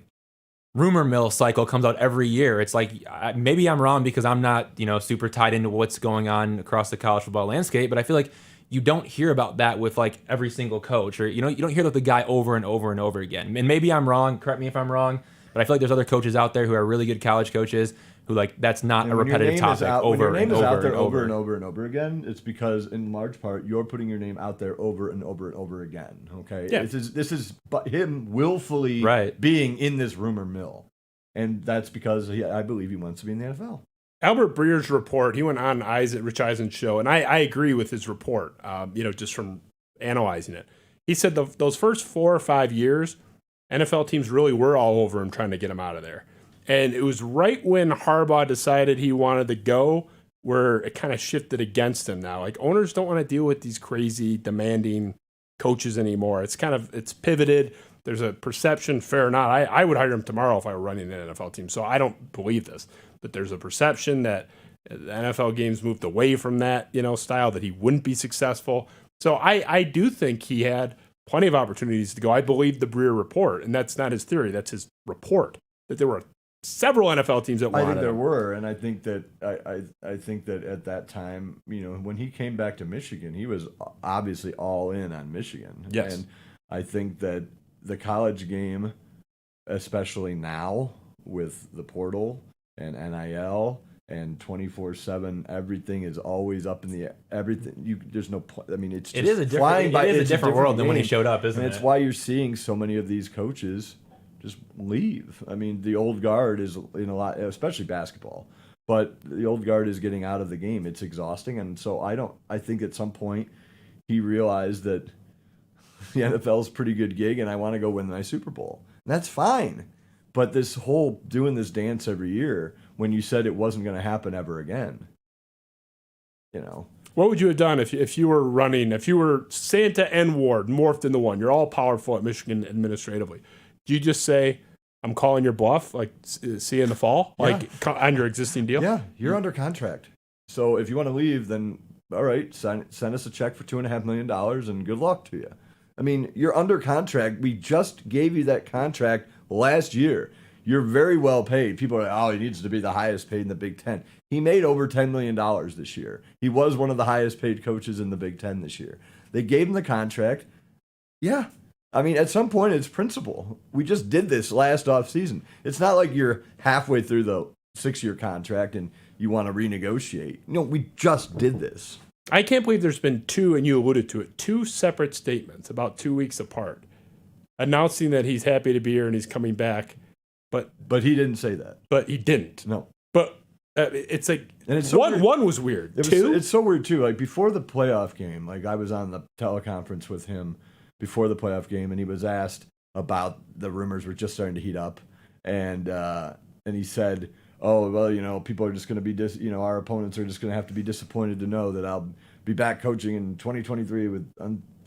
B: rumor mill cycle comes out every year. It's like maybe I'm wrong because I'm not super tied into what's going on across the college football landscape, but I feel like you don't hear about that with like every single coach, or you don't hear about the guy over and over and over again. And maybe I'm wrong. Correct me if I'm wrong. But I feel like there's other coaches out there who are really good college coaches who like that's not a repetitive topic over and over and over
C: and over and over again. It's because in large part you're putting your name out there over and over and over again. Okay,
A: yeah.
C: This is him willfully being in this rumor mill, and that's because I believe he wants to be in the NFL.
A: Albert Breer's report, he went on Rich Eisen's show, and I agree with his report, just from analyzing it. He said those first 4 or 5 years, NFL teams really were all over him trying to get him out of there. And it was right when Harbaugh decided he wanted to go where it kind of shifted against him now. Like, owners don't want to deal with these crazy, demanding coaches anymore. It's pivoted. There's a perception, fair or not. I would hire him tomorrow if I were running an NFL team. So I don't believe this. But there's a perception that the NFL games moved away from that, style, that he wouldn't be successful. So I do think he had plenty of opportunities to go. I believe the Breer report, and that's not his theory, that's his report, that there were several NFL teams that wanted him.
C: I think there were, and I think that I think that at that time, when he came back to Michigan, he was obviously all in on Michigan.
A: Yes.
C: And I think that the college game, especially now with the portal and NIL and 24/7, everything is always up in the air. Everything there's no. I mean, it is
B: a different world than when he showed up, isn't it?
C: And it's why you're seeing so many of these coaches just leave. I mean, the old guard is in a lot, especially basketball. But the old guard is getting out of the game. It's exhausting, and so I think at some point he realized that the NFL is a pretty good gig, and I want to go win my Super Bowl. And that's fine. But this whole doing this dance every year, when you said it wasn't going to happen ever again,
A: What would you have done if you were running, if you were Santa and Ward morphed into one? You're all powerful at Michigan administratively. Do you just say, I'm calling your bluff, like see you in the fall, like on your existing deal?
C: Yeah, you're under contract. So if you want to leave, then all right, send us a check for $2.5 million and good luck to you. I mean, you're under contract. We just gave you that contract last year. You're very well paid. People are like, oh, he needs to be the highest paid in the Big Ten. He made over $10 million this year. He was one of the highest paid coaches in the Big Ten this year. They gave him the contract. Yeah. I mean, at some point, it's principle. We just did this last offseason. It's not like you're halfway through the 6-year contract and you want to renegotiate. We just did this.
A: I can't believe there's been two, and you alluded to it, 2 separate statements about 2 weeks apart announcing that he's happy to be here and he's coming back.
C: But he didn't say that.
A: But he didn't.
C: No.
A: But it's like,
C: and it's so
A: one was weird.
C: It's so weird, too. Like, before the playoff game, like, I was on the teleconference with him before the playoff game, and he was asked about the rumors were just starting to heat up. And he said, oh, well, people are just going to be, our opponents are just going to have to be disappointed to know that I'll be back coaching in 2023 with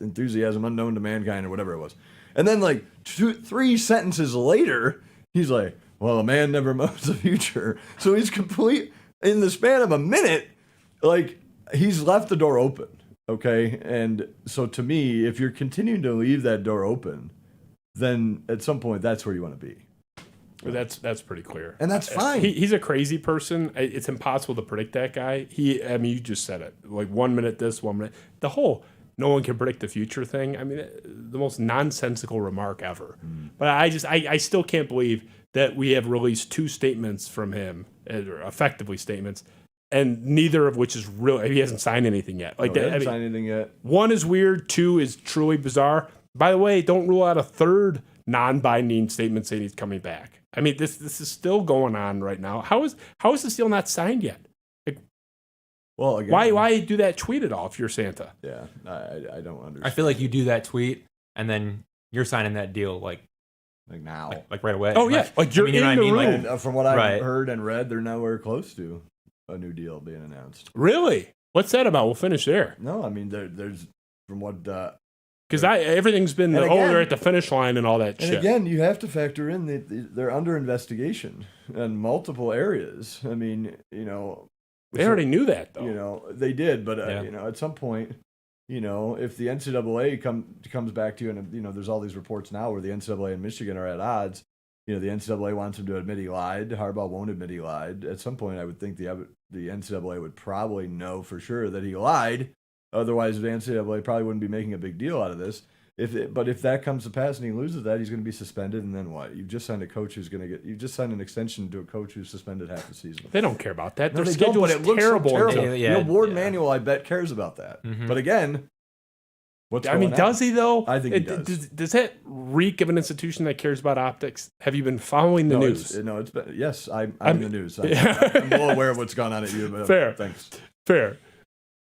C: enthusiasm unknown to mankind, or whatever it was. And then, like, 3 sentences later, he's like, well, a man never knows the future. So he's in the span of a minute, like, he's left the door open, okay? And so to me, if you're continuing to leave that door open, then at some point that's where you want to be.
A: That's pretty clear.
C: And that's fine.
A: He's a crazy person. It's impossible to predict that guy. You just said it. Like 1 minute this, 1 minute. The whole no one can predict the future thing. I mean, the most nonsensical remark ever. But I still can't believe that we have released 2 statements from him, or effectively statements, and neither of which is real. He hasn't signed anything yet.
C: He hasn't signed anything yet.
A: 1 is weird. 2 is truly bizarre. By the way, don't rule out a 3rd non-binding statement saying he's coming back. I mean, this is still going on right now. How is this deal not signed yet? Like,
C: Well, again,
A: why do that tweet at all if you're Santa?
C: Yeah, I don't understand.
B: I feel like you do that tweet and then you're signing that deal like
C: now.
B: like right away.
A: Oh yeah, like you're
B: you know
A: in
B: what I
A: the
B: mean?
A: room.
B: Like,
C: From what I've
B: Right.
C: heard and read, they're nowhere close to a new deal being announced.
A: Really? What's that about? We'll finish there.
C: No, I mean there's from what
A: Because everything's been,
C: And again-
A: they're at the finish line and all that
C: and
A: shit.
C: again, you have to factor in that they're under investigation in multiple areas. I mean,
A: They already knew that, though.
C: They did, but
B: Yeah.
C: at some point, if the NCAA comes back to you, and there's all these reports now where the NCAA and Michigan are at odds. The NCAA wants him to admit he lied. Harbaugh won't admit he lied. At some point, I would think the NCAA would probably know for sure that he lied. Otherwise, the NCAA probably wouldn't be making a big deal out of this. But if that comes to pass and he loses that, he's going to be suspended, and then what? You've just signed a coach who's going to get. You just signed an extension to a coach who's suspended half the season.
A: They don't care about that.
C: No,
A: Their
C: they don't,
A: schedule
C: but
A: is
C: it looks
A: terrible.
C: So terrible.
B: until- Yeah,
C: the award
B: yeah.
C: manual, I bet, cares about that.
B: Mhm.
C: But again,
A: Does he though?
C: I think he does.
A: Does that reek of an institution that cares about optics? Have you been following the news?
C: It's been, yes, I'm in the news. I'm
A: Yeah.
C: well aware of what's gone on at you. But
A: Fair.
C: Thanks.
A: Fair.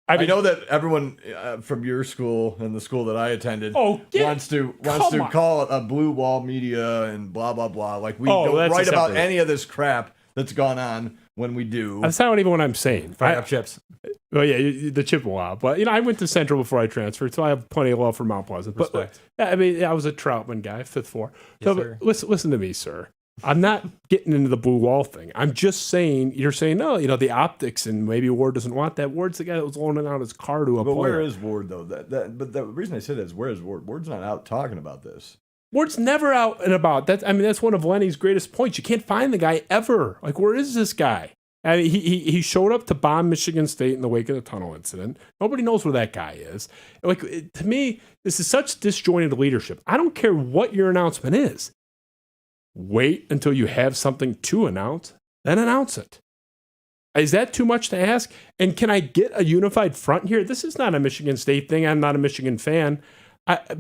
C: I know that everyone from your school and the school that I attended wants to
A: on.
C: call it a blue wall media and blah blah blah. Like we
A: Oh,
C: don't
A: that's
C: write about
A: separate.
C: any of this crap that's gone on when we do.
A: That's not even what I'm saying.
B: Fire up chips.
A: Well, yeah, the Chippewa. But, I went to Central before I transferred, so I have plenty of love for Mount Pleasant. But,
B: Respect.
A: I mean, I was a Troutman guy, 5'4".
B: Yes,
A: So,
B: sir.
A: but listen to me, sir. I'm not getting into the blue wall thing. I'm just saying, you're saying, no, the optics, and maybe Ward doesn't want that. Ward's the guy that was loaning out his car to a
C: But
A: player.
C: where is Ward though? But the reason I say that is where is Ward? Ward's not out talking about this.
A: Ward's never out and about. That's one of Lenny's greatest points. You can't find the guy ever. Like, where is this guy? I mean, he showed up to bomb Michigan State in the wake of the tunnel incident. Nobody knows where that guy is. Like, to me, this is such disjointed leadership. I don't care what your announcement is. Wait until you have something to announce, then announce it. Is that too much to ask? And can I get a unified front here? This is not a Michigan State thing. I'm not a Michigan fan.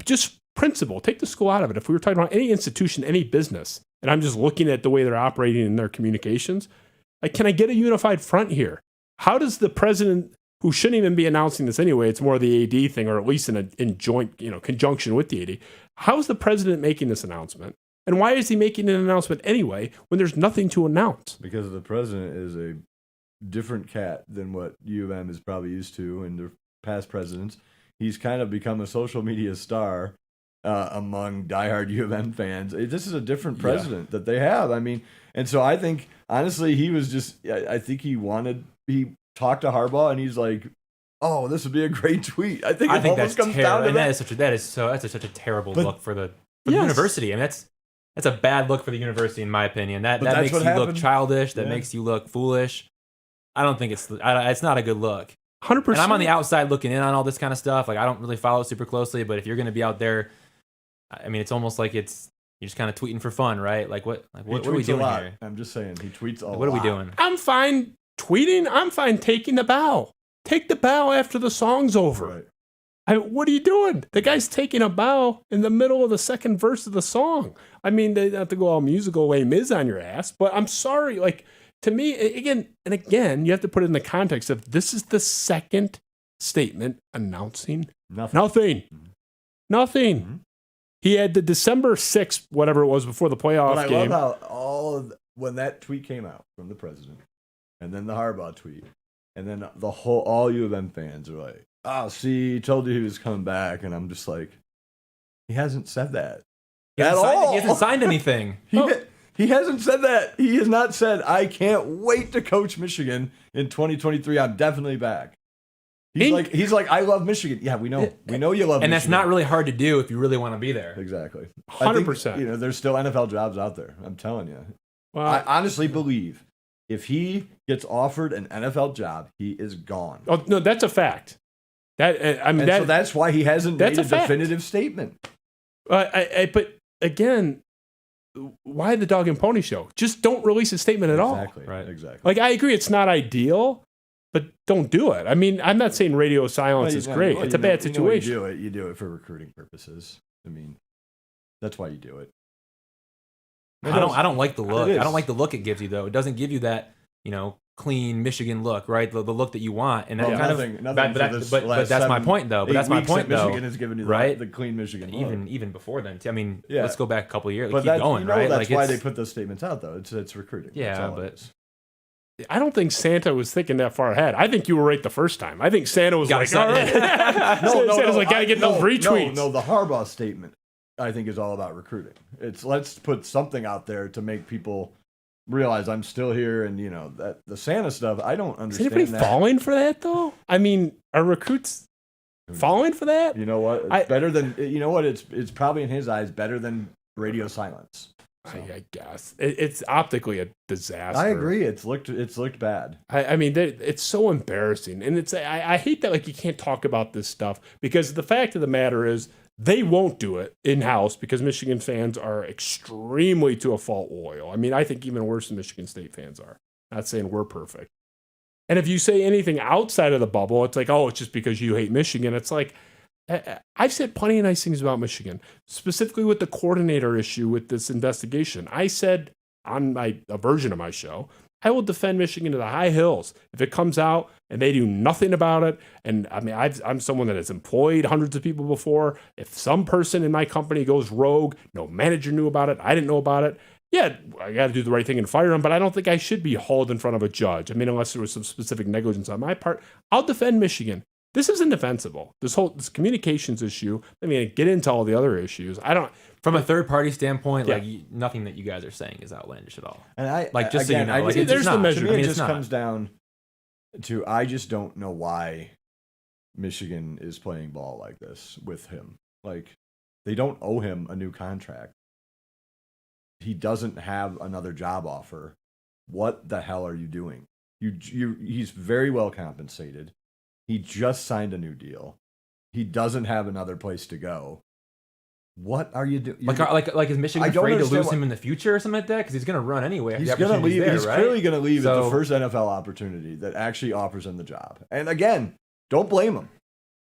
A: Just principle. Take the school out of it. If we were talking about any institution, any business, and I'm just looking at the way they're operating in their communications, like, can I get a unified front here? How does the president, who shouldn't even be announcing this anyway, it's more the AD thing, or at least in joint, conjunction with the AD. How is the president making this announcement? And why is he making an announcement anyway when there's nothing to announce?
C: Because the president is a different cat than what U of M is probably used to in their past presidents. He's kind of become a social media star among diehard U of M fans. This is a different president that they have. I mean, and so I think, honestly, he was just, I think he talked to Harbaugh and he's like, oh, this would be a great tweet. I think
B: that's
C: almost comes down to
B: and
C: that.
B: that's such a terrible
C: But-
B: look for the
A: Yes.
B: university. I mean, that's a bad look for the university, in my opinion. That
C: that's
B: makes you
C: what
B: look
C: happened.
B: childish. That
C: Yeah.
B: makes you look foolish. I don't think it's not a good look.
A: 100%.
B: And I'm on the outside looking in on all this kind of stuff. Like, I don't really follow it super closely, but if you're going to be out there, I mean, it's almost like you're just kind of tweeting for fun, right? What
C: He
B: are we
C: tweets a
B: doing
C: lot.
B: here?
C: I'm just saying, he tweets a lot.
B: What are we doing?
A: I'm fine tweeting. I'm fine taking the bow. Take the bow after the song's over.
C: Right.
A: What are you doing? The guy's taking a bow in the middle of the second verse of the song. I mean, they have to go all musical way Miz on your ass, but I'm sorry. Like, to me, again and again, you have to put it in the context of this is the second statement announcing
C: Nothing.
A: Nothing.
C: Mhm.
A: He had the December 6th, whatever it was, before the playoff
C: But I
A: game.
C: love how when that tweet came out from the president, and then the Harbaugh tweet, and then all U of M fans are like, "Oh, see, he told you he was coming back," and I'm just like, he hasn't said that
B: He
C: at
B: hasn't signed-
C: all.
B: He hasn't signed anything.
C: He hasn't said that. He has not said, "I can't wait to coach Michigan in 2023. I'm definitely back." He's like, "I love Michigan." Yeah, we know you love,
B: And
C: Michigan.
B: that's not really hard to do if you really want to be there.
C: exactly
A: 100%.
C: I think, there's still NFL jobs out there. I'm telling you.
A: Well,
C: I honestly believe if he gets offered an NFL job, he is gone.
A: oh, no, that's a fact.
C: So that's why he hasn't
A: that's
C: made
A: a
C: a
A: fact.
C: definitive statement.
A: But again, why the dog and pony show? Just don't release a statement at all.
C: Exactly.
B: Right.
C: Exactly.
A: Like, I agree, it's not ideal, but don't do it. I mean, I'm not saying radio silence is great. It's a bad situation.
C: You do it for recruiting purposes. I mean, that's why you do it.
B: I don't like the look.
C: It is.
B: I don't like the look it gives you though. It doesn't give you that, clean Michigan look, right? The look that you want, and that but that's my point though. But that's my point though.
C: Michigan has given you
B: right?
C: the clean Michigan look.
B: Even before then. I mean, let's go back a couple of years.
C: But
B: keep going, right?
C: That's why they put those statements out though. It's recruiting.
B: Yeah, but
A: I don't think Santa was thinking that far ahead. I think you were right the first time. I think Santa was like, all right. Santa's like, gotta get those retweets.
C: No, the Harbaugh statement, I think, is all about recruiting. It's let's put something out there to make people realize I'm still here, and that the Santa stuff. I don't understand.
A: Is anybody falling for that though? I mean, are recruits falling for that?
C: You know what? It's better than what? It's probably in his eyes better than radio silence. So.
A: I guess it's optically a disaster.
C: I agree. It's looked bad.
A: I mean, it's so embarrassing, and I hate that like you can't talk about this stuff because the fact of the matter is they won't do it in-house because Michigan fans are extremely to a fault loyal. I mean, I think even worse than Michigan State fans are. Not saying we're perfect. And if you say anything outside of the bubble, it's like, oh, it's just because you hate Michigan. It's like, I've said plenty of nice things about Michigan, specifically with the coordinator issue with this investigation. I said on a version of my show, I will defend Michigan to the high hills if it comes out and they do nothing about it. And I mean, I'm someone that has employed hundreds of people before. If some person in my company goes rogue, no manager knew about it, I didn't know about it. Yeah, I got to do the right thing and fire him, but I don't think I should be hauled in front of a judge. I mean, unless there was some specific negligence on my part, I'll defend Michigan. This isn't defensible. This communications issue. I mean, get into all the other issues.
B: From a third party standpoint, nothing that you guys are saying is outlandish at all.
C: And I
B: just
C: again,
B: so you know,
C: I,
A: there's the measure.
C: To me, it just comes down to I just don't know why Michigan is playing ball like this with him. Like they don't owe him a new contract. He doesn't have another job offer. What the hell are you doing? He's very well compensated. He just signed a new deal. He doesn't have another place to go. What are you doing?
B: Like is Michigan afraid to lose him in the future or something like that? Because he's going to run anyway.
C: He's going to leave. He's clearly going to leave at the first NFL opportunity that actually offers him the job. And again, don't blame him.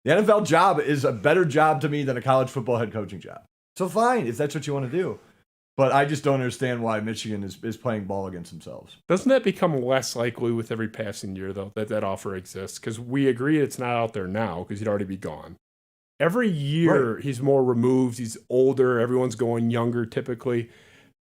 C: The NFL job is a better job to me than a college football head coaching job. So fine, if that's what you want to do. But I just don't understand why Michigan is playing ball against themselves.
A: Doesn't that become less likely with every passing year, though, that offer exists? Because we agree it's not out there now because he'd already be gone. Every year, He's more removed. He's older. Everyone's going younger, typically.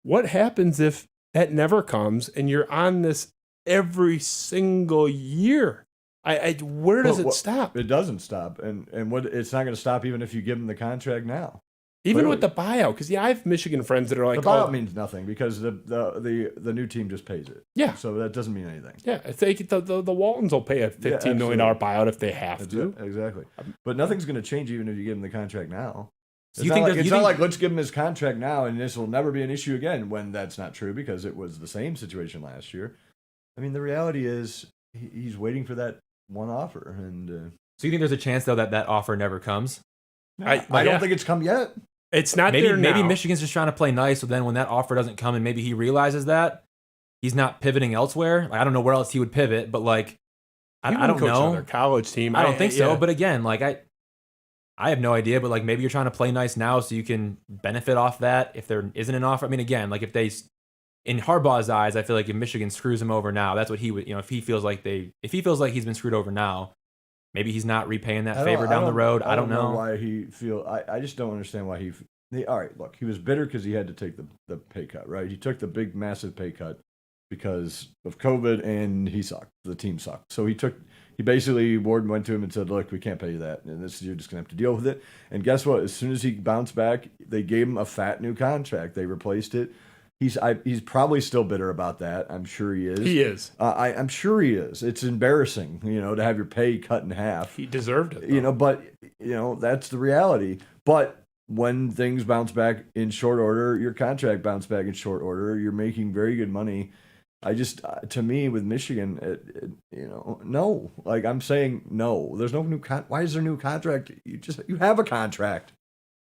A: What happens if that never comes and you're on this every single year? Where does it stop?
C: It doesn't stop. And what it's not going to stop even if you give him the contract now.
A: Even with the buyout, because I have Michigan friends that are like,
C: the buyout means nothing because the new team just pays it.
A: Yeah,
C: so that doesn't mean anything.
A: Yeah, it's like the Waltons will pay a $15 million buyout if they have to.
C: Exactly, but nothing's going to change even if you give him the contract now.
B: So it's
C: not like let's give him his contract now and this will never be an issue again. When that's not true because it was the same situation last year. I mean, the reality is he's waiting for that one offer, and
B: so you think there's a chance though that offer never comes?
C: I don't think it's come yet.
A: It's not
B: maybe,
A: there now.
B: Maybe Michigan's just trying to play nice, so then when that offer doesn't come and maybe he realizes that, he's not pivoting elsewhere. Like, I don't know where else he would pivot, but like, I don't know.
A: Their college team.
B: I don't think so. But again, like I have no idea, but like maybe you're trying to play nice now so you can benefit off that if there isn't an offer. I mean, again, like in Harbaugh's eyes, I feel like if Michigan screws him over now, that's what he would, if he feels like he's been screwed over now, maybe he's not repaying that favor down the road. I don't know
C: why he feel. I just don't understand why all right, look, he was bitter because he had to take the pay cut, right? He took the big, massive pay cut because of COVID, and he sucked. The team sucked. So Warden went to him and said, look, we can't pay you that, and you're just going to have to deal with it. And guess what? As soon as he bounced back, they gave him a fat new contract. They replaced it. He's probably still bitter about that. I'm sure he is.
A: He is.
C: I'm sure he is. It's embarrassing, to have your pay cut in half.
A: He deserved it, though.
C: But that's the reality. But when things bounce back in short order, your contract bounced back in short order. You're making very good money. I just, to me, with Michigan, no. Like I'm saying, no. There's no new why is there a new contract? You have a contract.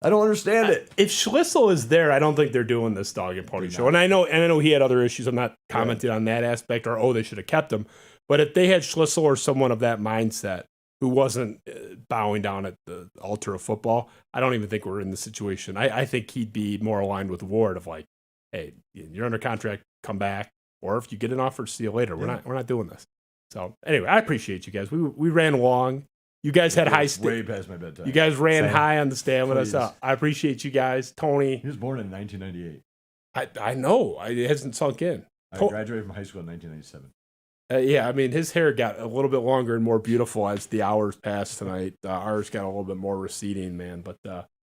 C: I don't understand it.
A: If Schlissel is there, I don't think they're doing this dog and pony show. And I know he had other issues. I'm not commenting on that aspect or they should have kept him. But if they had Schlissel or someone of that mindset who wasn't bowing down at the altar of football, I don't even think we're in the situation. I think he'd be more aligned with Ward of like, hey, you're under contract, come back. Or if you get an offer, see you later. We're not doing this. So anyway, I appreciate you guys. We ran long. You guys had high
C: way past my bedtime.
A: You guys ran high on the stamina.
C: Please.
A: So I appreciate you guys. Tony.
C: He was born in 1998.
A: I know. It hasn't sunk in.
C: I graduated from high school in 1997.
A: Yeah, I mean, his hair got a little bit longer and more beautiful as the hours passed tonight. Ours got a little bit more receding, man. But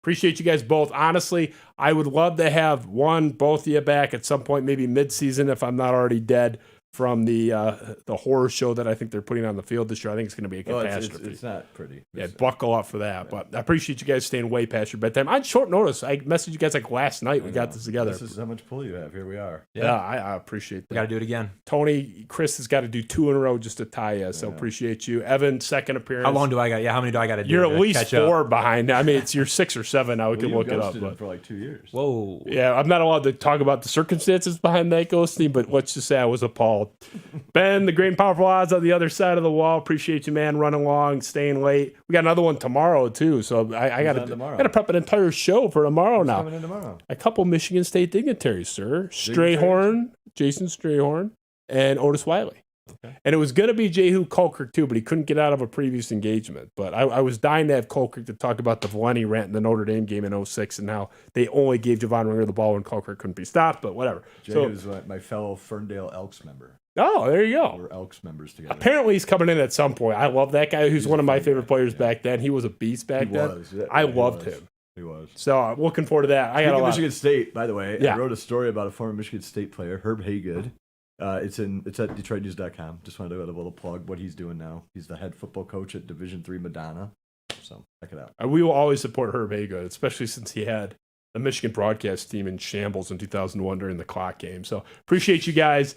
A: appreciate you guys both. Honestly, I would love to have both of you back at some point, maybe mid-season if I'm not already dead from the horror show that I think they're putting on the field this year. I think it's going to be a catastrophe.
C: It's not pretty.
A: Yeah, buckle up for that. But I appreciate you guys staying way past your bedtime. On short notice, I messaged you guys like last night. We got this together.
C: This is how much pull you have. Here we are.
A: Yeah, I appreciate that.
B: We got to do it again.
A: Tony, Chris has got to do 2 in a row just to tie you. So appreciate you. Evan, second appearance.
B: How long do I got? Yeah, how many do I got to do?
A: You're at least
B: catch
A: 4
B: up?
A: behind. I mean, it's you're 6 or 7 now. We can look it up.
C: But for like 2 years.
B: Whoa.
A: Yeah, I'm not allowed to talk about the circumstances behind that ghosting, but let's just say I was appalled. Ben, the great and powerful odds on the other side of the wall. Appreciate you, man. Running long, staying late. We got another one tomorrow too, so I got to prep an entire show for tomorrow now.
C: Coming in tomorrow.
A: A couple Michigan State dignitaries, sir. Strayhorn, Jason Strayhorn, and Otis Wiley. Okay. And it was going to be Jehu Colquitt too, but he couldn't get out of a previous engagement. But I was dying to have Colquitt to talk about the Valenti rant in the Notre Dame game in 06 and how they only gave Javon Ringer the ball when Colquitt couldn't be stopped, but whatever.
C: Jehu's my fellow Ferndale Elks member.
A: Oh, there you go.
C: We're Elks members together.
A: Apparently, he's coming in at some point. I love that guy. He's one of my favorite players back then. He was a beast back then. I loved him.
C: He was.
A: So I'm looking forward to that. I got a lot.
C: Michigan State, by the way. I wrote a story about a former Michigan State player, Herb Haygood. It's at DetroitNews.com. Just wanted to have a little plug what he's doing now. He's the head football coach at Division III Madonna. So check it out.
A: We will always support Herb Haygood, especially since he had the Michigan broadcast team in shambles in 2001 during the clock game. So appreciate you guys.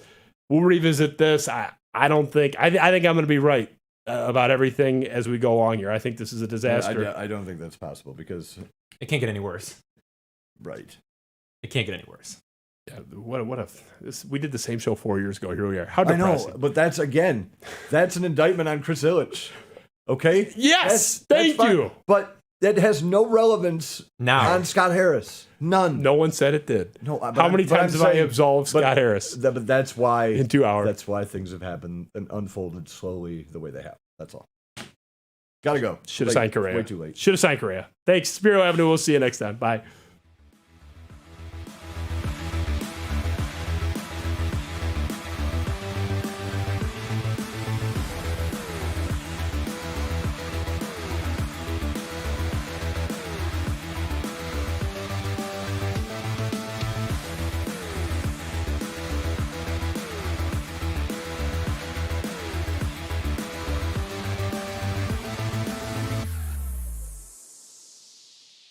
A: We'll revisit this. I think I'm going to be right about everything as we go along here. I think this is a disaster.
C: I don't think that's possible because
B: it can't get any worse.
C: Right.
B: It can't get any worse.
A: Yeah, what if we did the same show 4 years ago? Here we are. How depressing.
C: I know, but that's an indictment on Chris Ilitch. Okay?
A: Yes, thank you.
C: But that has no relevance on Scott Harris. None.
A: No one said it did.
C: No.
A: How many times have I absolved Scott Harris?
C: But that's why
A: in 2 hours.
C: That's why things have happened and unfolded slowly the way they have. That's all. Gotta go.
A: Should have signed Correa.
C: Way too late.
A: Should have signed Correa. Thanks, Spiro Avenue. We'll see you next time. Bye.